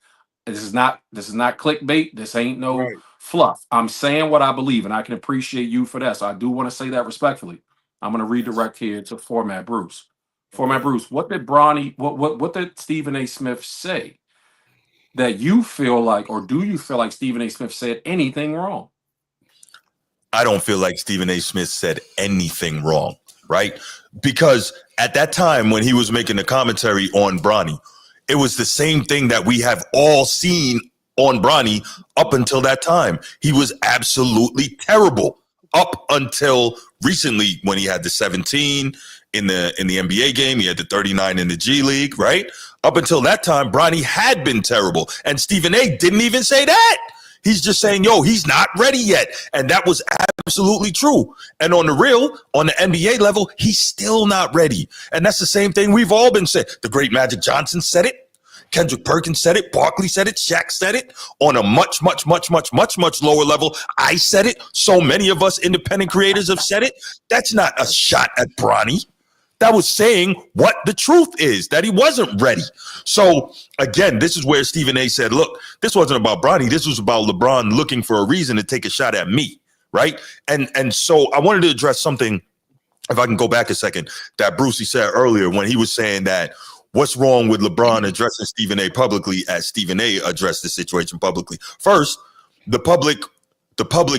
This is not clickbait. This ain't no fluff. I'm saying what I believe, and I can appreciate you for that. So I do want to say that respectfully. I'm going to redirect here to format Bruce. Format Bruce, what did Stephen A. Smith say that you feel like, or do you feel like Stephen A. Smith said anything wrong? I don't feel like Stephen A. Smith said anything wrong, right? Because at that time when he was making the commentary on Bronny, it was the same thing that we have all seen on Bronny up until that time. He was absolutely terrible up until recently when he had the 17 in the NBA game. He had the 39 in the G League, right? Up until that time, Bronny had been terrible. And Stephen A. didn't even say that. He's just saying, yo, he's not ready yet. And that was absolutely true. And on the real, on the NBA level, he's still not ready. And that's the same thing we've all been saying. The great Magic Johnson said it. Kendrick Perkins said it. Barkley said it. Shaq said it on a much lower level. I said it. So many of us independent creators have said it. That's not a shot at Bronny. That was saying what the truth is, that he wasn't ready. So again, this is where Stephen A. said, look, this wasn't about Bronny. This was about LeBron looking for a reason to take a shot at me, right? And so I wanted to address something, if I can go back a second, that Brucey said earlier when he was saying that what's wrong with LeBron addressing Stephen A. publicly as Stephen A. addressed the situation publicly. First, the public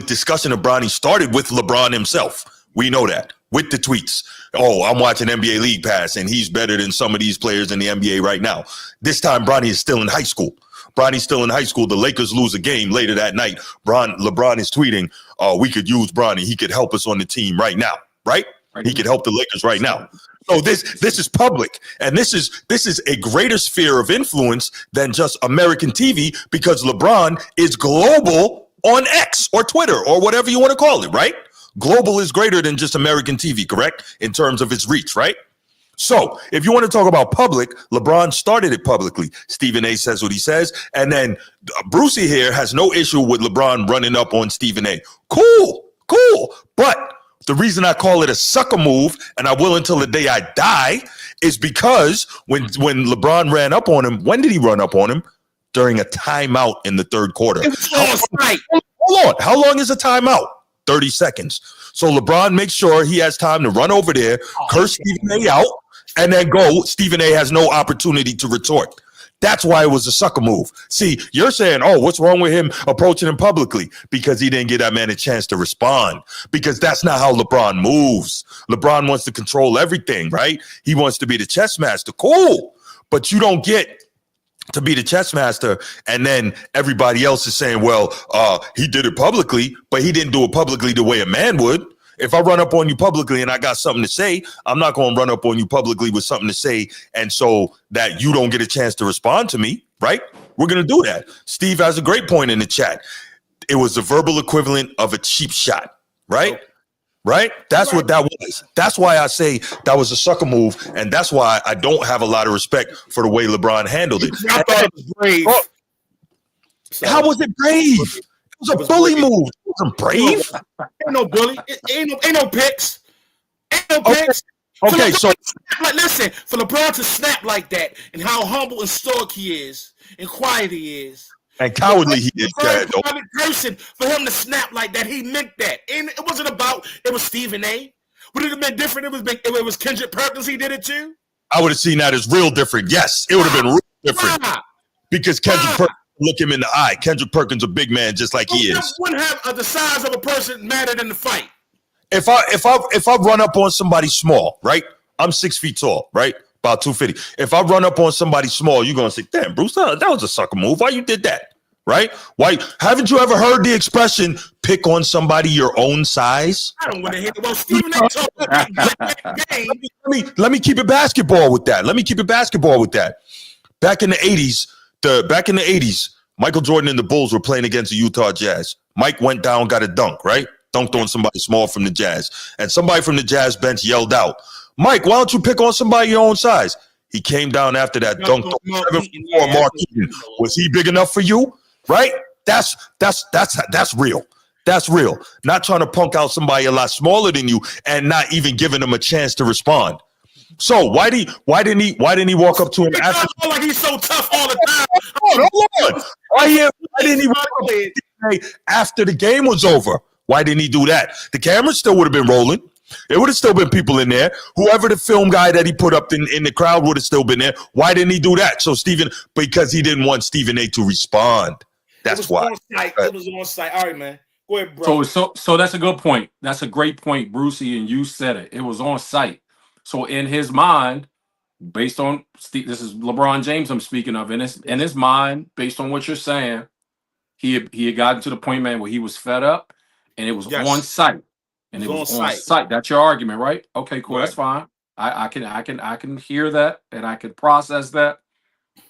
discussion of Bronny started with LeBron himself. We know that with the tweets. Oh, I'm watching NBA League Pass and he's better than some of these players in the NBA right now. This time, Bronny is still in high school. Bronny's still in high school. The Lakers lose a game later that night. LeBron is tweeting, we could use Bronny. He could help us on the team right now, right? He could help the Lakers right now. So this is public, and this is a greater sphere of influence than just American TV, because LeBron is global on X or Twitter or whatever you want to call it, right? Global is greater than just American TV, correct? In terms of its reach, right? So if you want to talk about public, LeBron started it publicly. Stephen A. says what he says, and then Brucey here has no issue with LeBron running up on Stephen A. Cool. But the reason I call it a sucker move, and I will until the day I die, is because when LeBron ran up on him, when did he run up on him? During a timeout in the third quarter. Hold on. How long is a timeout? 30 seconds. So LeBron makes sure he has time to run over there, curse Stephen A. out, and then go. Stephen A. has no opportunity to retort. That's why it was a sucker move. See, you're saying, oh, what's wrong with him approaching him publicly? Because he didn't give that man a chance to respond. Because that's not how LeBron moves. LeBron wants to control everything, right? He wants to be the chess master. Cool. But you don't get to be the chess master and then everybody else is saying, well, he did it publicly, but he didn't do it publicly the way a man would. If I run up on you publicly and I got something to say, I'm not going to run up on you publicly with something to say, and so that you don't get a chance to respond to me, right? We're going to do that. Steve has a great point in the chat. It was the verbal equivalent of a cheap shot, right? Right? That's what that was. That's why I say that was a sucker move, and that's why I don't have a lot of respect for the way LeBron handled it. I thought it was brave. How was it brave? It was a bully move. It wasn't brave. Ain't no bully. Ain't no picks. Ain't no picks. Okay, so listen, for LeBron to snap like that and how humble and stoic he is and quiet he is. And cowardly he is. Person, for him to snap like that, he meant that. And it wasn't about, it was Stephen A. Would it have been different if it was Kendrick Perkins he did it to? I would have seen that as real different. Yes, it would have been real different. Because Kendrick Perkins, look him in the eye. Kendrick Perkins a big man just like he is. Wouldn't have the size of a person matter than the fight. If I run up on somebody small, right? I'm 6 feet tall, right? About 250. If I run up on somebody small, you're gonna say, "Damn, Bruce, that was a sucker move. Why you did that?" Right? Why haven't you ever heard the expression "pick on somebody your own size"? I don't want to hear it. Well, Stephen A. told me. Let me keep it basketball with that. Back in the 80s, Michael Jordan and the Bulls were playing against the Utah Jazz. Mike went down, got a dunk, right? Dunked on somebody small from the Jazz. And somebody from the Jazz bench yelled out, "Mike, why don't you pick on somebody your own size?" He came down after that, dunked on 7'4" Mark Eaton. Was he big enough for you? Right? That's real. That's real. Not trying to punk out somebody a lot smaller than you and not even giving them a chance to respond. So why didn't he walk up to him after? Like he's so tough all the time. Hold on. Why didn't he walk up to him after the game was over? Why didn't he do that? The camera still would have been rolling. There would have still been people in there. Whoever the film guy that he put up in the crowd would have still been there. Why didn't he do that? So because he didn't want Stephen A to respond. That's why. It was on site. All right, man. Go ahead, bro. So that's a good point. That's a great point, Brucey, and you said it. It was on site. So in his mind, based on this is LeBron James I'm speaking of. In his mind, based on what you're saying, he had gotten to the point, man, where he was fed up, and it was on site. And it was on site. That's your argument, right? Okay, cool. Right. That's fine. I can hear that, and I can process that.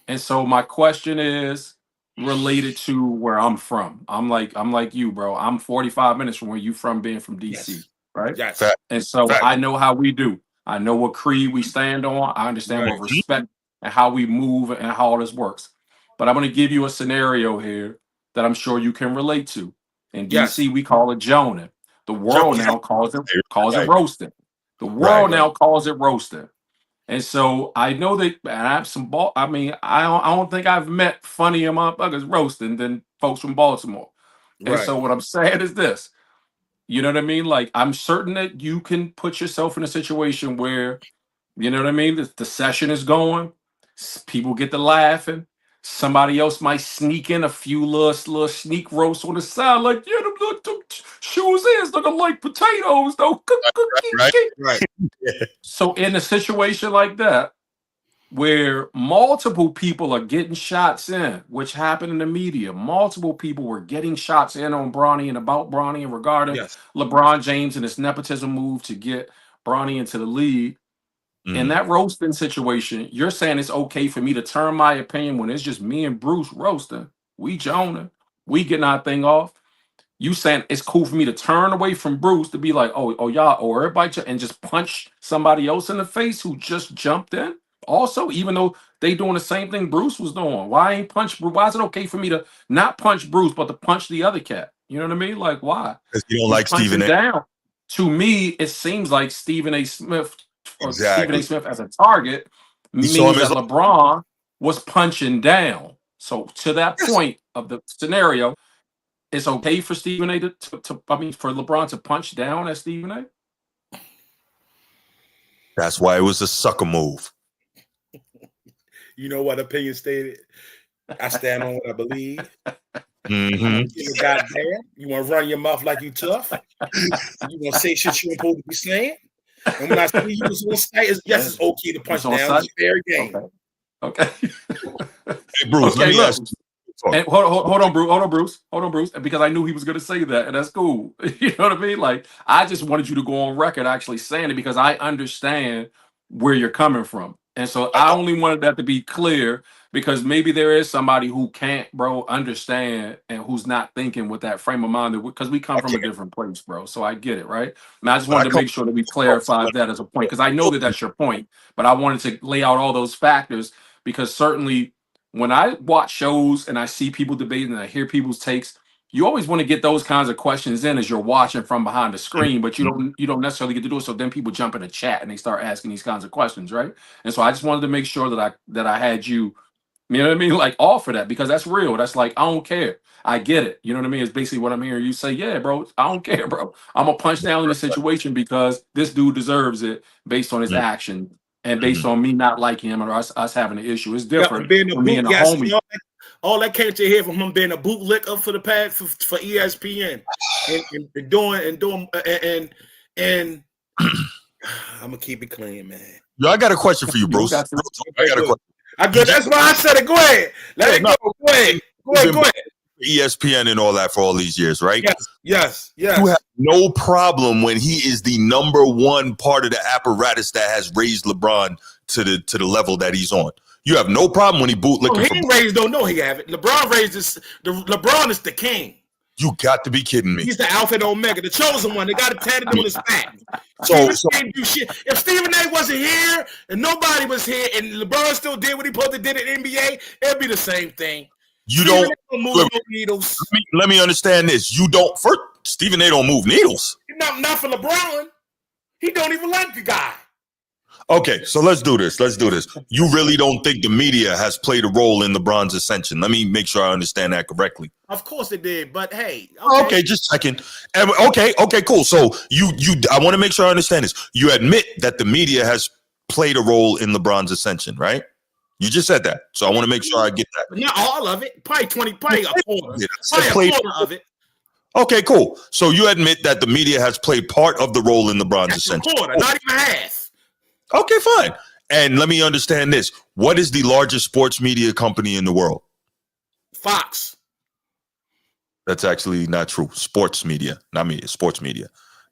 And so my question is related to where I'm from. I'm like you, bro. I'm 45 minutes from where you from, being from DC, right? Yes. And so I know how we do. I know what creed we stand on. I understand what respect and how we move and how all this works. But I'm going to give you a scenario here that I'm sure you can relate to. In DC, we call it Jonah. The world now calls it roasting. The world now calls it roasting. And so I know that I have some I don't think I've met funnier motherfuckers roasting than folks from Baltimore. And so what I'm saying is this. You know what I mean? Like, I'm certain that you can put yourself in a situation where, you know what I mean? The session is going, people get to laughing. Somebody else might sneak in a few little sneak roasts on the side, like, yeah, them little shoes is looking like potatoes, though. Right. So in a situation like that, where multiple people are getting shots in, which happened in the media, multiple people were getting shots in on Bronny and about Bronny and regarding LeBron James and his nepotism move to get Bronny into the league. In that roasting situation, you're saying it's okay for me to turn my opinion when it's just me and Bruce roasting. We Jonah. We getting our thing off. You saying it's cool for me to turn away from Bruce to be like, oh y'all, or everybody, and just punch somebody else in the face who just jumped in? Also, even though they doing the same thing Bruce was doing, why ain't punch Bruce? Why is it okay for me to not punch Bruce, but to punch the other cat? You know what I mean? Like, why? Because you don't like Stephen A. Down. To me, it seems like Stephen A. Smith or Stephen A. Smith as a target means that LeBron was punching down. So to that point of the scenario, it's okay for Stephen A. for LeBron to punch down at Stephen A. That's why it was a sucker move. You know what opinion stated? I stand on what I believe. Goddamn, you want to run your mouth like you tough? You want to say shit you ain't supposed to be saying? And when I see you was on site, it's okay to punch down. It's fair game. Okay. Hey, Bruce, let me ask you. And hold on, Bruce, because I knew he was going to say that, and that's cool. You know what I mean? Like, I just wanted you to go on record actually saying it because I understand where you're coming from. And so I only wanted that to be clear because maybe there is somebody who can't, bro, understand and who's not thinking with that frame of mind because we come from a different place, bro. So I get it, right? And I just wanted to make sure that we clarified that as a point because I know that that's your point, but I wanted to lay out all those factors because certainly when I watch shows and I see people debating and I hear people's takes, you always want to get those kinds of questions in as you're watching from behind the screen, but you don't necessarily get to do it. So then people jump in the chat and they start asking these kinds of questions, right? And so I just wanted to make sure that I had you know what I mean, like offer that because that's real. That's like I don't care. I get it. You know what I mean? It's basically what I'm hearing you say. Yeah, bro, I don't care, bro. I'm gonna punch down in the situation because this dude deserves it based on his action and based on me not liking him or us having an issue. It's different. Being a homie. All that came to hear from him being a bootlicker for the past for ESPN and doing and I'm gonna keep it clean, man. Yo, I got a question for you, Bruce. I got a question. That's why I said it. Go ahead. Let it go. Go ahead. ESPN and all that for all these years, right? Yes. You have no problem when he is the number one part of the apparatus that has raised LeBron to the level that he's on. You have no problem when he bootlicking. He ain't raised, don't know he have it. LeBron raised this. LeBron is the king. You got to be kidding me. He's the Alpha and Omega, the chosen one. They got it tatted on his back. So can't do shit. If Stephen A. wasn't here and nobody was here and LeBron still did what he supposed to did at NBA, it'd be the same thing. You don't move no needles. Let me understand this. You don't. First, Stephen A. don't move needles. Not for LeBron. He don't even like the guy. Okay, so let's do this. You really don't think the media has played a role in LeBron's ascension? Let me make sure I understand that correctly. Of course it did, but hey. Okay, just checking. Okay, cool. So I want to make sure I understand this. You admit that the media has played a role in LeBron's ascension, right? You just said that. So I want to make sure I get that. Not all of it. Probably a quarter. Yeah, Probably a quarter of it. Okay, cool. So you admit that the media has played part of the role in LeBron's ascension. A quarter, not even half. Okay, fine. And let me understand this. What is the largest sports media company in the world? Fox. That's actually not true. Sports media, not media, sports media.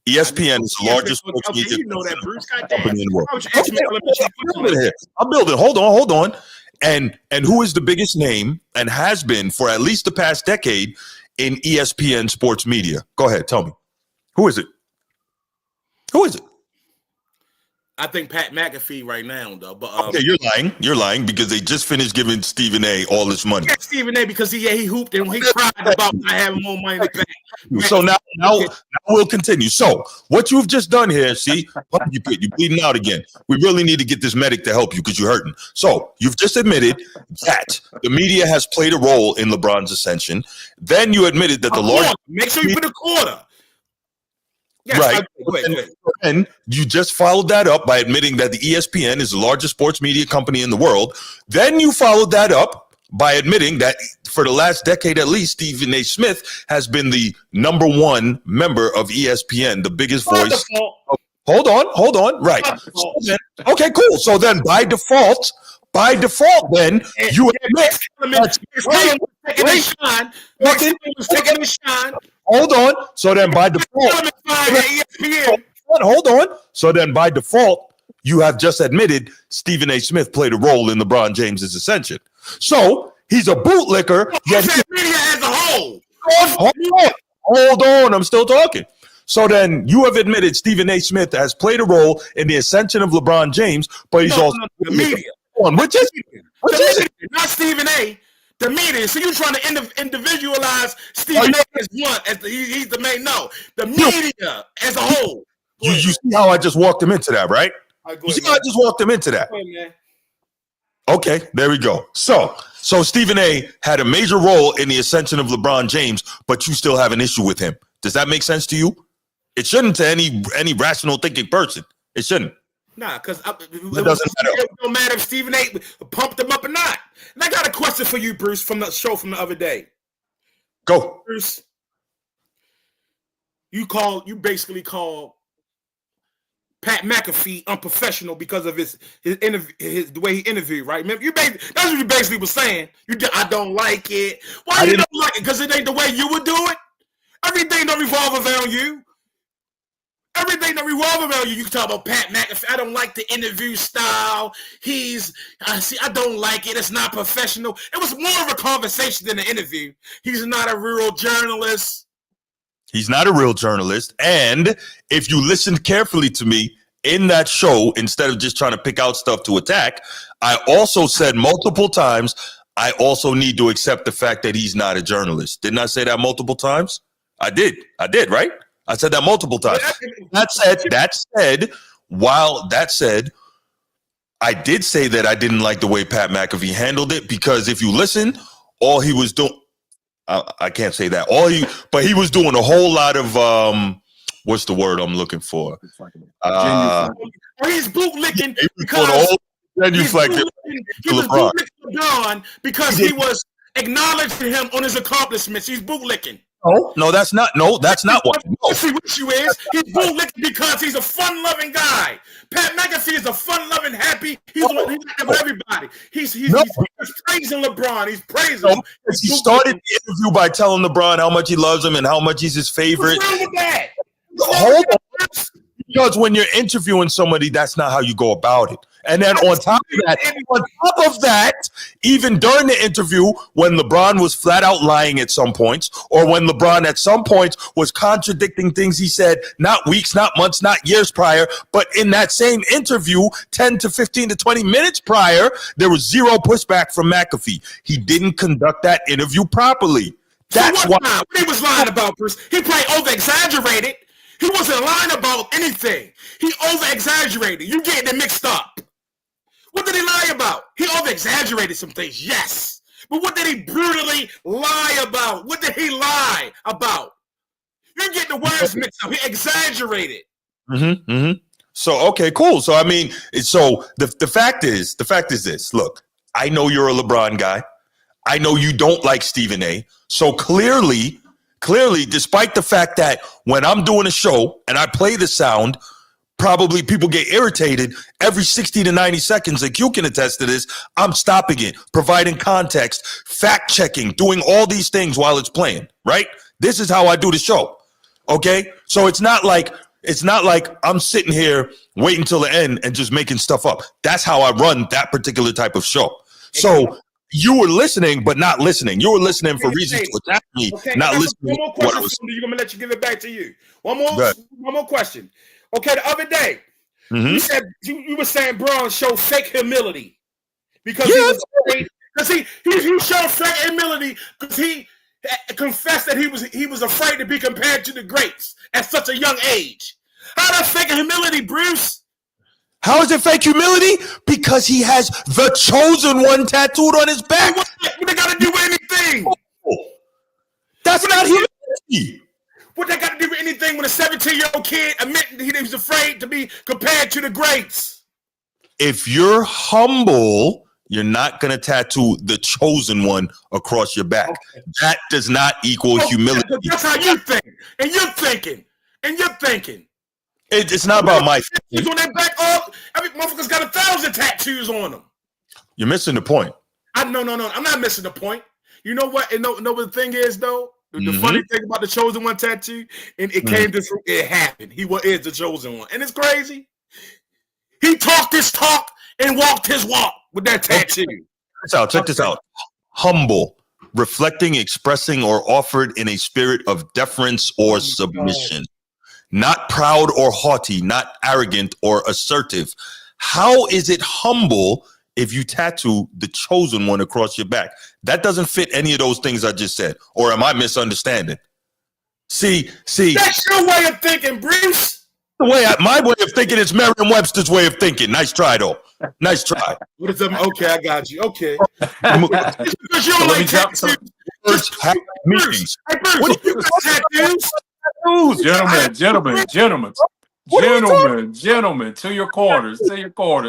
ESPN is the largest sports media company in the world. I'm building. Hold on. And who is the biggest name and has been for at least the past decade in ESPN sports media? Go ahead, tell me. Who is it? I think Pat McAfee right now, though. But okay, you're lying because they just finished giving Stephen A. all this money. Yeah, Stephen A. because he hooped and he cried about not having more money to pay. So now we'll continue. So what you've just done here, see, you're bleeding out again. We really need to get this medic to help you because you're hurting. So you've just admitted that the media has played a role in LeBron's ascension. Then you admitted that the largest. Make sure you put a quarter. Yes, right. Wait. And you just followed that up by admitting that the ESPN is the largest sports media company in the world. Then you followed that up by admitting that for the last decade at least, Stephen A. Smith has been the number one member of ESPN, the biggest voice. Hold on. Right. So then, okay, cool. So then by default, then you admit taking a shine. Hold on. So then by default, hold on. So then by default, you have just admitted Stephen A. Smith played a role in LeBron James's ascension. So he's a bootlicker. Yet media as a whole. Hold on. I'm still talking. So then you have admitted Stephen A. Smith has played a role in the ascension of LeBron James, but he's also the media. Which is it? Not Stephen A. The media. So you're trying to individualize Stephen A. as one, as he's the main. No, the media as a whole. You see how I just walked him into that, right? You see how I just walked him into that? Okay, there we go. So Stephen A. had a major role in the ascension of LeBron James, but you still have an issue with him. Does that make sense to you? It shouldn't to any rational thinking person. It shouldn't. Nah, because it don't matter if Stephen A. pumped him up or not. And I got a question for you, Bruce, from the show from the other day. Go. Bruce, you basically call Pat McAfee unprofessional because of his the way he interviewed, right? That's what you basically was saying. I don't like it. Why you don't like it? Because it ain't the way you would do it? Everything don't revolve around you. Everything that revolves around you. You can talk about Pat McAfee. I don't like the interview style. I don't like it. It's not professional. It was more of a conversation than an interview. He's not a real journalist. He's not a real journalist. And if you listened carefully to me in that show, instead of just trying to pick out stuff to attack, I also said multiple times, I also need to accept the fact that he's not a journalist. Didn't I say that multiple times? I did, right? I said that multiple times. That said, I did say that I didn't like the way Pat McAfee handled it because if you listen, all he was doing, I can't say that. But he was doing a whole lot of what's the word I'm looking for? He's bootlicking because he was bootlicking LeBron because he was acknowledging him on his accomplishments. He's bootlicking. No, that's not what. No. See what you is. He's bootlicking because he's a fun-loving guy. Pat McAfee is a fun-loving, happy. He's with everybody. He's praising LeBron. He's praising him. He started the interview by telling LeBron how much he loves him and how much he's his favorite. What's wrong with that? Hold on. Because when you're interviewing somebody, that's not how you go about it. And then on top of that, even during the interview, when LeBron was flat out lying at some points, or when LeBron at some points was contradicting things he said, not weeks, not months, not years prior, but in that same interview, 10 to 15 to 20 minutes prior, there was zero pushback from McAfee. He didn't conduct that interview properly. That's why he was lying about, Bruce. He probably over-exaggerated. He wasn't lying about anything. He over-exaggerated. You getting it mixed up. What did he lie about? He over-exaggerated some things, yes. But what did he brutally lie about? What did he lie about? You're getting the words mixed up. He exaggerated. So, okay, cool. So, I mean, so the fact is this. Look, I know you're a LeBron guy. I know you don't like Stephen A. So clearly, despite the fact that when I'm doing a show and I play the sound, probably people get irritated every 60 to 90 seconds. Like you can attest to this. I'm stopping it, providing context, fact checking, doing all these things while it's playing, right? This is how I do the show. Okay. So it's not like I'm sitting here waiting till the end and just making stuff up. That's how I run that particular type of show. So you were listening, but not listening. You were listening for reasons to attack me, not listening. One more question. You're going to let you give it back to you. One more question. Okay, the other day, you said you were saying Braun showed fake humility because he was afraid. Because he showed fake humility because he confessed that he was afraid to be compared to the greats at such a young age. How that fake humility, Bruce? How is it fake humility? Because he has the chosen one tattooed on his back. What they got to do with anything? That's not humility. What they got to do with anything when a 17-year-old kid admitting he was afraid to be compared to the greats? If you're humble, you're not going to tattoo the chosen one across your back. Okay. That does not equal humility. That's how you think. And you're thinking. It's not about my tattoos on their back. Every motherfucker's got 1,000 tattoos on them. You're missing the point. No. I'm not missing the point. You know what? And know what the thing is, though? The funny thing about the chosen one tattoo, and it came to it happened. He is the chosen one. And it's crazy. He talked his talk and walked his walk with that tattoo. Check this out. Humble, reflecting, expressing, or offered in a spirit of deference or submission. Not proud or haughty, not arrogant or assertive. How is it humble if you tattoo the chosen one across your back? That doesn't fit any of those things I just said. Or am I misunderstanding? See. That's your way of thinking, Bruce. My way of thinking is Merriam-Webster's way of thinking. Nice try, though. Nice try. What is that? Okay, I got you. Okay. Because you don't like tattoos. Meetings. Hey, Bruce, you got tattoos? Gentlemen, to your quarters.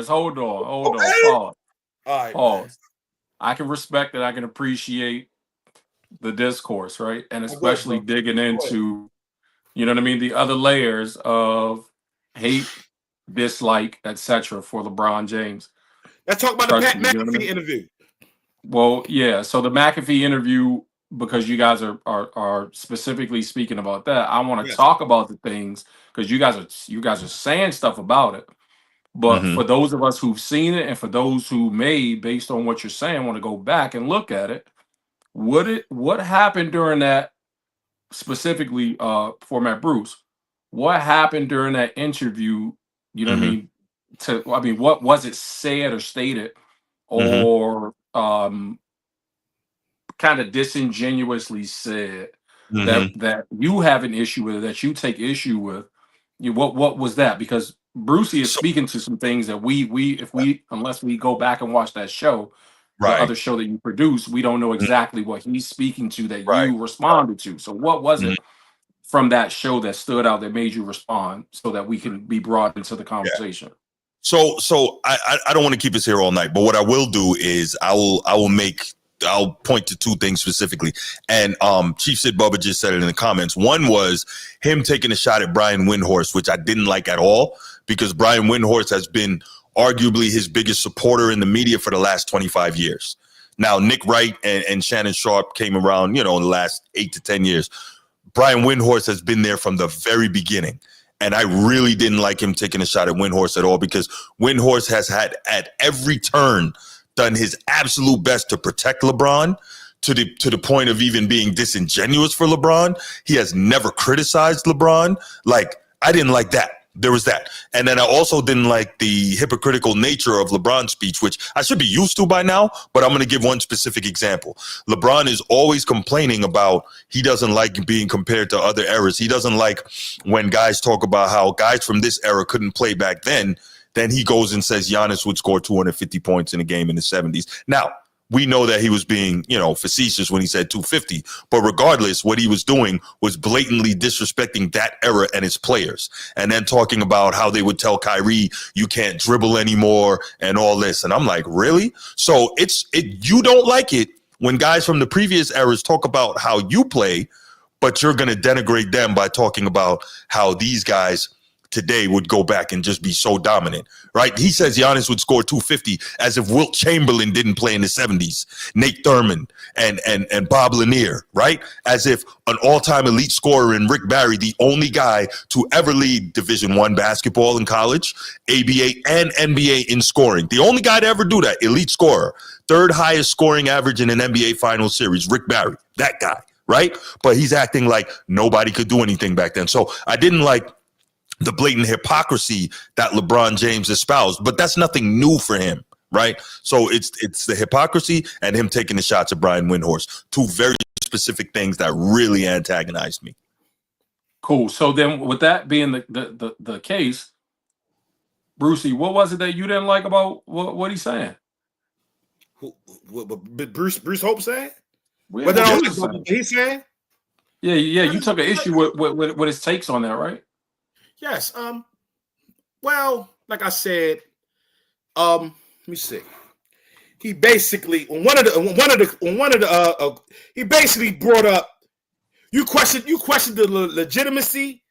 Hold on. Pause. All right. Pause. I can respect that. I can appreciate the discourse, right? And especially digging into, you know what I mean, the other layers of hate, dislike, etc. for LeBron James. Let's talk about the Pat McAfee interview. Well, yeah. So the McAfee interview, because you guys are specifically speaking about that, I want to talk about the things because you guys are saying stuff about it. But for those of us who've seen it, and for those who may, based on what you're saying, want to go back and look at it, what happened during that specifically format, Bruce? What happened during that interview? You know what I mean? What was it said or stated, or kind of disingenuously said that you have an issue with, that you take issue with? What was that? Because Brucey is speaking to some things that unless we go back and watch that show, the other show that you produce, we don't know exactly what he's speaking to that you responded to. So what was it from that show that stood out that made you respond so that we can be brought into the conversation? So I don't want to keep us here all night, but what I will do is I'll point to two things specifically. And Chief Sid Bubba just said it in the comments. One was him taking a shot at Brian Windhorst, which I didn't like at all, because Brian Windhorst has been arguably his biggest supporter in the media for the last 25 years. Now, Nick Wright and Shannon Sharp came around, in the last 8 to 10 years. Brian Windhorst has been there from the very beginning. And I really didn't like him taking a shot at Windhorst at all, because Windhorst has had at every turn done his absolute best to protect LeBron, to the point of even being disingenuous for LeBron. He has never criticized LeBron. Like, I didn't like that. there was that. And then I also didn't like the hypocritical nature of LeBron's speech, which I should be used to by now, but I'm going to give one specific example. LeBron is always complaining about he doesn't like being compared to other eras. He doesn't like when guys talk about how guys from this era couldn't play back then. Then he goes and says Giannis would score 250 points in a game in the 70s. Now, we know that he was being, facetious when he said 250. But regardless, what he was doing was blatantly disrespecting that era and its players. And then talking about how they would tell Kyrie, you can't dribble anymore and all this. And I'm like, really? So you don't like it when guys from the previous eras talk about how you play, but you're going to denigrate them by talking about how these guys today would go back and just be so dominant, right? He says Giannis would score 250 as if Wilt Chamberlain didn't play in the 70s, Nate Thurman and Bob Lanier, right? As if an all-time elite scorer in Rick Barry, the only guy to ever lead Division I basketball in college, ABA and NBA in scoring. The only guy to ever do that, elite scorer, third highest scoring average in an NBA Finals series, Rick Barry, that guy, right? But he's acting like nobody could do anything back then. So I didn't like the blatant hypocrisy that LeBron James espoused, but that's nothing new for him, right? So it's the hypocrisy and him taking the shots at Brian Windhorst, two very specific things that really antagonized me. Cool. So then with that being the case, Brucey, what was it that you didn't like about what he's saying? What Bruce Hope saying? What he's saying? Yeah, you took an issue with his takes on that, right? Yes. Well, like I said, let me see. He basically he basically brought up you questioned the legitimacy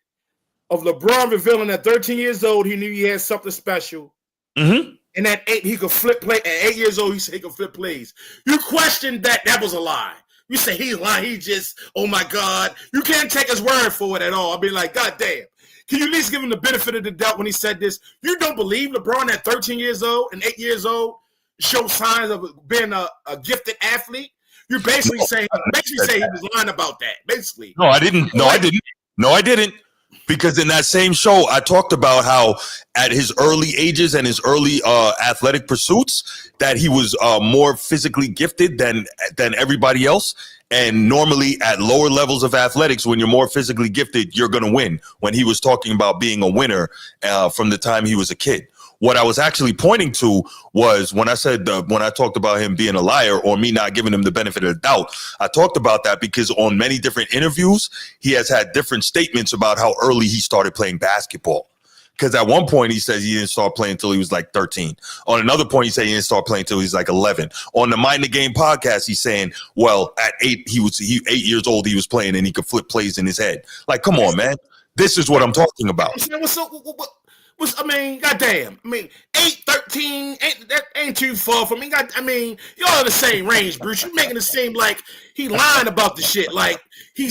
of LeBron revealing at 13 years old he knew he had something special. Mm-hmm. And at 8 he could flip play. At 8 years old he said he could flip plays. You questioned that was a lie. You say he's lying. He just, oh my God, you can't take his word for it at all. I'll be like, God damn. Can you at least give him the benefit of the doubt when he said this? You don't believe LeBron at 13 years old and 8 years old showed signs of being a gifted athlete? You're basically saying he was lying about that. Basically. No, I didn't. No, I didn't. Because in that same show, I talked about how at his early ages and his early athletic pursuits, that he was more physically gifted than everybody else. And normally at lower levels of athletics, when you're more physically gifted, you're going to win. When he was talking about being a winner from the time he was a kid. What I was actually pointing to was when I talked about him being a liar or me not giving him the benefit of the doubt, I talked about that because on many different interviews, he has had different statements about how early he started playing basketball. Because at one point he says he didn't start playing until he was like 13. On another point, he said he didn't start playing until he was like 11. On the Mind the Game podcast, he's saying, well, at 8, 8 years old, he was playing and he could flip plays in his head. Like, come on, man. This is what I'm talking about. Goddamn. 8, 13, that ain't too far from me. Y'all in the same range, Bruce. You're making it seem like he lying about the shit. Like you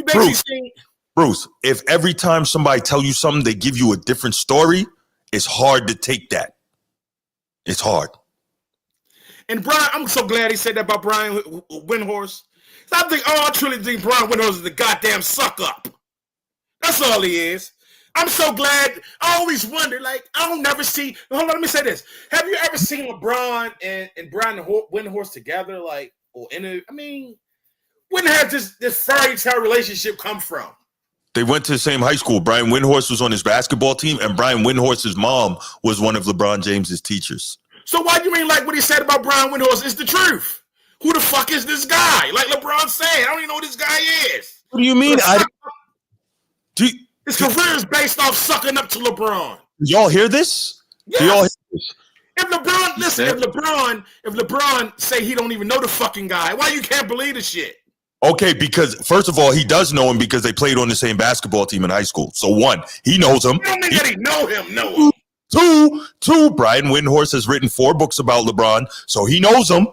basically saying. Bruce, if every time somebody tell you something, they give you a different story, it's hard to take that. It's hard. And Brian, I'm so glad he said that about Brian Windhorst. I truly think Brian Windhorst is the goddamn suck up. That's all he is. I'm so glad. I always wonder, I don't never see. Hold on, let me say this. Have you ever seen LeBron and Brian Windhorst together? Where has this fairy tale relationship come from? They went to the same high school. Brian Windhorst was on his basketball team, and Brian Windhorst's mom was one of LeBron James's teachers. So why do you mean what he said about Brian Windhorst is the truth? Who the fuck is this guy? Like LeBron said, I don't even know who this guy is. What do you mean? His career is based off sucking up to LeBron. Y'all hear this? Yes. Y'all hear this? If LeBron say he don't even know the fucking guy, why you can't believe the shit? Okay, because first of all, he does know him because they played on the same basketball team in high school. So one, he knows him. You don't mean that he know him. Two, Brian Windhorst has written 4 books about LeBron, so he knows him.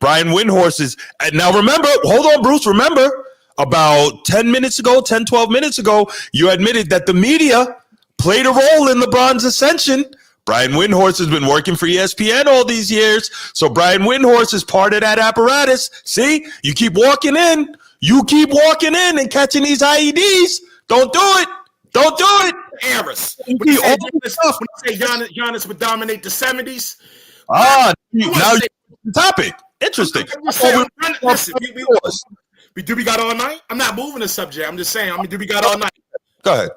Brian Windhorst is, and now remember, hold on, Bruce, remember, about 12 minutes ago, you admitted that the media played a role in LeBron's ascension. Brian Windhorst has been working for ESPN all these years, so Brian Windhorst is part of that apparatus. See, you keep walking in and catching these IEDs. Don't do it. Don't do it. Eras. When you say Giannis would dominate the 70s. Now you're the topic. Interesting. Listen, do we got all night? I'm not moving the subject. I'm just saying. Do we got all night? Go ahead.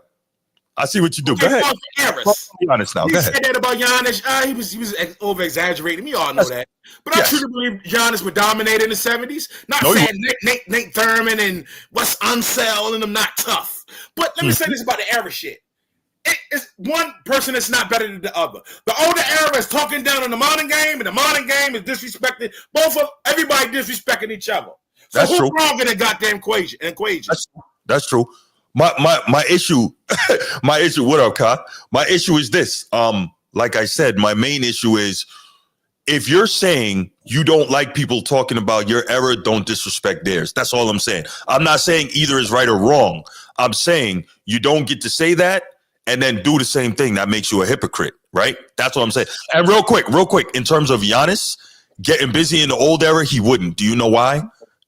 I see what you do. Go ahead. Be honest now. Go ahead. Said that about Giannis. He was over exaggerating. We all know that. But I truly believe Giannis would dominate in the 70s. Not saying Nate Thurman and what's unsual and them not tough. But let me say this about the era shit. It's one person that's not better than the other. The older era is talking down on the modern game, and the modern game is disrespecting everybody disrespecting each other. So that's who's true. wrong in that goddamn equation? That's true. My issue, what up, Ka? My issue is this. Like I said, my main issue is if you're saying you don't like people talking about your era, don't disrespect theirs. That's all I'm saying. I'm not saying either is right or wrong. I'm saying you don't get to say that and then do the same thing. That makes you a hypocrite, right? That's what I'm saying. And real quick, in terms of Giannis getting busy in the old era, he wouldn't. Do you know why?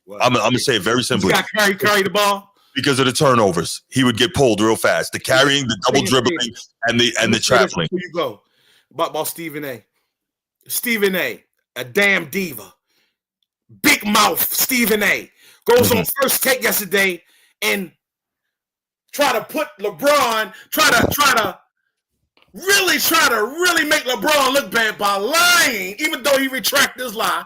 Well, I'm going to say it very simply. He's got carry the ball. Because of the turnovers. He would get pulled real fast. The carrying, the double dribbling, and the traveling. Here you go. About Stephen A. Stephen A., a damn diva. Big mouth Stephen A. Goes on First Take yesterday and try to put LeBron, try to really make LeBron look bad by lying, even though he retracted his lie,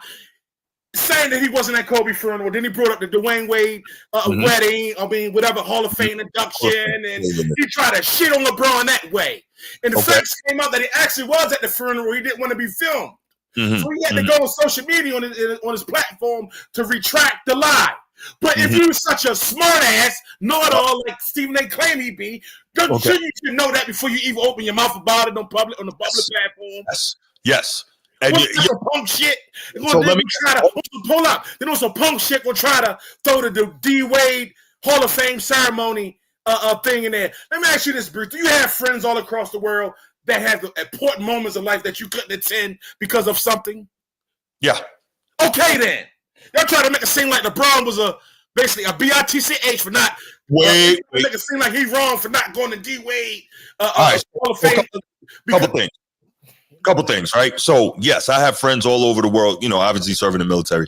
saying that he wasn't at Kobe funeral. Then he brought up the Dwayne Wade wedding, whatever, Hall of Fame induction, and he tried to shit on LeBron that way. And the facts came out that he actually was at the funeral. He didn't want to be filmed. So he had to go on social media on his platform to retract the lie. But if you're such a smart ass, know-it-all like Stephen A. claimed he be, you should know that before you even open your mouth about it on the public platform. Yes. And some punk shit. So let me pull up. Then on some punk shit, we'll try to throw the D Wade Hall of Fame ceremony thing in there. Let me ask you this, Bruce. Do you have friends all across the world that have important moments of life that you couldn't attend because of something? Yeah. Okay, then. They're trying to make it seem like LeBron was basically a BITCH for not. Make it seem like he's wrong for not going to D Wade Hall of Fame. Couple things, right? So yes, I have friends all over the world, obviously serving in the military,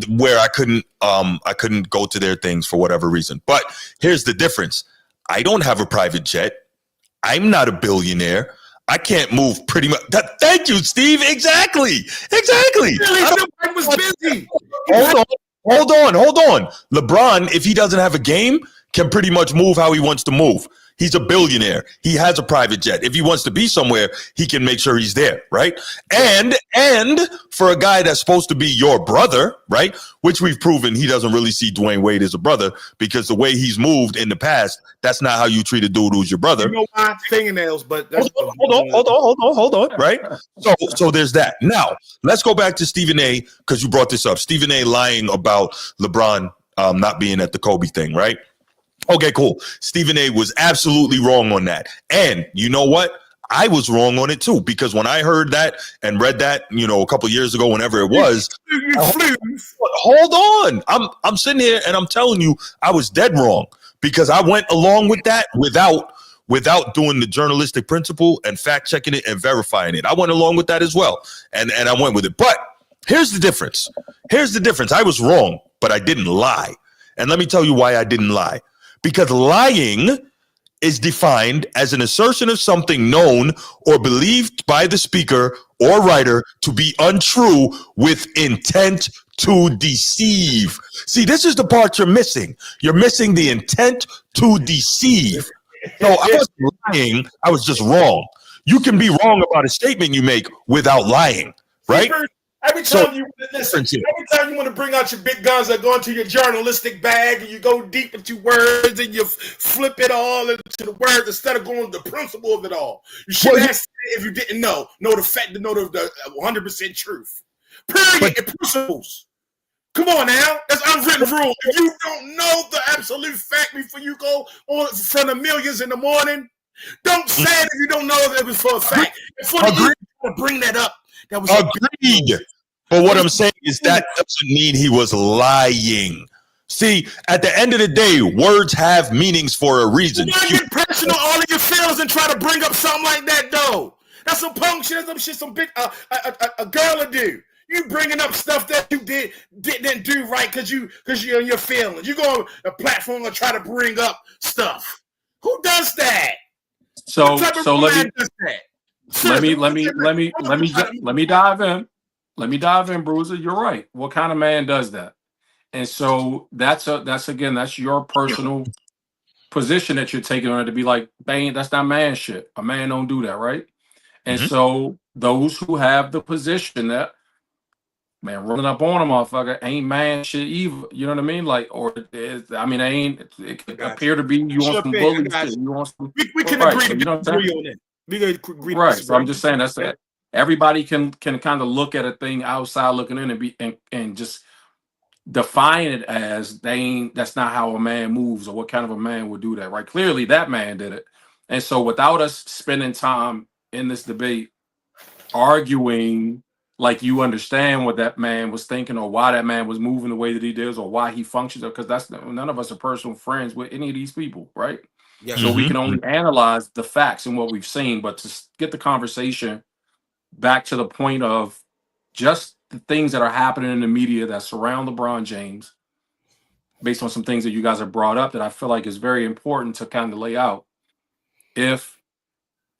where I couldn't go to their things for whatever reason. But here's the difference. I don't have a private jet. I'm not a billionaire. I can't move pretty much. Thank you, Steve. Exactly. I was busy. Hold on. LeBron, if he doesn't have a game, can pretty much move how he wants to move. He's a billionaire. He has a private jet. If he wants to be somewhere, he can make sure he's there, right? And for a guy that's supposed to be your brother, right, which we've proven he doesn't really see Dwayne Wade as a brother because the way he's moved in the past, that's not how you treat a dude who's your brother. You know why? Fingernails, but that's hold on, right? So there's that. Now, let's go back to Stephen A. because you brought this up. Stephen A. lying about LeBron not being at the Kobe thing, right? Okay, cool. Stephen A. was absolutely wrong on that. And you know what? I was wrong on it too, because when I heard that and read that, a couple of years ago, whenever it was, hold on. I'm sitting here and I'm telling you, I was dead wrong because I went along with that without doing the journalistic principle and fact checking it and verifying it. I went along with that as well. And I went with it. But here's the difference. I was wrong, but I didn't lie. And let me tell you why I didn't lie. Because lying is defined as an assertion of something known or believed by the speaker or writer to be untrue with intent to deceive. See, this is the part you're missing. You're missing the intent to deceive. So I wasn't lying. I was just wrong. You can be wrong about a statement you make without lying, right? Every time you want to bring out your big guns that go into your journalistic bag and you go deep into words and you flip it all into the words instead of going to the principle of it all. You should have said it if you didn't know the fact, know the 100% truth. Period. And principles. Come on now. That's unwritten rule. If you don't know the absolute fact before you go on in front of millions in the morning, don't say it if you don't know that it was for a fact. And for you to bring that up, that was agreed. But what I'm saying is that doesn't mean he was lying. See, at the end of the day, words have meanings for a reason. You gotta get personal all of your feelings and try to bring up something like that, though. That's some punk shit. Some shit some big a girl will do. You bringing up stuff that you didn't do right because you're in your feelings. You go on a platform and try to bring up stuff. Who does that? So let me dive in. Let me dive in, Bruiser. You're right. What kind of man does that? And so that's your personal position that you're taking on it, to be like, bang, that's not man shit. A man don't do that, right? And so those who have the position that, man, running up on a motherfucker ain't man shit either. You know what I mean? Like, it could appear to be you want some bully shit. You want some. We can agree to disagree on it. We can agree. Right. So I'm just saying that's that. Everybody can kind of look at a thing outside looking in and just define it as that's not how a man moves or what kind of a man would do that, right? Clearly that man did it. And so without us spending time in this debate arguing like you understand what that man was thinking or why that man was moving the way that he does or why he functions, because that's none of us are personal friends with any of these people, right? Yeah. So we can only analyze the facts and what we've seen, but to get the conversation back to the point of just the things that are happening in the media that surround LeBron James, based on some things that you guys have brought up that I feel like is very important to kind of lay out. If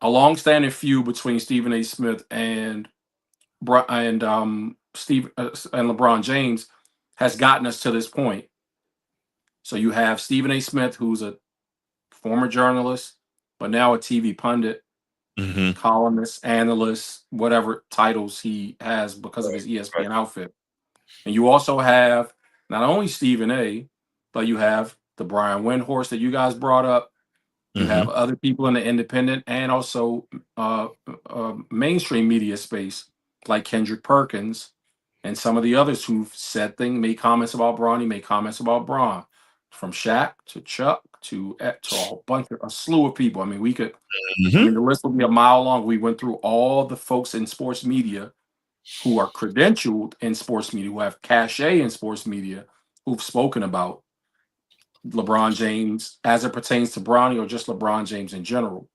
a long-standing feud between Stephen A. Smith and LeBron James has gotten us to this point. So you have Stephen A. Smith, who's a former journalist, but now a TV pundit, columnist, analyst, whatever titles he has because of his ESPN outfit. And you also have not only Stephen A., but you have the Brian Windhorst that you guys brought up. You have other people in the independent and also mainstream media space like Kendrick Perkins and some of the others who've said things, made comments about Bronny, made comments about Bron, from Shaq to Chuck to a slew of people. I mean, we could, the list would be a mile long. We went through all the folks in sports media who are credentialed in sports media, who have cachet in sports media, who've spoken about LeBron James as it pertains to Bronny or just LeBron James in general.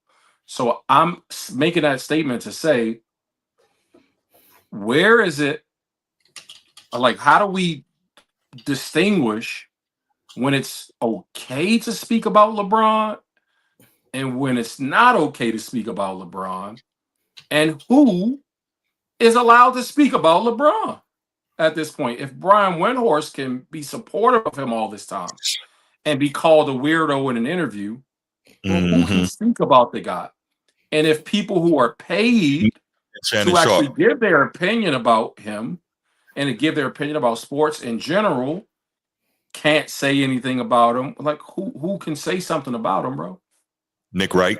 So I'm making that statement to say, where is it, like, how do we distinguish when it's okay to speak about LeBron and when it's not okay to speak about LeBron, and who is allowed to speak about LeBron at this point? If Brian Windhorst can be supportive of him all this time and be called a weirdo in an interview, who can speak about the guy? And if people who are paid to actually give their opinion about him and to give their opinion about sports in general can't say anything about him, like who can say something about him, bro? Nick Wright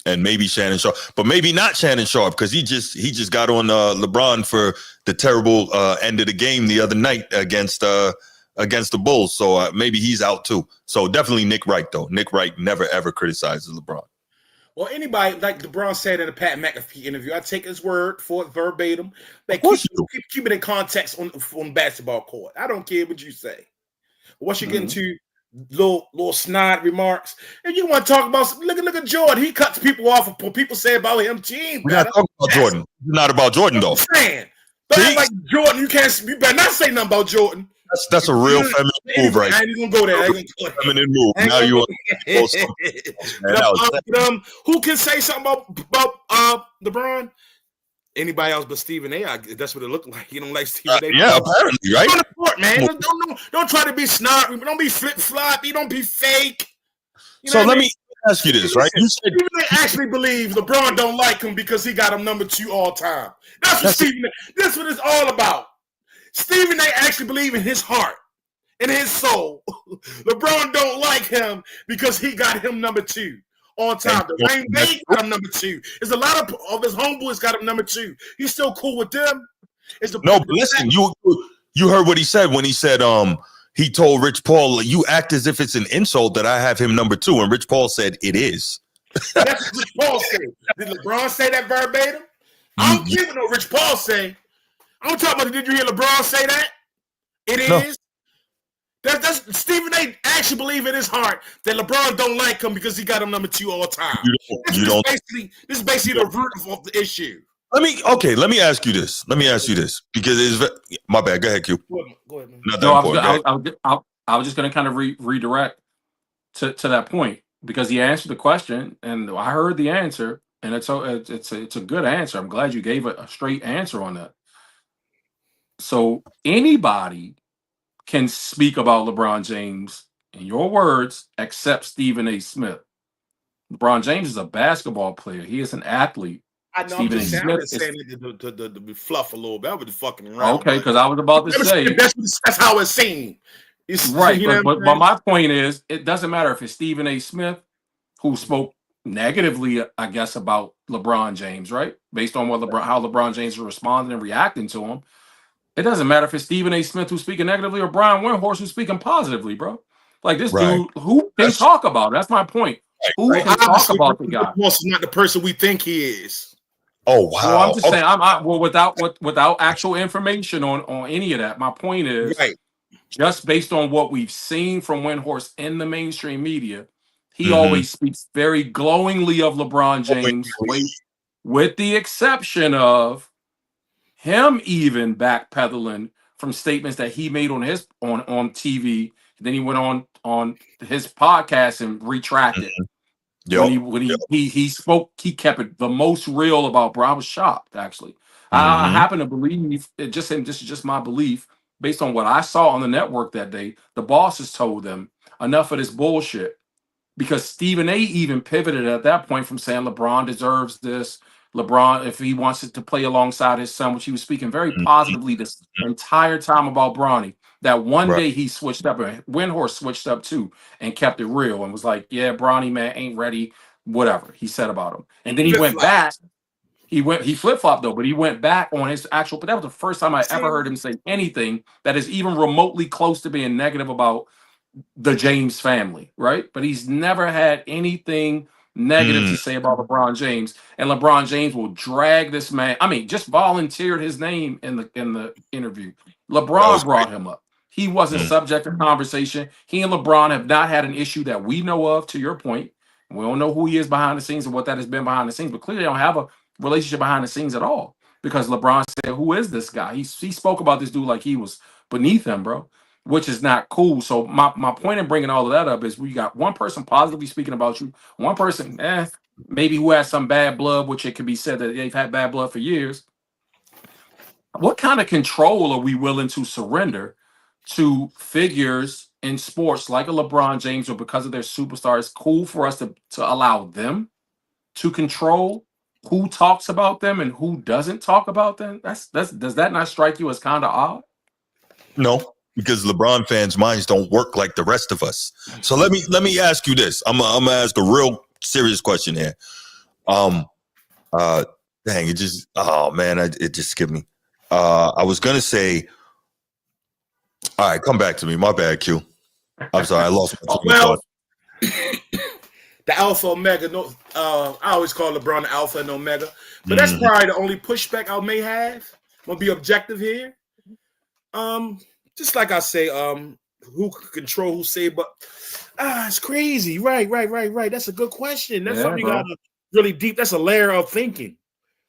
and maybe Shannon Sharp, but maybe not Shannon Sharp, because he just got on LeBron for the terrible end of the game the other night against the Bulls. So maybe he's out too. So definitely Nick Wright, though. Nick Wright never ever criticizes LeBron. Well, anybody, like LeBron said in a Pat McAfee interview, I take his word for it verbatim. Like, keep it in context on the basketball court. I don't care what you say. Once you get into little snide remarks, and you want to talk about, look at Jordan. He cuts people off for people say about him. Team, we're not talking about Jordan. Not about Jordan, though. I'm saying, like Jordan, you better not say nothing about Jordan. That's a real feminine move, right? I ain't even gonna go there. Feminine move. Now you want who can say something about LeBron? Anybody else but Stephen A. That's what it looked like. You don't like Stephen A. Yeah, apparently, right? On the court, man. Don't try to be snarky. Don't be flip floppy. Don't be fake. So let me ask you this, right? You said Stephen A. actually believes LeBron don't like him because he got him number 2 all time. That's what it's all about. Stephen A. actually believes in his heart, in his soul. LeBron don't like him because he got him number 2 on time. Dwayne Wade got him number 2. There's a lot of his homeboys got him number 2. He's still cool with them. But listen, you heard what he said when he said he told Rich Paul, you act as if it's an insult that I have him number 2, and Rich Paul said it is. That's what Rich Paul said. Did LeBron say that verbatim? I don't care what Rich Paul say. I'm talking about, did you hear LeBron say that? It is. That's Stephen A. actually believe in his heart that LeBron don't like him because he got him number 2 all time. You don't. This is basically the root of the issue. Let me ask you this. Because it's my bad. Go ahead, Q. Go ahead, man. No, I was just going to kind of redirect to that point because he answered the question and I heard the answer and it's a good answer. I'm glad you gave a straight answer on that. So anybody can speak about LeBron James, in your words, except Stephen A. Smith. LeBron James is a basketball player. He is an athlete. I know. I'm just saying it to fluff a little bit. I was fucking around. Okay, because I was about to say that's how it's seen. Right, but my point is, it doesn't matter if it's Stephen A. Smith who spoke negatively, I guess, about LeBron James, right? Based on how LeBron James is responding and reacting to him. It doesn't matter if it's Stephen A. Smith who's speaking negatively or Brian Windhorst who's speaking positively, bro. Like this dude, who can talk about it? That's my point. Who can talk about the guy? He's not the person we think he is. Oh wow! Well, I'm just saying, without actual information on any of that. My point is, just based on what we've seen from Windhorst in the mainstream media, he always speaks very glowingly of LeBron James, with the exception of him even backpedaling from statements that he made on his on TV. Then he went on his podcast and retracted. When he spoke, he kept it the most real about bro. I was shocked, actually. I happen to believe this is just my belief based on what I saw on the network that day. The bosses told them enough of this bullshit because Stephen A. even pivoted at that point from saying LeBron deserves this. LeBron, if he wants it to play alongside his son, which he was speaking very positively this entire time about Bronny, that one day he switched up, and Windhorst switched up too and kept it real and was like, yeah, Bronny, man, ain't ready, whatever he said about him. And then he went back. He flip-flopped though, but he went back on his actual, but that was the first time I ever heard him say anything that is even remotely close to being negative about the James family, right? But he's never had anything negative to say about LeBron James, and LeBron James will drag this man. I mean, just volunteered his name in the interview. LeBron brought him up. He wasn't subject to conversation. He and LeBron have not had an issue that we know of. To your point, we don't know who he is behind the scenes and what that has been behind the scenes, but clearly they don't have a relationship behind the scenes at all because LeBron said, "Who is this guy?" He spoke about this dude like he was beneath him, bro. Which is not cool. So my point in bringing all of that up is we got one person positively speaking about you, one person, maybe who has some bad blood, which it could be said that they've had bad blood for years. What kind of control are we willing to surrender to figures in sports like a LeBron James or because of their superstar? It's cool for us to allow them to control who talks about them and who doesn't talk about them. Does that not strike you as kind of odd? No. Because LeBron fans' minds don't work like the rest of us. So let me ask you this. I'm gonna ask a real serious question here. Dang, it just it just skipped me. I was gonna say, all right, come back to me. My bad, Q. I'm sorry, I lost my thought. The Alpha Omega. No, I always call LeBron the Alpha and Omega, but that's probably the only pushback I may have. I'm gonna be objective here. Just like I say, who can control who say, but it's crazy. Right. That's a good question. That's something you gotta really deep. That's a layer of thinking.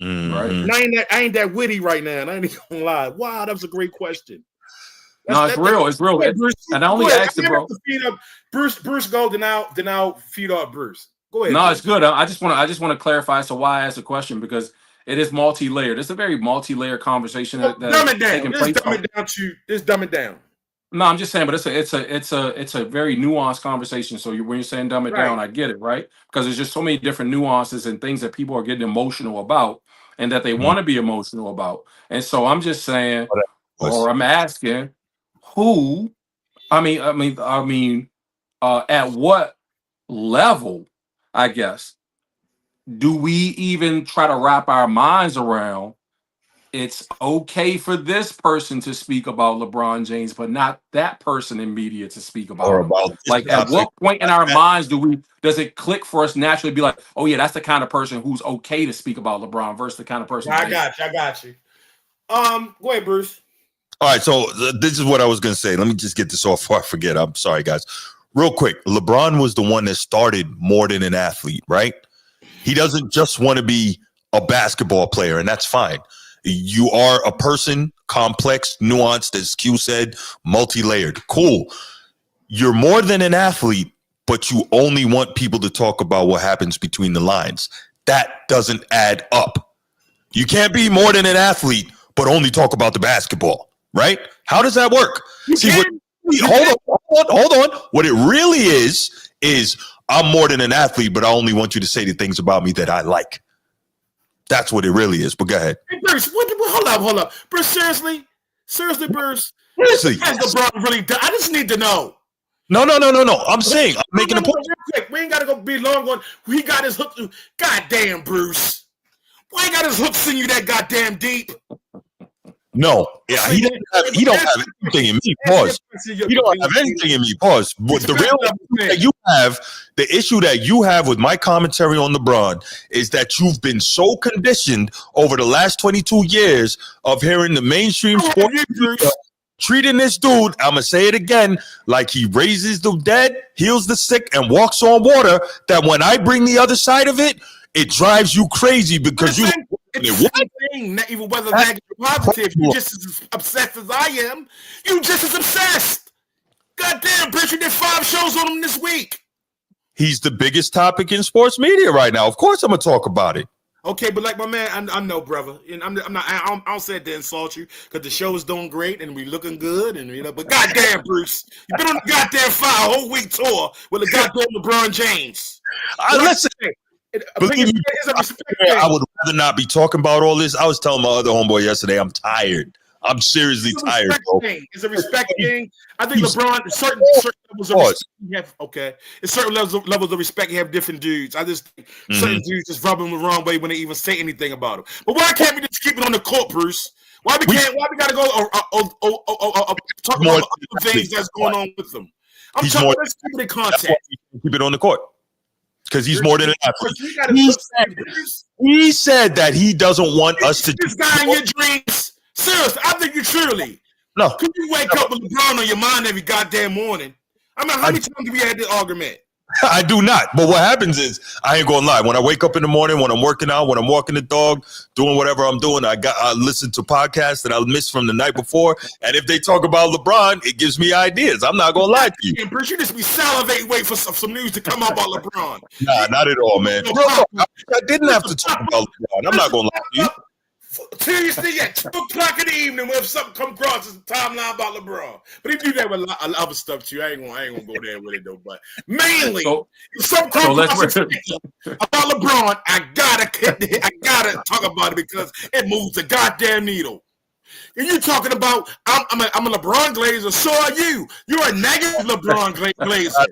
Right. I ain't that witty right now. And I ain't gonna lie. Wow, that was a great question. It's real. It's real. Bruce, and I only asked it, bro. Bruce, go. Then I'll feed off Bruce. Go ahead. No, Bruce. It's good. I just want to clarify as to why I asked the question because it is multi-layered. It's a very multi-layered conversation. Dumb it down. Just dumb it down. No, I'm just saying, but it's a very nuanced conversation. So when you're saying dumb it down, I get it, right? Because there's just so many different nuances and things that people are getting emotional about, and that they want to be emotional about. And so I'm just saying, or I'm asking, who? At what level? I guess. Do we even try to wrap our minds around it's okay for this person to speak about LeBron James, but not that person in media to speak about him? Like, at what point in our minds does it click for us naturally to be like, oh yeah, that's the kind of person who's okay to speak about LeBron versus the kind of person? I got you. Go ahead, Bruce. All right, so this is what I was going to say. Let me just get this off before I forget. I'm sorry, guys. Real quick, LeBron was the one that started more than an athlete, right? He doesn't just want to be a basketball player, and that's fine. You are a person, complex, nuanced, as Q said, multi-layered. Cool. You're more than an athlete, but you only want people to talk about what happens between the lines. That doesn't add up. You can't be more than an athlete, but only talk about the basketball, right? How does that work? Hold on. What it really is I'm more than an athlete, but I only want you to say the things about me that I like. That's what it really is. But go ahead. Hey, Bruce, hold up. Bruce, seriously, Bruce. Seriously. Has LeBron really done? I just need to know. No. I'm saying, I'm making a point. Real quick, we ain't got to go be long on. He got his hook. Goddamn, Bruce. Why he got his hooks in you that goddamn deep? No, yeah, he don't have anything in me. Pause. He don't have anything in me. Pause. But the real issue that you have, the issue that you have with my commentary on LeBron is that you've been so conditioned over the last 22 years of hearing the mainstream sports media treating this dude, I'm gonna say it again, like he raises the dead, heals the sick, and walks on water. That when I bring the other side of it, it drives you crazy because you. It's the same thing, not even whether negative or positive. You're just as obsessed as I am. You just as obsessed. Goddamn, bitch, you did 5 shows on him this week. He's the biggest topic in sports media right now. Of course, I'm gonna talk about it. Okay, but like my man, I know, brother, and I don't say it to insult you because the show is doing great and we looking good, and but goddamn, Bruce, you've been on the goddamn 5 whole week tour with a goddamn LeBron James. Listen. Believe me, I would rather not be talking about all this. I was telling my other homeboy yesterday, I'm tired. I'm seriously tired, bro. It's a respect thing. I think LeBron, certain levels of respect you have, it's certain levels of respect you have different dudes. I just think certain dudes just rub them the wrong way when they even say anything about him. But why can't we just keep it on the court, Bruce? Why we gotta go talk about other things that's going on with them? I'm talking about let's keep it in contact. Keep it on the court. Because he's more than an athlete. He said that he doesn't want us to. This guy in your dreams. Seriously, I think you truly. No. Could you wake up with LeBron on your mind every goddamn morning? I mean, how many times have we had this argument? I do not. But what happens is, I ain't gonna lie. When I wake up in the morning, when I'm working out, when I'm walking the dog, doing whatever I'm doing, I listen to podcasts that I missed from the night before. And if they talk about LeBron, it gives me ideas. I'm not gonna lie to you. Bruce, you just be salivating, waiting for some news to come out about LeBron. Nah, not at all, man. I didn't have to talk about LeBron. I'm not gonna lie to you. Seriously, at 2 o'clock in the evening, when something come across as a timeline about LeBron, but he do that with other stuff too. I ain't gonna go there with it though. But mainly, if something comes across about LeBron, I gotta talk about it because it moves the goddamn needle. And you talking about I'm a LeBron Glazer, so are you. You're a negative LeBron Glazer.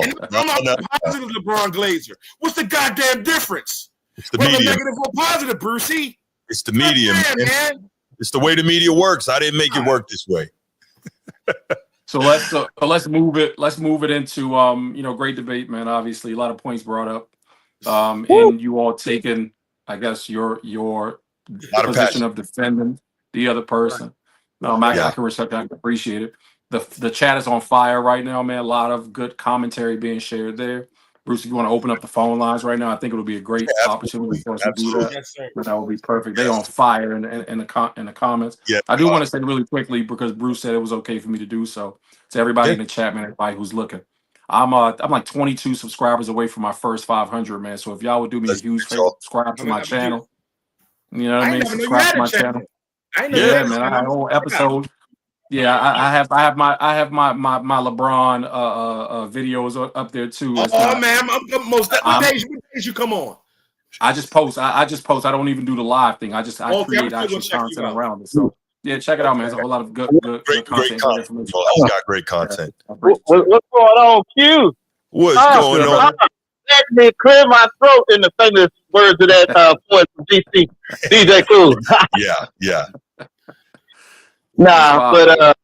And I'm a positive LeBron Glazer. What's the goddamn difference? It's the medium. Negative or positive, Brucey? It's the medium, man. It's the way the media works. I didn't make it work this way. So let's move it. Let's move it into great debate, man. Obviously, a lot of points brought up, and you all taking, I guess, your position of defending the other person. I can respect that. I can appreciate it. The chat is on fire right now, man. A lot of good commentary being shared there. Bruce, if you want to open up the phone lines right now, I think it would be a great opportunity for us to do that. Yes, that would be perfect. They're on fire in the comments. Yeah, I do want to say really quickly because Bruce said it was okay for me to do so. To everybody in the chat, man, everybody who's looking, I'm like 22 subscribers away from my first 500, man. So if y'all would do me a huge favor, subscribe to my channel. You know what I mean? Subscribe to my channel. Yeah, man. I had a whole episode. Yeah, I have my LeBron videos up there too. Man, what days you come on? I just post. I I don't even do the live thing. I create actual content around it. So yeah, check it out, man. There's a whole lot of good content. Great content. I've got great content. What's going on, Q? What's going on? Let me clear my throat in the famous words of that poet from DC, DJ Cool. Yeah. Nah, but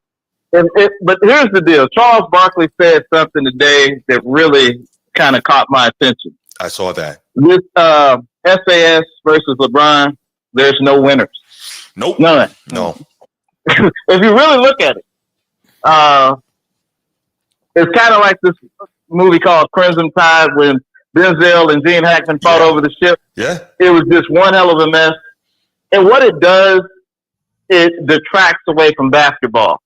here's the deal. Charles Barkley said something today that really kind of caught my attention. I saw that. This SAS versus LeBron, there's no winners. Nope. None. No. if you really look at it, it's kind of like this movie called Crimson Tide when Denzel and Gene Hackman fought over the ship. Yeah. It was just one hell of a mess. And what it does, it detracts away from basketball.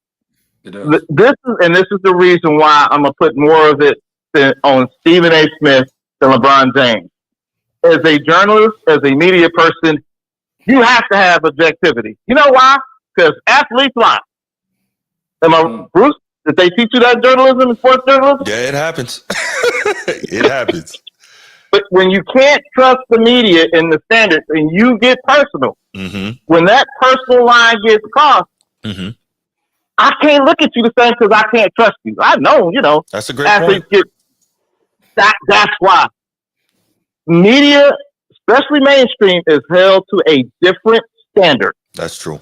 This is the reason why I'm gonna put more of it on Stephen A. Smith than LeBron James. As a journalist, as a media person, you have to have objectivity. You know why? Because athletes lie. Bruce? Did they teach you that journalism and sports journalism? Yeah, it happens. It happens. But when you can't trust the media and the standards, and you get personal, when that personal line gets crossed, I can't look at you the same because I can't trust you. I know, That's a great point. That's why media, especially mainstream, is held to a different standard. That's true.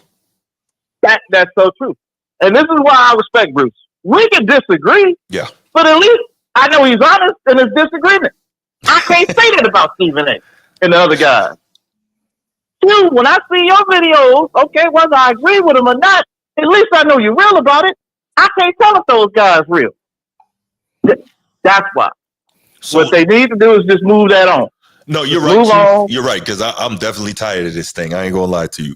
That's so true. And this is why I respect Bruce. We can disagree, but at least I know he's honest in his disagreement. I can't say that about Stephen A. and the other guys. Two, when I see your videos, okay, whether I agree with them or not, at least I know you're real about it. I can't tell if those guys real. That's why. So, what they need to do is just move that on. No, you're right. You're right, because I'm definitely tired of this thing. I ain't gonna lie to you.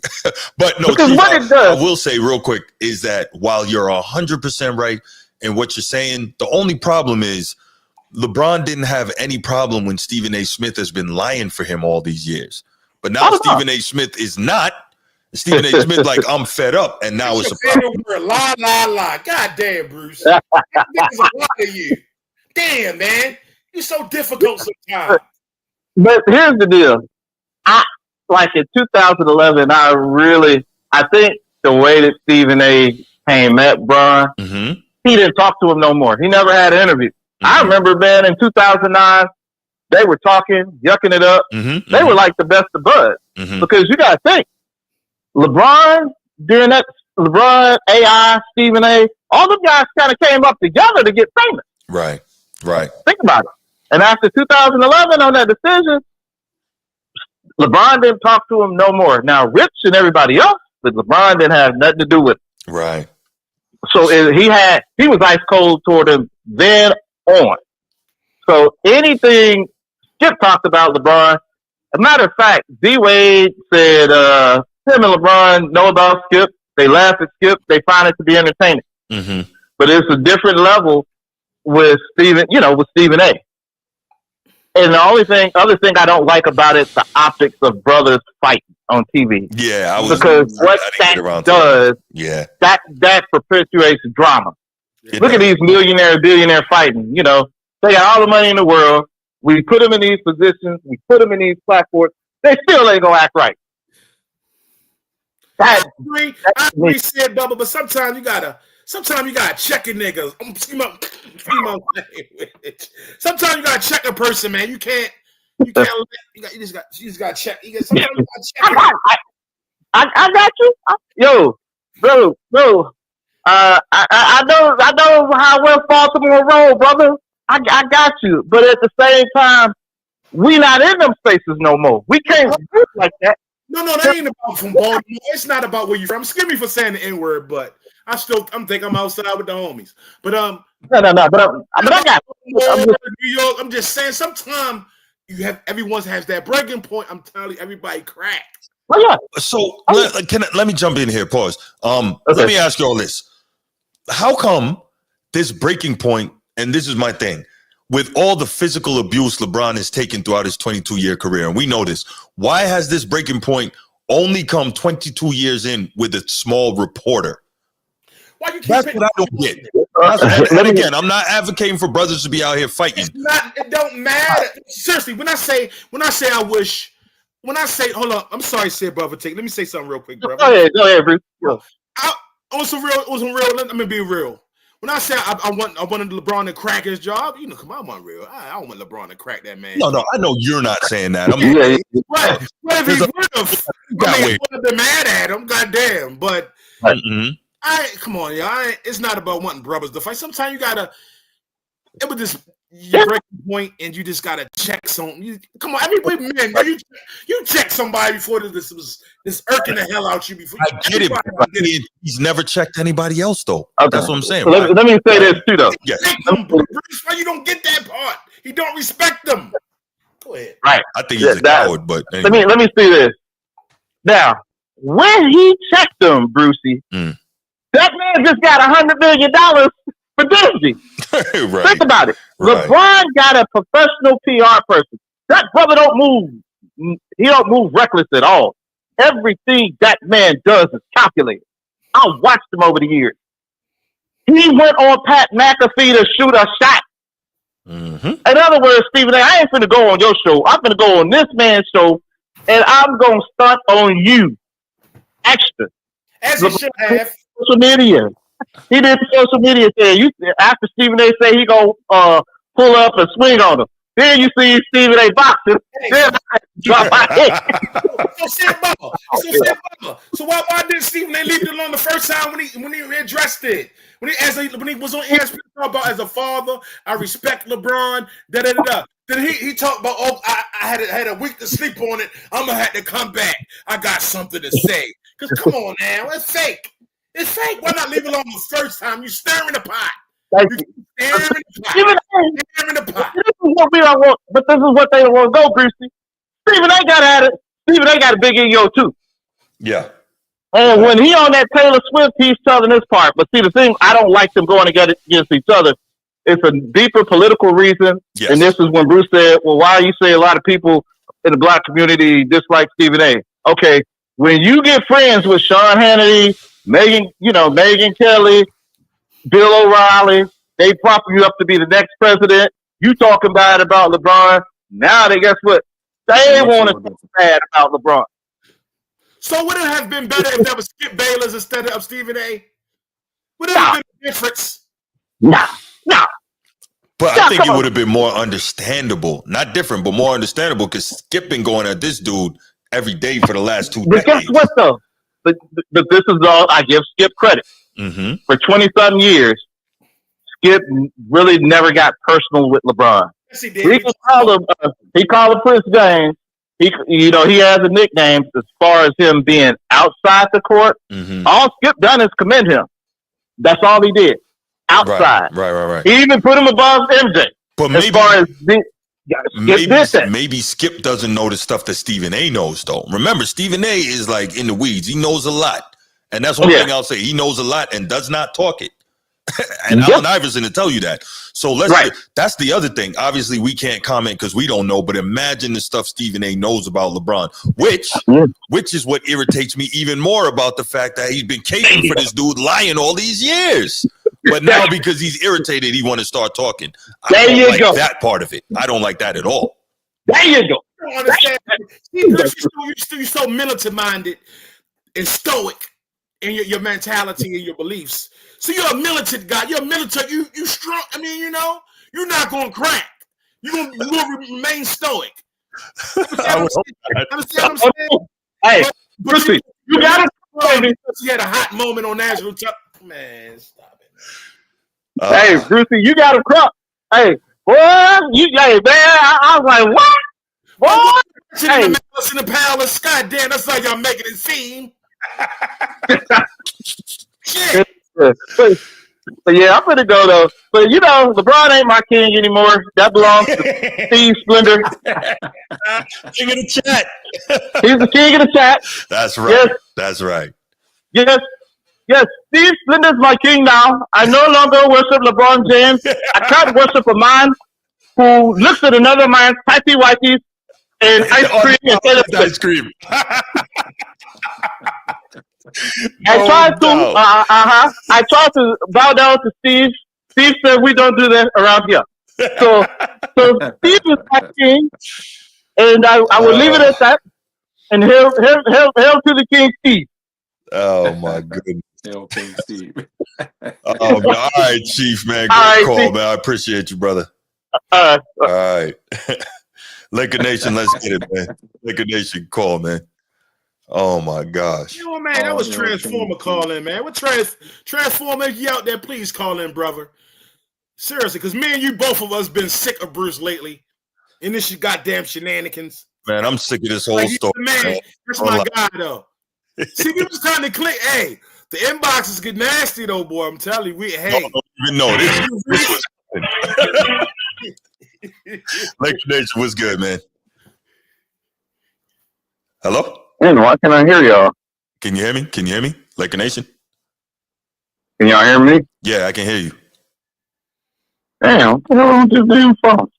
But no, Chief, I will say real quick is that while you're 100% right in what you're saying, the only problem is LeBron didn't have any problem when Stephen A. Smith has been lying for him all these years. But now Stephen A. Smith is not. Stephen A. Smith, like, I'm fed up, and now it's a problem. Lie. God damn, Bruce. Niggas a lie to you. Damn, man. You're so difficult sometimes. But here's the deal. Like in 2011, I think the way that Stephen A. came at Bron, he didn't talk to him no more. He never had an interview. I remember, man, in 2009, they were talking, yucking it up. They were like the best of buds. Because you got to think, LeBron, during that, LeBron, AI, Stephen A., all them guys kind of came up together to get famous. Right. Think about it. And after 2011 on that decision, LeBron didn't talk to him no more. Now, Rich and everybody else, but LeBron didn't have nothing to do with it. Right. So he was ice cold toward him then on. So anything Skip talked about LeBron, as a matter of fact, D-Wade said him and LeBron know about Skip. They laugh at Skip. They find it to be entertaining. But it's a different level with Stephen A. And the other thing I don't like about it, the optics of brothers fighting on TV. Yeah, because what that does, that perpetuates drama. Look at these billionaire fighting. They got all the money in the world. We put them in these positions. We put them in these platforms. They still ain't gonna act right. I agree, said Bubba, but sometimes you gotta check a nigga. Sometimes you gotta check a person, man. You just gotta check. Sometimes you gotta check. I got you. Yo, bro. I know how well Baltimore roll, brother. I got you. But at the same time, we not in them spaces no more. We can't do like that. No, that ain't about from Baltimore. It's not about where you're from. Excuse me for saying the N-word, but I'm think I'm outside with the homies. But no. But I got New York. I'm just saying. Sometimes everyone has that breaking point. I'm telling you, everybody cracks. Oh yeah. So let me jump in here. Pause. Let me ask you all this: how come this breaking point? And this is my thing. With all the physical abuse LeBron has taken throughout his 22-year career, and we know this, why has this breaking point only come 22 years in with a small reporter? That's what I don't get. And again, I'm not advocating for brothers to be out here fighting. It don't matter. Seriously, when I say hold on, I'm sorry, said brother. Let me say something real quick, bro. Go ahead, Bruce. On some real. Let me be real. When I say I wanted LeBron to crack his job, come on, I want real. I don't want LeBron to crack that man. No, I know you're not saying that. Right. What if he would have? I would have been mad at him. Goddamn. But come on, y'all. It's not about wanting brothers to fight. Sometimes you gotta. It was just you break the point and you just gotta check something. Come on, everybody, man, you check somebody before this irking the hell out you before. I get it, but he's never checked anybody else though. Okay. That's what I'm saying. Let me say this too, though. Yes. Bruce, why you don't get that part? He don't respect them. Go ahead. Right. I think he's a coward, but anyway. Let me see this. Now, when he checked them, Brucey, that man just got $100 million for Disney. Right. Think about it. Right. LeBron got a professional PR person. That brother don't move. He don't move reckless at all. Everything that man does is calculated. I've watched him over the years. He went on Pat McAfee to shoot a shot. Mm-hmm. In other words, Stephen A., I ain't finna go on your show. I'm finna go on this man's show, and I'm gonna stunt on you extra. As he should have. Social media. He did the social media thing. After Stephen A. say he gonna pull up and swing on him. Then you see Stephen A. boxing. Then I drop my head. So why didn't Stephen A. leave it alone the first time when he addressed it? When he was on ESPN about as a father, I respect LeBron. Then he talked about I had a week to sleep on it. I'm gonna have to come back. I got something to say. Cause come on now, it's fake. It's fake. Why not leave it alone the first time? You stirring the pot. Thank you. Stirring the pot. This is what we don't want, but this is what they don't want to go, Brucey. Stephen A. got at it. Stephen A. got a big ego too. Yeah. And when he on that Taylor Swift, he's telling his part. But see, the thing, I don't like them going against each other. It's a deeper political reason. Yes. And this is when Bruce said, well, why you say a lot of people in the black community dislike Stephen A? Okay, when you get friends with Sean Hannity, Megyn Kelly, Bill O'Reilly, they prop you up to be the next president. You talking bad about LeBron. Now guess what? They want to talk bad about LeBron. So would it have been better if that was Skip Bayless instead of Stephen A? Would it have been a difference? Nah. But I think it would have been more understandable. Not different, but more understandable because Skip been going at this dude every day for the last 2 decades. But guess what, though? But this is all, I give Skip credit. Mm-hmm. For 20-something years, Skip really never got personal with LeBron. Yes, he did. He called him Prince James. He has a nickname as far as him being outside the court. Mm-hmm. All Skip done is commend him. That's all he did. Outside. Right. He even put him above MJ. But maybe Skip doesn't know the stuff that Stephen A. knows, though. Remember, Stephen A. is like in the weeds. He knows a lot. And that's one thing I'll say. He knows a lot and does not talk it. And Allen Iverson to tell you that. So that's the other thing. Obviously, we can't comment because we don't know, but imagine the stuff Stephen A. knows about LeBron, which is what irritates me even more about the fact that he's been catering for this dude lying all these years. But now because he's irritated, he want to start talking. I don't like that part of it. I don't like that at all. There you go. I don't understand. You're so militant-minded and stoic in your mentality and your beliefs. So you're a militant guy. You're a militant. You strong. I mean, you're not going to crack. You're going to remain stoic. Understand what I'm saying? Hey, Brucey, you got it. You had a hot moment on national television. Man, stop it. Hey, Brucey, you got a crop. Hey, boy, man, I was like, what? What? Hey, in the palace. God damn, that's how y'all making it seem. Shit. But yeah, I'm gonna go though. But LeBron ain't my king anymore. That belongs to Steve Splendor. King of the chat. He's the king of the chat. That's right. Yes. That's right. Yes. Steve Splendor's my king now. I no longer worship LeBron James. I try to worship a man who looks at another man's tighty whities and ice cream and ice cream. I tried to bow down to Steve. Steve said we don't do that around here. So Steve is my king, and I will leave it at that. And hail to the King Steve. Oh my goodness. Hail King Steve. All right, Chief, man. Great call, man. I appreciate you, brother. All right. Laker Nation, let's get it, man. Laker Nation, call, man. Oh my gosh. Man, that was Transformer calling, man. What Transformer, you out there, please call in, brother. Seriously, because me and you, both of us, been sick of Bruce lately. And this goddamn shenanigans. Man, I'm sick of this whole story. Man, that's my guy, though. See, we was trying to click. Hey, the inboxes get nasty, though, boy. I'm telling you. Hey. No, this was... Laker Nation was good, man. Hello? Man, why can't I hear y'all? Can you hear me? Laker Nation? Can y'all hear me? Yeah, I can hear you. Damn, what the hell wrong with this damn phone?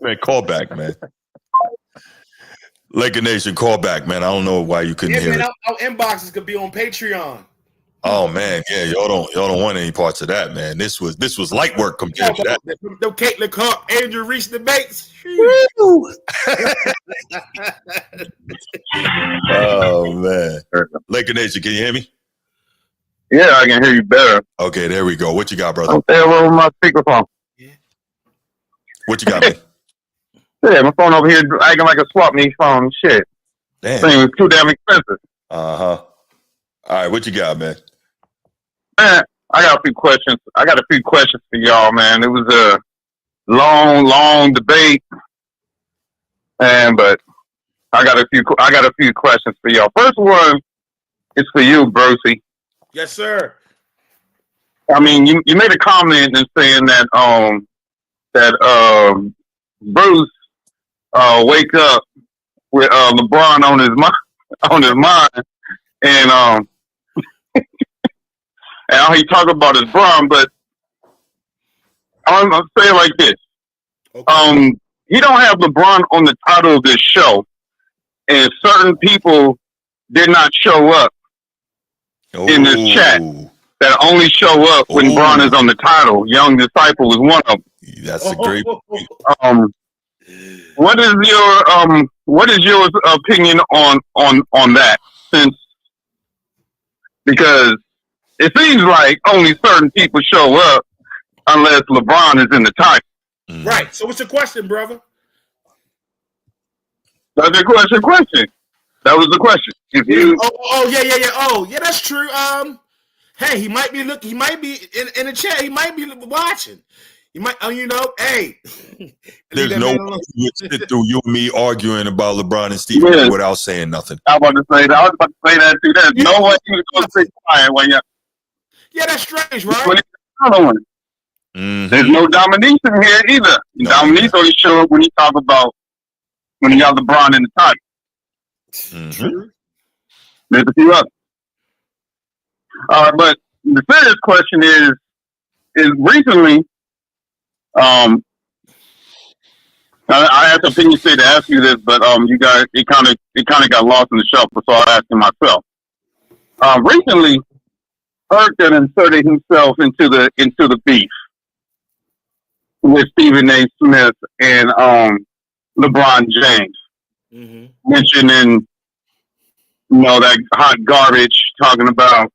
Man, call back, man. Laker Nation, call back, man. I don't know why you couldn't hear man, it. Our inboxes could be on Patreon. Oh man, yeah, y'all don't want any parts of that, man. This was light work compared to that. No Caitlin Clark, Andrew Reese debates. Oh man, Laker Nation, can you hear me? Yeah, I can hear you better. Okay, there we go. What you got, brother? I'm staying over my speakerphone. Yeah. What you got, man? Yeah, my phone over here acting like a swap meet phone. Shit, Damn. thing was too damn expensive. All right, what you got, man? Man, I got a few questions. For y'all, man. It was a long debate, but I got a few questions for y'all. First one is for you, Brucey. Yes, sir. I mean, you made a comment in saying that Bruce wake up with LeBron on his mind, and and how he talk about his Bron, but I'm gonna say it like this. Okay. He don't have LeBron on the title of this show, and certain people did not show up in this chat that only show up when Bron is on the title. Young Disciple is one of them. That's a great What is your opinion on that? Because it seems like only certain people show up unless LeBron is in the title. Right. So what's the question, brother? That's the question. That was the question. If you Yeah. Oh, yeah, that's true. Hey, he might be in the chat. He might be watching. You might, hey. There's no way you would sit through you and me arguing about LeBron and Stephen without saying nothing. I was about to say that too. There's no way you was going to sit quiet when you. Yeah, that's strange, right? There's no Dominique in here either. No, Dominique only show up when he talk about when he got LeBron in the title. True. There's a few others. But the serious question is recently, I had the opinion to ask you this, but you guys, it kind of got lost in the shuffle, so I'm asking myself. Recently, Herc inserted himself into the beef with Stephen A. Smith and LeBron James, mentioning that hot garbage, talking about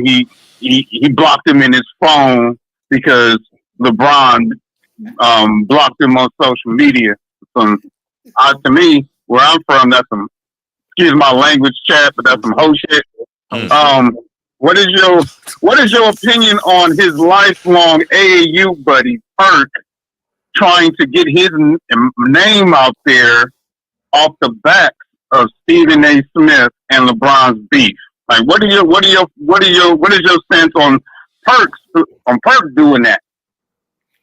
he blocked him in his phone because LeBron blocked him on social media. To me, where I'm from, that's some, excuse my language, chat, but that's some hoe shit. What is your opinion on his lifelong AAU buddy Perk trying to get his name out there off the back of Stephen A. Smith and LeBron's beef? Like, what is your sense on Perk doing that?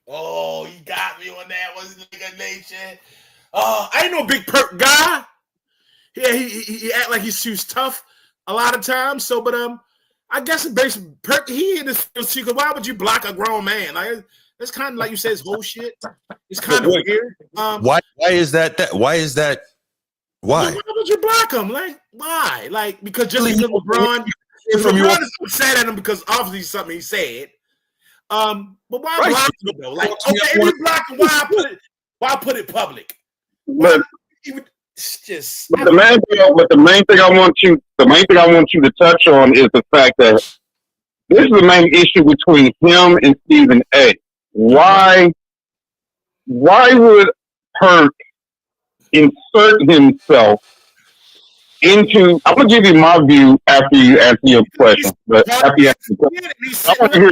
Oh, you got me on that one, nigga nation. I ain't no big Perk guy. Yeah, he act like he's too tough a lot of times. So, but I guess basically Perk, he in this because why would you block a grown man? Like, that's kind of like you said, it's bullshit. It's kind of weird. Why is that? Why is that? Why? Why would you block him? Like, why? Like, because just because LeBron is sad at him because obviously something he said. But why block him though? Like, okay, if you block him, why put it public? But the main thing I want you to touch on is the fact that this is the main issue between him and Stephen A. Why would Perk insert himself into. I'm gonna give you my view after you answer your question. But after you answer the question, I want to hear.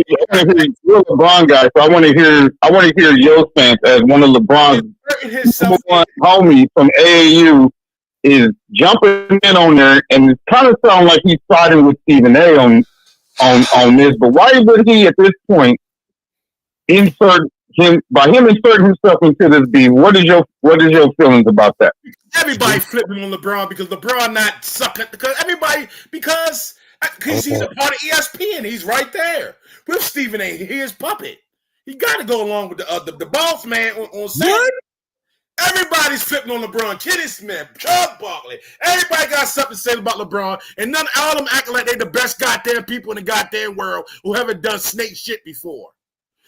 You're a LeBron guy, so I want to hear. I want to hear your stance as one of LeBron's number one homies from AAU is jumping in on there, and it kind of sounds like he's siding with Stephen A. on this. But why would he at this point insert him by him inserting himself into this beef? What is your feelings about that? Everybody flipping on LeBron because LeBron not sucking because he's a part of ESPN. He's right there with Stephen A. His puppet. He got to go along with the boss man on set. What? Everybody's flipping on LeBron. Kenny Smith, Charles Barkley. Everybody got something to say about LeBron, and all of them acting like they the best goddamn people in the goddamn world who haven't done snake shit before.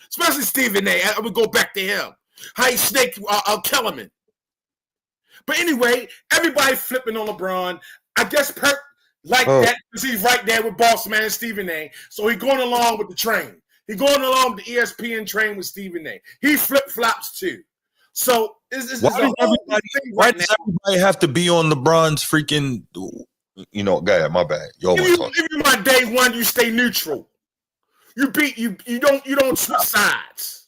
Especially Stephen A. I would go back to him. How he snaked Kellerman. But anyway, everybody flipping on LeBron. I guess Perk like that because he's right there with Boss Man and Stephen A. So he's going along with the train. He's going along with the ESPN train with Stephen A. He flip-flops too. So why does everybody have to be on LeBron's freaking, go ahead, my bad. If you're my day one, you stay neutral. You don't switch sides.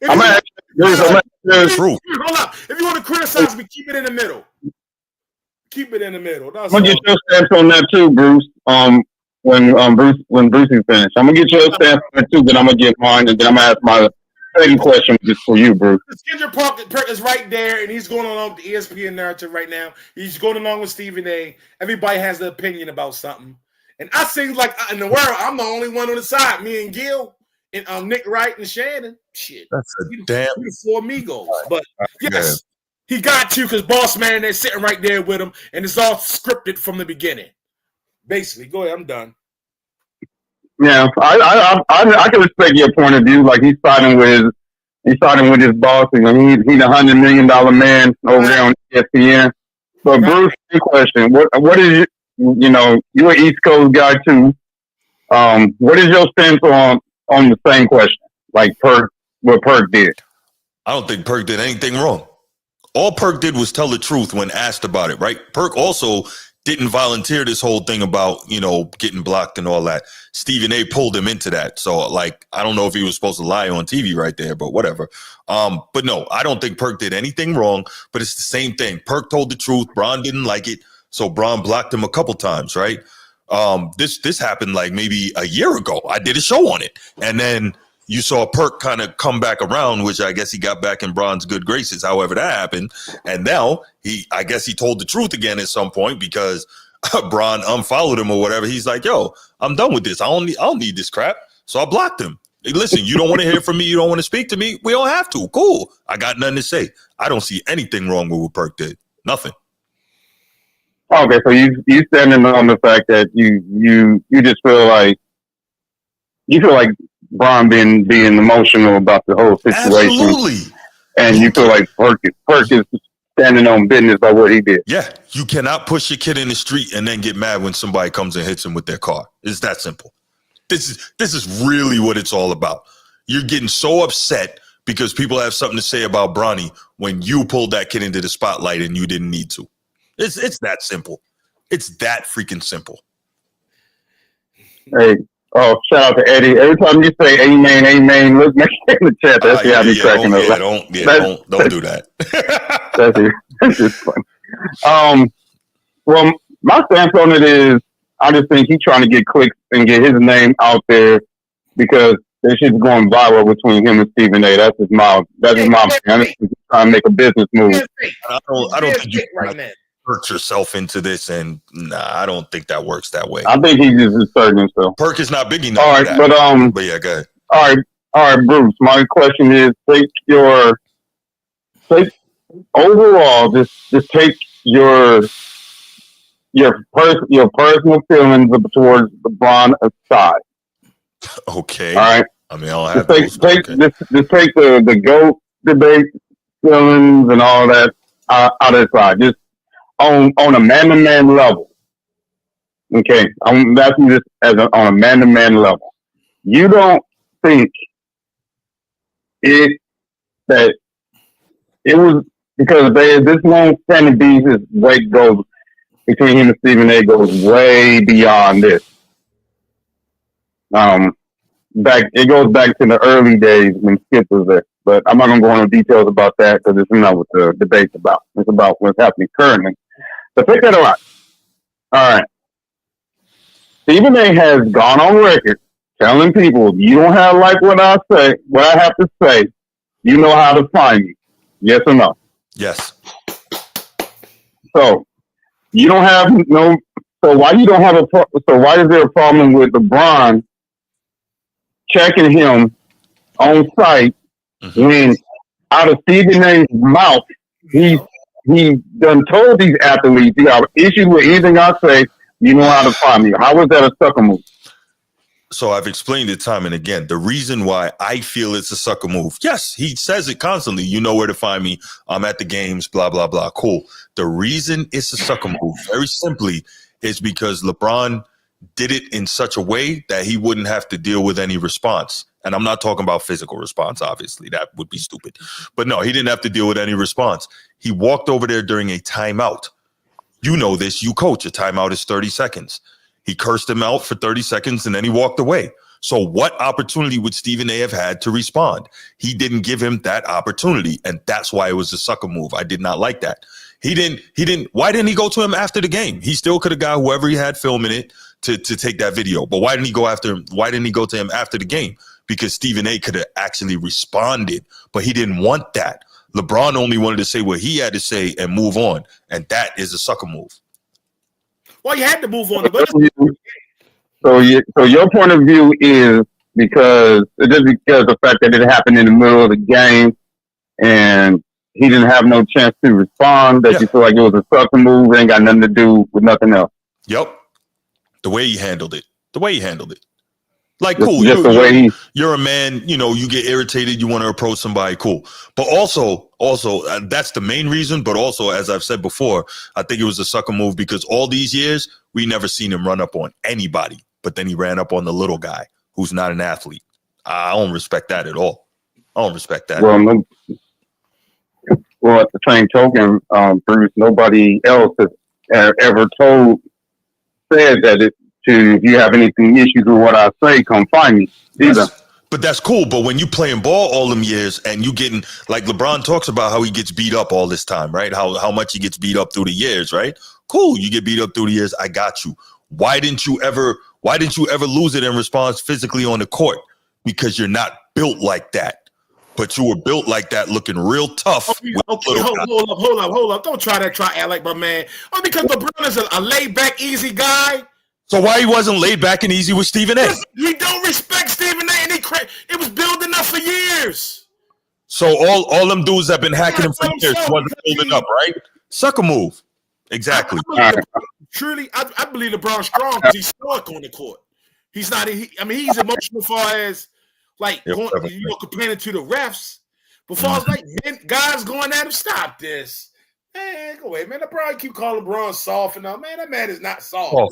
Hold up. If you want to criticize me, keep it in the middle. Keep it in the middle. I'm gonna get your stance on that too, Bruce. When Bruce is finished, I'm gonna get your stance on that too. Then I'm gonna get mine, and then I'm gonna ask my second question just for you, Bruce. Kendrick Perk is right there, and he's going along with the ESPN narrative right now. He's going along with Stephen A. Everybody has an opinion about something. And I seem like in the world, I'm the only one on the side. Me and Gil and Nick Wright and Shannon. Shit. That's a damn. We the four amigos. But yes, he got to because Boss Man, they're sitting right there with him, and it's all scripted from the beginning. Basically, go ahead. I'm done. Yeah, I can respect your point of view. Like he's siding with his boss. He's $100 million man over there on ESPN. But Bruce, your question: What is you're an East Coast guy too. What is your stance on the same question? Like what Perk did? I don't think Perk did anything wrong. All Perk did was tell the truth when asked about it, right? Perk also didn't volunteer this whole thing about, getting blocked and all that. Stephen A. pulled him into that. So, I don't know if he was supposed to lie on TV right there, but whatever. But no, I don't think Perk did anything wrong, but it's the same thing. Perk told the truth. Bron didn't like it. So Bron blocked him a couple times, right? This happened maybe a year ago. I did a show on it. And then you saw Perk kind of come back around, which I guess he got back in Bron's good graces, however that happened. And now I guess he told the truth again at some point because Bron unfollowed him or whatever. He's like, yo, I'm done with this. I don't need this crap. So I blocked him. Hey, listen, you don't want to hear from me. You don't want to speak to me. We don't have to. Cool. I got nothing to say. I don't see anything wrong with what Perk did. Nothing. Okay, so you standing on the fact that you just feel like Bron being emotional about the whole situation. Absolutely. And you feel like Perk is standing on business by what he did. Yeah, you cannot push your kid in the street and then get mad when somebody comes and hits him with their car. It's that simple. This is really what it's all about. You're getting so upset because people have something to say about Bronny when you pulled that kid into the spotlight and you didn't need to. It's that simple. It's that freaking simple. Hey, shout out to Eddie. Every time you say amen, look next in the chat. That's the I'll cracking up. Don't do that. That's just fun. Well, my stance on it is I just think he's trying to get clicks and get his name out there because this shit's going viral between him and Stephen A. That's my opinion. I'm just trying to make a business move. I don't think you right now. Hurt yourself into this, and I don't think that works that way. I think he's just inserting himself. Perk is not big enough. All right, but yeah, go ahead. All right, Bruce. My question is: take overall, just take your personal feelings towards LeBron aside. Okay. All right. I mean, I'll have just take the GOAT debate feelings and all that out of the side. Just on a man-to-man level. Okay, I'm asking this on a man-to-man level. You don't think it was because there's this long standing beef is way goes between him and Stephen A. goes way beyond this. It goes back to the early days when Skip was there. But I'm not going to go into details about that because it's not what the debate's about. It's about what's happening currently. So pick that up. All right. Stephen A. has gone on record telling people, if you don't have like what I have to say, you know how to find me. Yes or no? Yes. So you don't have no. So why you don't have a? So why is there a problem with LeBron checking him on site when out of Stephen A's mouth he done told these athletes, you have issues with anything I say, you know how to find me. How was that a sucker move? So I've explained it time and again. The reason why I feel it's a sucker move. Yes, he says it constantly. You know where to find me. I'm at the games, blah, blah, blah. Cool. The reason it's a sucker move, very simply, is because LeBron did it in such a way that he wouldn't have to deal with any response. And I'm not talking about physical response, obviously. That would be stupid. But no, he didn't have to deal with any response. He walked over there during a timeout. You know this. You coach. A timeout is 30 seconds. He cursed him out for 30 seconds and then he walked away. So what opportunity would Stephen A have had to respond? He didn't give him that opportunity. And that's why it was a sucker move. I did not like that. Why didn't he go to him after the game? He still could have got whoever he had filming it to take that video. But why didn't he go after him? Why didn't he go to him after the game? Because Stephen A could have actually responded, but he didn't want that. LeBron only wanted to say what he had to say and move on. And that is a sucker move. Well, you had to move on. So your point of view is because the fact that it happened in the middle of the game and he didn't have no chance to respond, that you feel like it was a sucker move, ain't got nothing to do with nothing else. Yep. The way he handled it. Like, just, cool. You're a man, you get irritated. You want to approach somebody. Cool. But also that's the main reason. But also, as I've said before, I think it was a sucker move because all these years, we never seen him run up on anybody. But then he ran up on the little guy who's not an athlete. I don't respect that at all. I don't respect that. Well, at the same token, Bruce, nobody else has ever said that if you have anything issues with what I say, come find me. Either. But that's cool. But when you playing ball all them years and you getting, like LeBron talks about how he gets beat up all this time, right? How much he gets beat up through the years, right? Cool. You get beat up through the years. I got you. Why didn't you ever lose it in response physically on the court? Because you're not built like that. But you were built like that, looking real tough. Okay, hold up. Don't try to act like my man. Because LeBron is a laid back, easy guy. So why he wasn't laid back and easy with Stephen A? We don't respect Stephen A. And it was building up for years. So all them dudes have been hacking him for years wasn't building up, right? Sucker move. Exactly. I believe LeBron's strong because he's stuck on the court. He's not. He's emotional as far as complaining to the refs. But far as like guys going at him, stop this. Man, go away, man. LeBron keep calling LeBron soft and all. Man, that man is not soft, bro.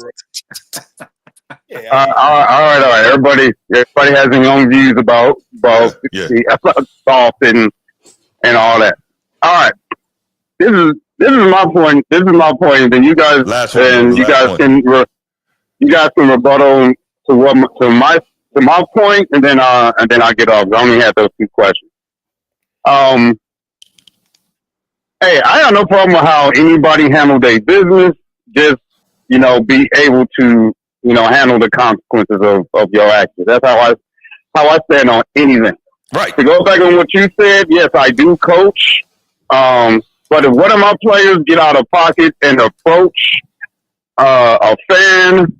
Yeah. All right. Everybody has their own views about soft and all that. All right. This is my point. And then you guys can rebuttal to my point, and then I get off. I only had those two questions. Hey, I have no problem with how anybody handle their business. Just, be able to, handle the consequences of your actions. That's how I stand on anything. Right. To go back on what you said, yes, I do coach. But if one of my players get out of pocket and approach a fan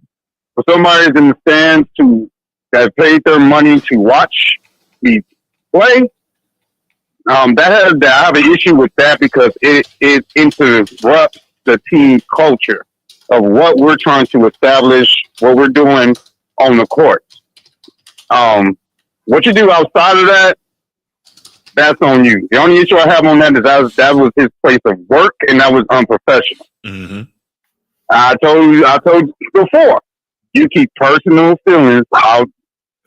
or somebody's in the stands that paid their money to watch me play, I have an issue with that because it interrupts the team culture of what we're trying to establish, what we're doing on the court. What you do outside of that, that's on you. The only issue I have on that is that was his place of work and that was unprofessional. Mm-hmm. I told you before, you keep personal feelings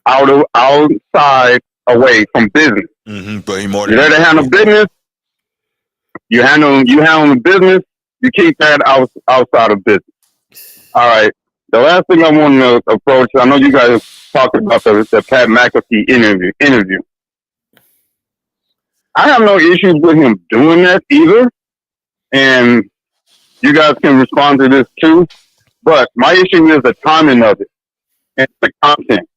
outside away from business. Mm-hmm. But you're there to handle business. You handle the business. You keep that outside of business. All right. The last thing I want to approach, I know you guys talked about the Pat McAfee interview. I have no issues with him doing that either. And you guys can respond to this too. But my issue is the timing of it and the content.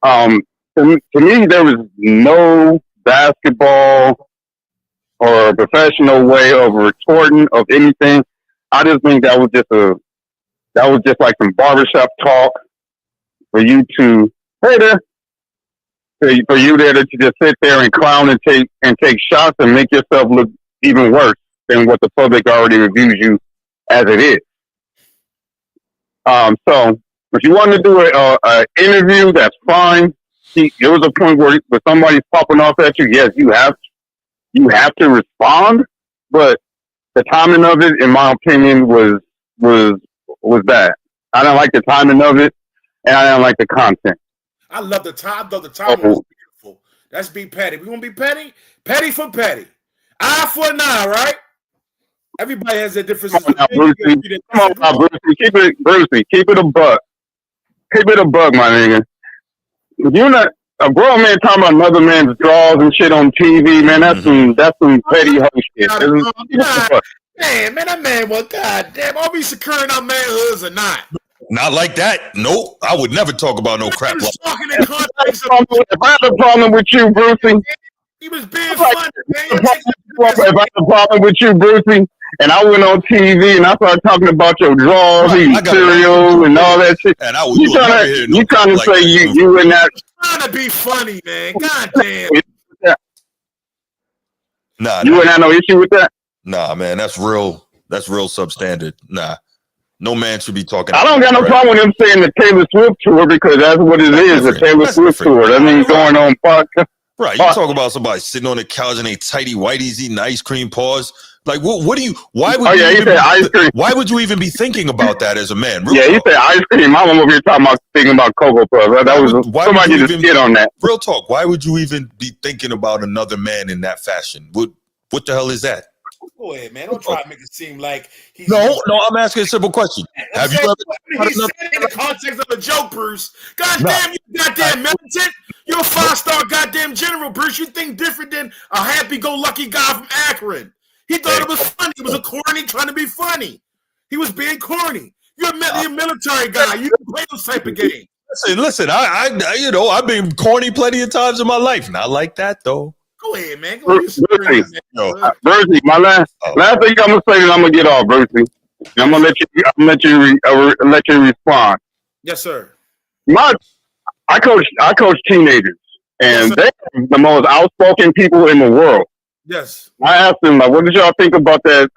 To me, there was no basketball or professional way of retorting of anything. I just think that was just like some barbershop talk for you to, hey there, for you there to just sit there and clown and take shots and make yourself look even worse than what the public already reviews you as it is. So if you want to do an interview, that's fine. There was a point where somebody's popping off at you. Yes, you have to respond, but the timing of it, in my opinion, was bad. I didn't like the timing of it, and I didn't like the content. I love the time. Though the timing was beautiful. That's be petty. We want to be petty. Petty for petty. Eye for an eye, right? Everybody has their differences. Come on, Brucey. Brucey. Keep it a buck. Keep it a buck, my nigga. You're not a grown man talking about another man's draws and shit on TV, man. That's some petty hoe shit. Man, that man was goddamn. Are we securing our manhoods or not? Not like that. Nope. I would never talk about no crap like that. If I had a problem with you, Brucey. He was being funny, man. If I had a problem with you, Brucey, and I went on TV and I started talking about your drawers, eating cereal, and all that shit. And you trying to say you in that? Trying to be funny, man. Goddamn. Nah, you wouldn't have no issue with that. Nah, man, that's real substandard. Nah, no man should be talking. I don't got no problem with him saying the Taylor Swift tour because that's what it is, the Taylor Swift tour. That means going on podcast. Right, you talk about somebody sitting on the couch and they tighty whities eating ice cream paws. Like, what do you? Why would? He said ice cream. Why would you even be thinking about that as a man? He said ice cream. I'm over here thinking about Cocoa Puffs. That was somebody just get on that. Real talk. Why would you even be thinking about another man in that fashion? What the hell is that? Go ahead, man. Don't try to make it seem like he's... No, I'm asking a simple question. Have you ever... He said it in the context of a joke, Bruce. Goddamn, you goddamn militant. You're a 5-star goddamn general, Bruce. You think different than a happy-go-lucky guy from Akron. He thought it was funny. It was a corny trying to be funny. He was being corny. You're a military guy. You don't play those type of games. Listen. I've been corny plenty of times in my life. Not like that, though. Go ahead, man. Brucey, my last thing I'm gonna say is I'm gonna get off, Brucey. I'm gonna let you respond. Yes, sir. I coach teenagers, and they're the most outspoken people in the world. Yes. I asked them, like, what did y'all think about that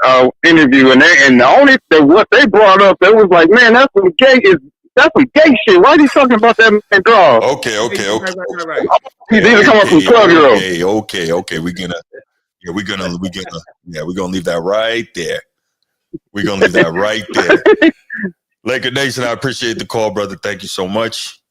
interview? And what they brought up, they was like, man, that's some gay shit. Why are you talking about that man draw? Okay. Right. These are coming from 12-year-olds. Okay. We're gonna leave that right there. We're gonna leave that right there. Laker Nation, I appreciate the call, brother. Thank you so much.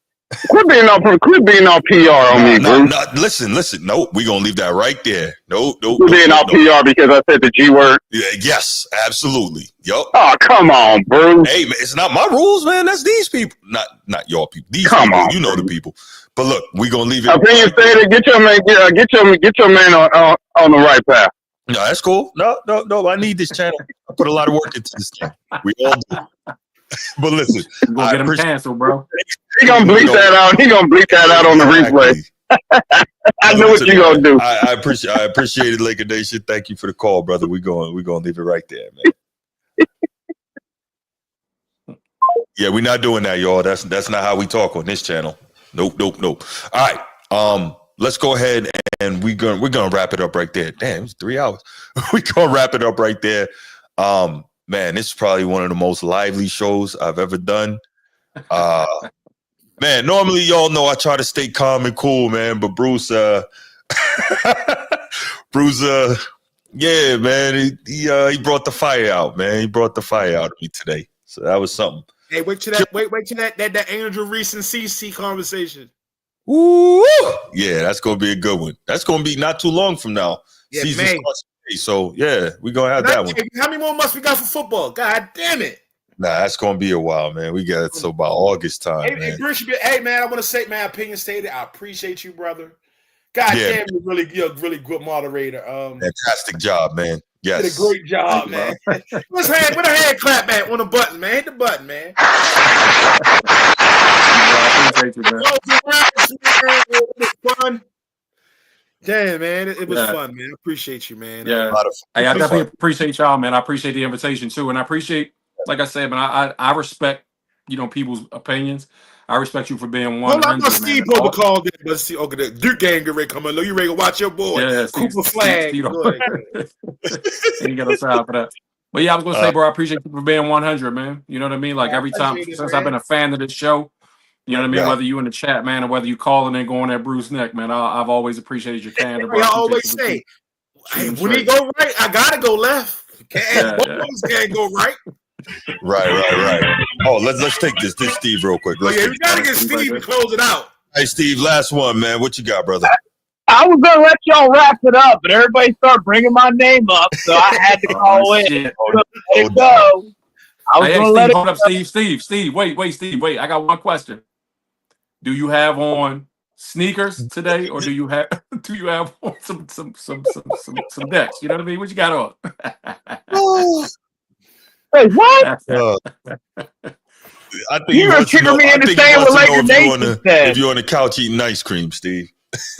Quit being all PR on me, bro. Listen. Nope, we're gonna leave that right there. Nope. Quit being all PR because I said the G word. Yeah, yes, absolutely. Yup. Oh, come on, bro. Hey, man, it's not my rules, man. That's these people, not your people. These come people, on, you know the people. But look, we're gonna leave it. Opinion stated. Get your man on the right path. No, that's cool. No. I need this channel. I put a lot of work into this thing. We all do. But listen, we'll get him canceled, bro. He gonna bleep that out. He gonna bleep that out on the replay. I know what you gonna do. I appreciate it, Laker Nation. Thank you for the call, brother. We're gonna leave it right there, man. Yeah, we're not doing that, y'all. That's not how we talk on this channel. Nope. All right. Let's go ahead and we're gonna wrap it up right there. Damn, it's 3 hours. We're gonna wrap it up right there. Man, this is probably one of the most lively shows I've ever done. Man, normally y'all know I try to stay calm and cool, man. But Bruce, yeah, man, he brought the fire out, man. He brought the fire out of me today. So that was something. Hey, wait till that Angel Reese and CC conversation. Ooh, yeah, that's gonna be a good one. That's gonna be not too long from now. Yeah, Season starts So yeah, we gonna have that one. How many more months we got for football? God damn it! Nah, that's gonna be a while, man. We got so about August time, man. Hey, man, I want to say my opinion stated. I appreciate you, brother. God damn, you're a really good moderator. Fantastic job, man. Yes, did a great job, man. What's hand? With a hand clap back on the button, man. Hit the button, man. I appreciate you, man. It was fun. Damn, man, it was fun, man. I appreciate you, man. Yeah, hey, I definitely appreciate y'all, man. I appreciate the invitation too, and I appreciate, like I said, man, I respect, people's opinions. I respect you for being 100. Well, I'm not Steve called it, but see, okay, the Duke game get ready to come in. Look, you ready to watch your boy, Cooper Flagg. You got a side for that. But yeah, I was gonna say, bro, I appreciate you for being 100, man. You know what I mean? Like every time since I've been a fan of this show, you know what I mean? Whether you in the chat, man, or whether you calling and going at Bruce neck, man, I've always appreciated your candor. I always say, when he go right, I gotta go left. Can't go right. Right. Oh, let's take this Steve real quick. We gotta get Steve to close it out. Hey, Steve, last one, man. What you got, brother? I was gonna let y'all wrap it up, but everybody started bringing my name up, so I had to call in. Let it go. I was gonna let it hold up, Steve. Wait, Steve. Wait, I got one question. Do you have on sneakers today, or do you have on some decks? You know what I mean? What you got on? Wait, what? I think you're gonna trigger me in the same way like your nation said. If you're on the couch eating ice cream, Steve.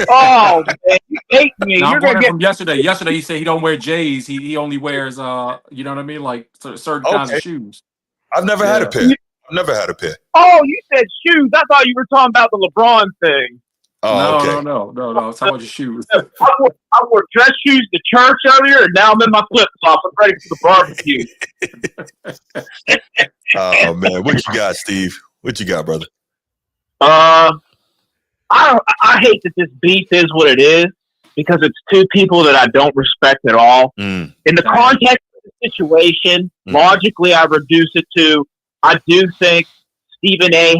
Oh man, you hate me. No, you're gonna get from yesterday. Yesterday he said he don't wear J's. He only wears you know what I mean, like certain kinds of shoes. I've never had a pair. Oh, you said shoes. I thought you were talking about the LeBron thing. Oh, no. It's how about your shoes? I wore dress shoes to church earlier, and now I'm in my flip flops. I'm ready for the barbecue. Oh man, what you got, Steve? What you got, brother? I hate that this beef is what it is because it's two people that I don't respect at all. In the context of the situation, logically, I reduce it to I do think Stephen A.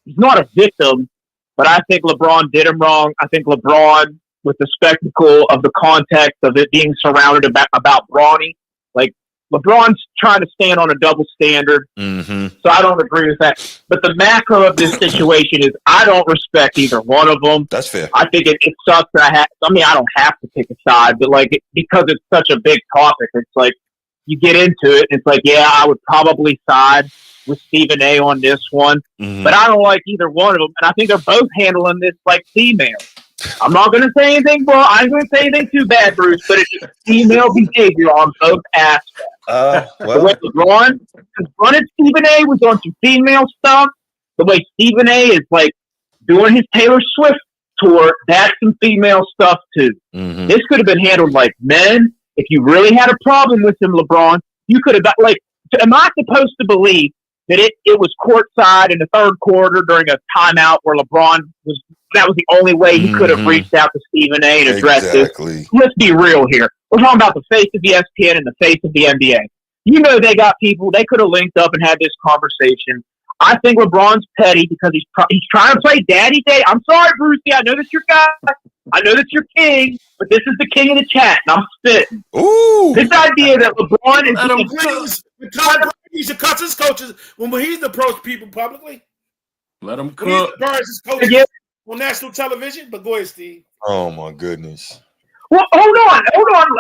he's not a victim, but I think LeBron did him wrong. I think LeBron, with the spectacle of the context of it being surrounded about Bronny, like LeBron's trying to stand on a double standard. So I don't agree with that. But the macro of this situation is I don't respect either one of them. That's fair. I think it sucks that I don't have to pick a side, but because it's such a big topic, it's like you get into it and it's like, yeah, I would probably side with Stephen A. on this one, but I don't like either one of them. And I think they're both handling this like females. I'm not going to say anything, bro. I ain't going to say anything too bad, Bruce, but it's female behavior on both aspects. The way LeBron confronted Stephen A. was on some female stuff. The way Stephen A. is like doing his Taylor Swift tour, that's some female stuff too. This could have been handled like men. If you really had a problem with him, LeBron, you could have got am I supposed to believe that it was courtside in the third quarter during a timeout where LeBron that was the only way he could have reached out to Stephen A. and addressed this? Let's be real here. We're talking about the face of ESPN and the face of the NBA. You know they got people. They could have linked up and had this conversation. I think LeBron's petty because he's trying to play daddy day. I'm sorry, Brucey. I know that's your guy. I know that's your king, but this is the king of the chat, and I'm spitting. This idea that LeBron is he should cut his coaches when he's approached people publicly. Let him cook. He his coaches on national television. But go ahead, Steve. Oh my goodness. Well, hold on.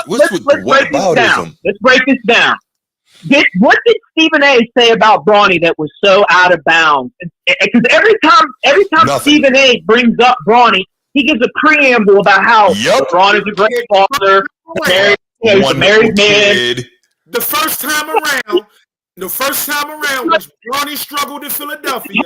Let's break this down. Let's break this down. What did Stephen A. say about Bronny that was so out of bounds? Because every time Stephen A. brings up Bronny, he gives a preamble about how LeBron is a great father, he's a married man. The first time around, when Bronny struggled in Philadelphia,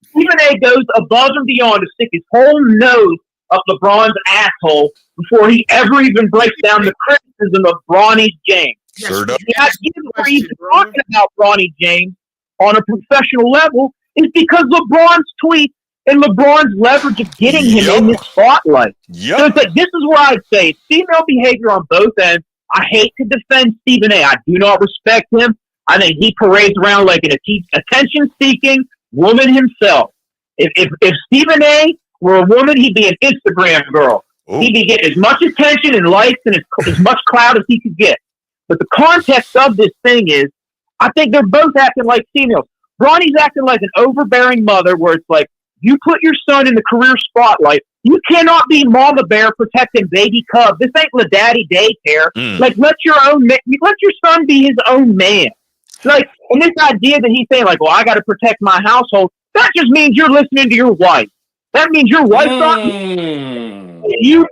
Stephen A. goes above and beyond to stick his whole nose up LeBron's asshole before he ever even breaks down the criticism of Bronny James. Sure does. The reason talking about Bronny James on a professional level is because LeBron's tweets and LeBron's leverage of getting him in the spotlight. So it's like, this is where I'd say female behavior on both ends. I hate to defend Stephen A. I do not respect him. I think he parades around like an attention-seeking woman himself. If Stephen A. were a woman, he'd be an Instagram girl. Ooh. He'd be getting as much attention and likes and as much clout as he could get. But the context of this thing is, I think they're both acting like females. Bronny's acting like an overbearing mother where it's like, you put your son in the career spotlight. You cannot be mama bear protecting baby cub. This ain't La Daddy daycare. Like, let your son be his own man. Like, and this idea that he's saying, like, well, I got to protect my household, that just means you're listening to your wife. That means your wife's not. And you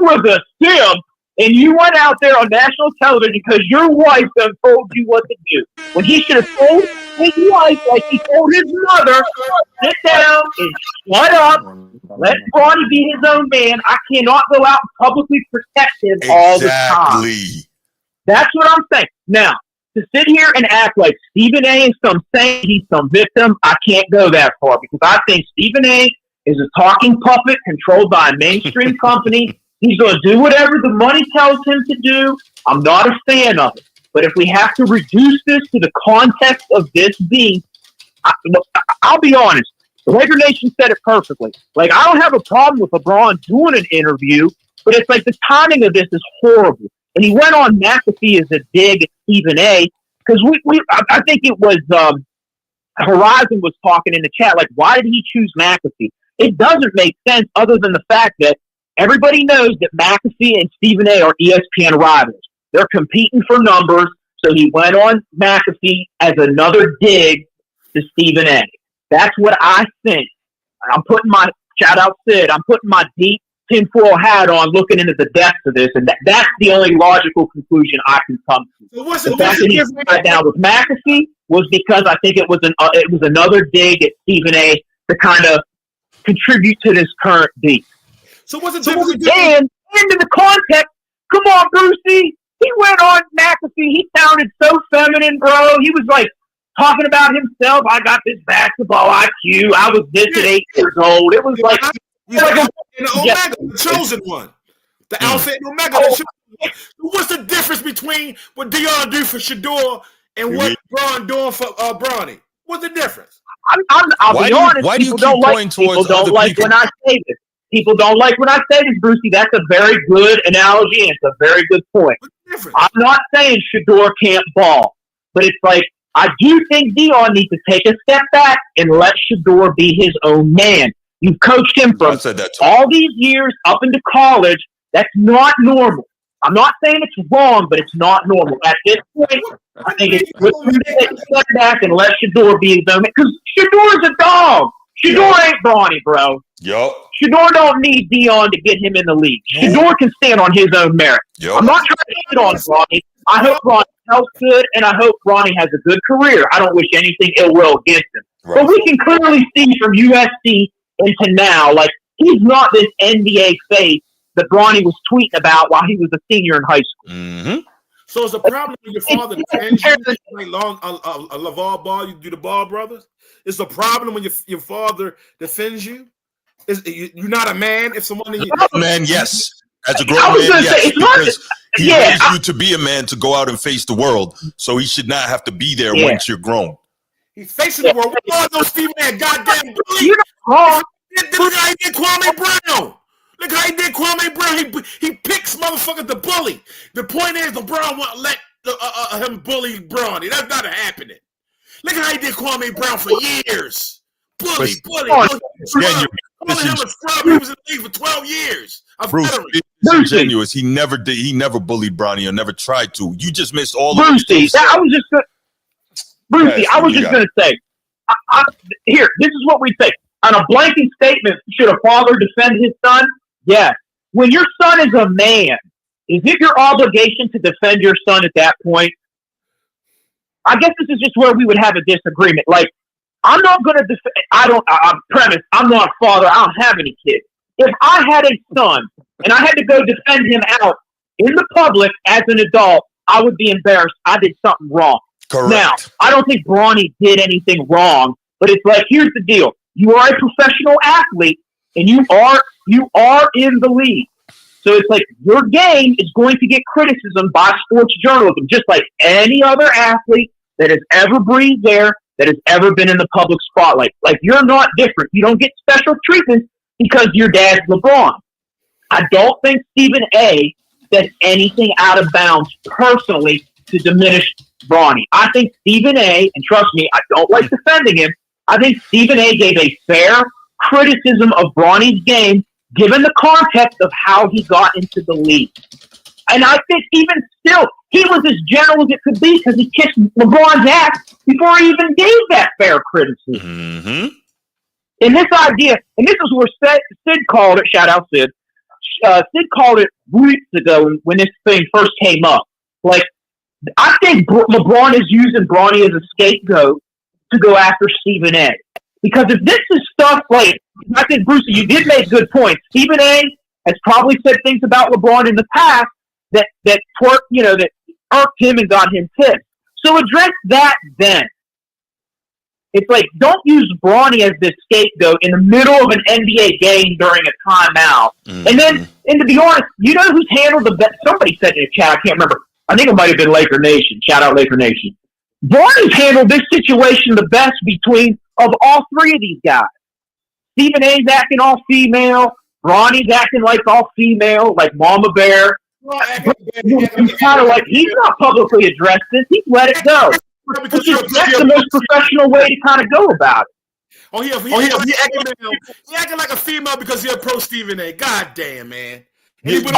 was a simp, and you went out there on national television because your wife done told you what to do. When he should have told his wife, like he told his mother, sit down and shut up. Let Bronny be his own man. I cannot go out and publicly protect him all the time. That's what I'm saying. Now, to sit here and act like Stephen A. is some saint, he's some victim, I can't go that far because I think Stephen A. is a talking puppet controlled by a mainstream company. He's going to do whatever the money tells him to do. I'm not a fan of it. But if we have to reduce this to the context of this being, I'll be honest. The Laker Nation said it perfectly. Like, I don't have a problem with LeBron doing an interview, but it's like the timing of this is horrible. And he went on McAfee as a dig at Stephen A. Because I think it was Horizon was talking in the chat, like, why did he choose McAfee? It doesn't make sense other than the fact that everybody knows that McAfee and Stephen A. are ESPN rivals. They're competing for numbers, so he went on McAfee as another dig to Stephen A. That's what I think. I'm putting my, shout out Sid, I'm putting my deep tinfoil hat on looking into the depths of this, and that's the only logical conclusion I can come to. So what's the fact that he's right down with McAfee was because I think it was another dig at Stephen A. to kind of contribute to this current beat. So what's the difference? difference? And in the context, come on, Brucey. He went on McAfee. He sounded so feminine, bro. He was like talking about himself. I got this basketball IQ. I was this at 8 years old. It was like the Omega, the chosen one. The Alpha and Omega. What's the difference between what Dion do for Shador and what Bron doing for Bronny? What's the difference? I'll be honest. People don't like when I say this. People don't like when I say this, Brucey. That's a very good analogy, and it's a very good point. I'm not saying Shador can't ball, but it's like, I do think Dion needs to take a step back and let Shador be his own man. You've coached him from all these years up into college. That's not normal. I'm not saying it's wrong, but it's not normal. At this point, I think it's good for him to take a step back and let Shador be his own man. Because Shador's a dog. Shador ain't Bronny, bro. Shador don't need Dion to get him in the league. Shador can stand on his own merit. I'm not trying to hit on Bronny. I hope Bronny health good, and I hope Bronny has a good career. I don't wish anything ill will against him. But we can clearly see from USC into now, like, he's not this NBA face that Bronny was tweeting about while he was a senior in high school. So it's a problem when your father defends you, like a LaVar Ball, you do the Ball brothers? It's a problem when your father defends you? You're not a man if someone... Man, yes. As a grown man, yes. Because he raised you to be a man to go out and face the world. So he should not have to be there once you're grown. He's facing the world. What are those Steve Man goddamn bully? You're not wrong. Look how he did Kwame Brown. Look how he did Kwame Brown. He picks motherfuckers to bully. The point is, LeBron won't let him bully Bronny. That's not happening. Look at how he did Kwame Brown for years. Bully. Calling him a scrub. He was in the league for 12 years. Bruce, disingenuous. He never did. He never bullied Bronny or never tried to. You just missed all of Brucey, I was just going to say, here, this is what we say. On a blanket statement, should a father defend his son? Yes. When your son is a man, is it your obligation to defend your son at that point? I guess this is just where we would have a disagreement. Like, I'm not going to defend, I'm not a father, I don't have any kids. If I had a son and I had to go defend him out in the public as an adult, I would be embarrassed. I did something wrong. Correct. Now, I don't think Bronny did anything wrong, but it's like, here's the deal. You are a professional athlete and you are in the league. So it's like your game is going to get criticism by sports journalism, just like any other athlete that has ever breathed air, that has ever been in the public spotlight. Like, you're not different. You don't get special treatment because your dad's LeBron. I don't think Stephen A. said anything out of bounds personally to diminish Bronny. I think Stephen A., and trust me, I don't like defending him, I think Stephen A. gave a fair criticism of Bronny's game given the context of how he got into the league. And I think even still, he was as general as it could be because he kissed LeBron's ass before he even gave that fair criticism. Mm-hmm. And this idea, and this is where Sid called it, shout out Sid, Sid called it weeks ago when this thing first came up. Like, I think LeBron is using Bronny as a scapegoat to go after Stephen A. Because if this is stuff like, I think, Bruce, you did make good points. Stephen A. has probably said things about LeBron in the past that irked him and got him pissed. So address that then. It's like, don't use Bronny as this scapegoat in the middle of an NBA game during a timeout. Mm-hmm. And to be honest, you know who's handled the best? Somebody said in the chat, I can't remember. I think it might have been Laker Nation. Shout out Laker Nation. Bronny's handled this situation the best of all three of these guys. Stephen A's acting all female. Bronny's acting like all female, like Mama Bear. He's kind of like, he's not publicly addressed this. He's let it go. That's the most professional way to kind of go about it. He acting like a female because you're pro Stephen A. God damn, man. Hold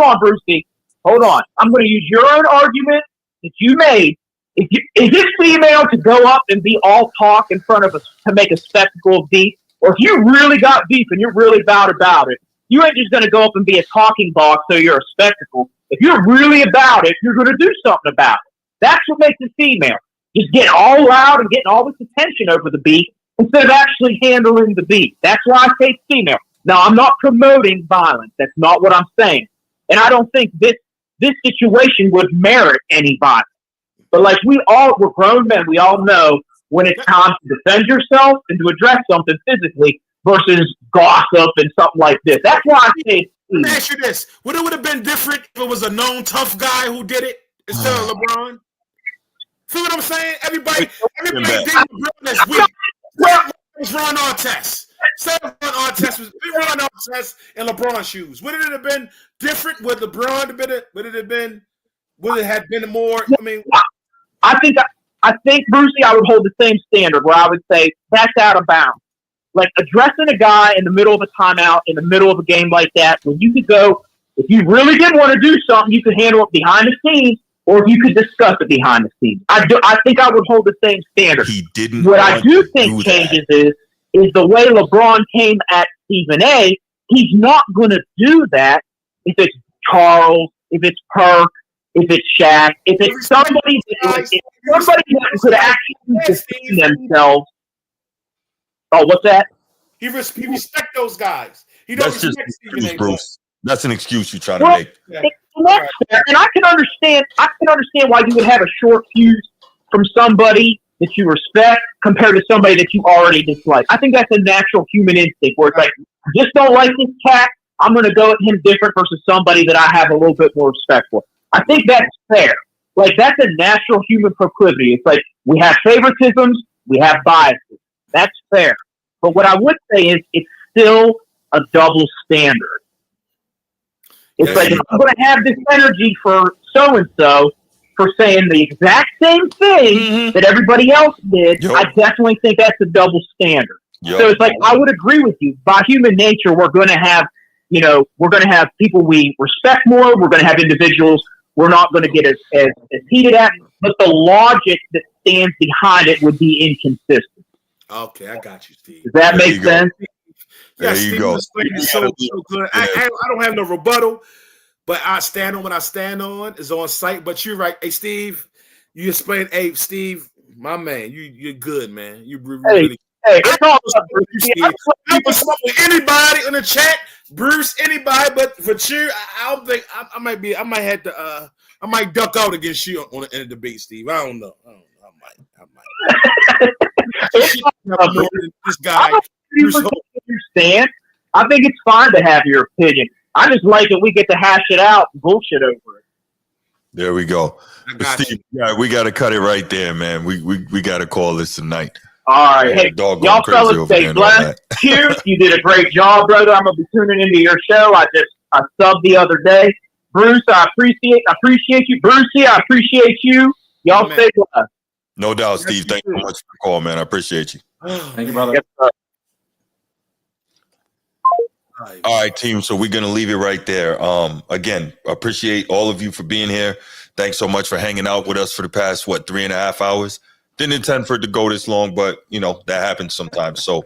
on, Brucey. Hold on. I'm going to use your own argument that you made. Is this female to go up and be all talk in front of us to make a spectacle of beef? Or if you really got beef and you're really about it, you ain't just going to go up and be a talking box so you're a spectacle. If you're really about it, you're going to do something about it. That's what makes it female. Just getting all loud and getting all this attention over the beef instead of actually handling the beef. That's why I say it's female. Now, I'm not promoting violence. That's not what I'm saying. And I don't think this situation would merit any violence. But like we're grown men, we all know when it's time to defend yourself and to address something physically versus gossip and something like this. That's why I say let me ask you this. Would it have been different if it was a known tough guy who did it instead of LeBron? Feel what I'm saying? Everybody did LeBron this week. It was Ron Artest. Say Ron Artest in LeBron's shoes. Would it have been different? Would LeBron have been? Would it have been more? I mean, I think Brucey, I would hold the same standard where I would say that's out of bounds. Like addressing a guy in the middle of a timeout, in the middle of a game like that, when you could go, if you really did want to do something, you could handle it behind the scenes, or if you could discuss it behind the scenes. I think I would hold the same standard. He didn't. What I do think changes is the way LeBron came at Stephen A. He's not going to do that if it's Charles, if it's Perk, if it's Shaq, if it's somebody that could actually defend themselves. Oh, what's that? He respect those guys. He don't respect Stephen A. Bruce. That's an excuse you're trying to make. That's fair. And I can understand why you would have a short fuse from somebody that you respect compared to somebody that you already dislike. I think that's a natural human instinct where it's like, I just don't like this cat. I'm going to go at him different versus somebody that I have a little bit more respect for. I think that's fair. Like, that's a natural human proclivity. It's like we have favoritisms, we have biases. That's fair. But what I would say is it's still a double standard. It's like, if I'm going to have this energy for so-and-so for saying the exact same thing that everybody else did, I definitely think that's a double standard. So it's like, I would agree with you. By human nature, we're going to have, people we respect more. We're going to have individuals we're not going to get as heated at. But the logic that stands behind it would be inconsistent. Okay, I got you, Steve. Does that make sense? Yeah, Steve explained it so good. I don't have no rebuttal, but I stand on what I stand on is on site. But you're right. Hey, Steve, you explained. Hey, Steve, my man, you're good, man. You really. Hey, I don't smoke with anybody in the chat, Bruce, anybody, but for sure, I don't think I might duck out against you in a debate, Steve. I don't know. I might. This guy. Understand? I think it's fine to have your opinion. I just like that we get to hash it out and bullshit over it. There we go. Steve, we got to cut it right there, man. We got to call this tonight. All right. Hey, Dog y'all going crazy fellas over stay there and all blessed. that. Q, you did a great job, brother. I'm gonna be tuning into your show. I subbed the other day. Bruce, I appreciate you. Brucey, I appreciate you. Y'all stay blessed. No doubt, Steve. Thank you so much for the call, man. I appreciate you. Thank you, brother. Yes, sir. All right, team. So we're gonna leave it right there. Again, appreciate all of you for being here. Thanks so much for hanging out with us for the past 3.5 hours. Didn't intend for it to go this long, but that happens sometimes. So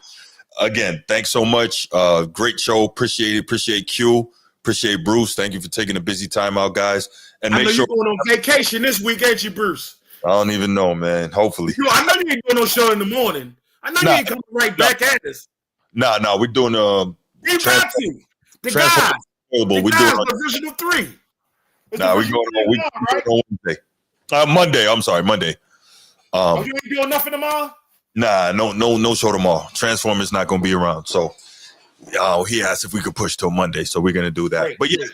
again, thanks so much. Great show. Appreciate it. Appreciate Q. Appreciate Bruce. Thank you for taking a busy time out, guys. And I make know sure you're going on vacation this week, ain't you, Bruce? I don't even know, man. Hopefully. I know you ain't doing no show in the morning. I know you ain't coming right back at us. Nah, we're doing You got to. The guys. We're doing Division of 3. Nah, we're going on Wednesday. Monday. I'm sorry, Monday. You ain't doing nothing tomorrow? Nah, no show tomorrow. Transformers not gonna be around. So he asked if we could push till Monday, so we're gonna do that. Great, but yeah,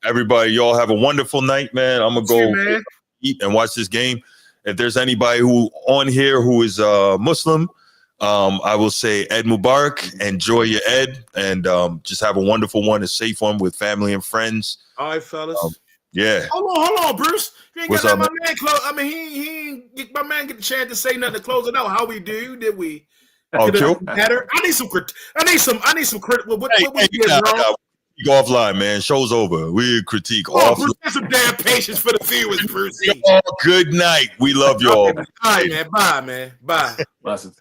everybody, y'all have a wonderful night, man. I'm gonna go eat and watch this game. If there's anybody who on here who is Muslim, I will say Eid Mubarak. Enjoy your Eid, and just have a wonderful one, a safe one with family and friends. All right, fellas. Yeah. Hold on, Bruce. You ain't What's got up, my man close. I mean, he ain't get my man get the chance to say nothing to close it out. How we do? Did we? Oh, Q? Better. I need some credit. What we did wrong? Go offline, man. Show's over. We critique offline. Bruce, have some damn patience for the viewers, Bruce. Good night. We love y'all. All right, man. Bye, man. Bye. Blessings.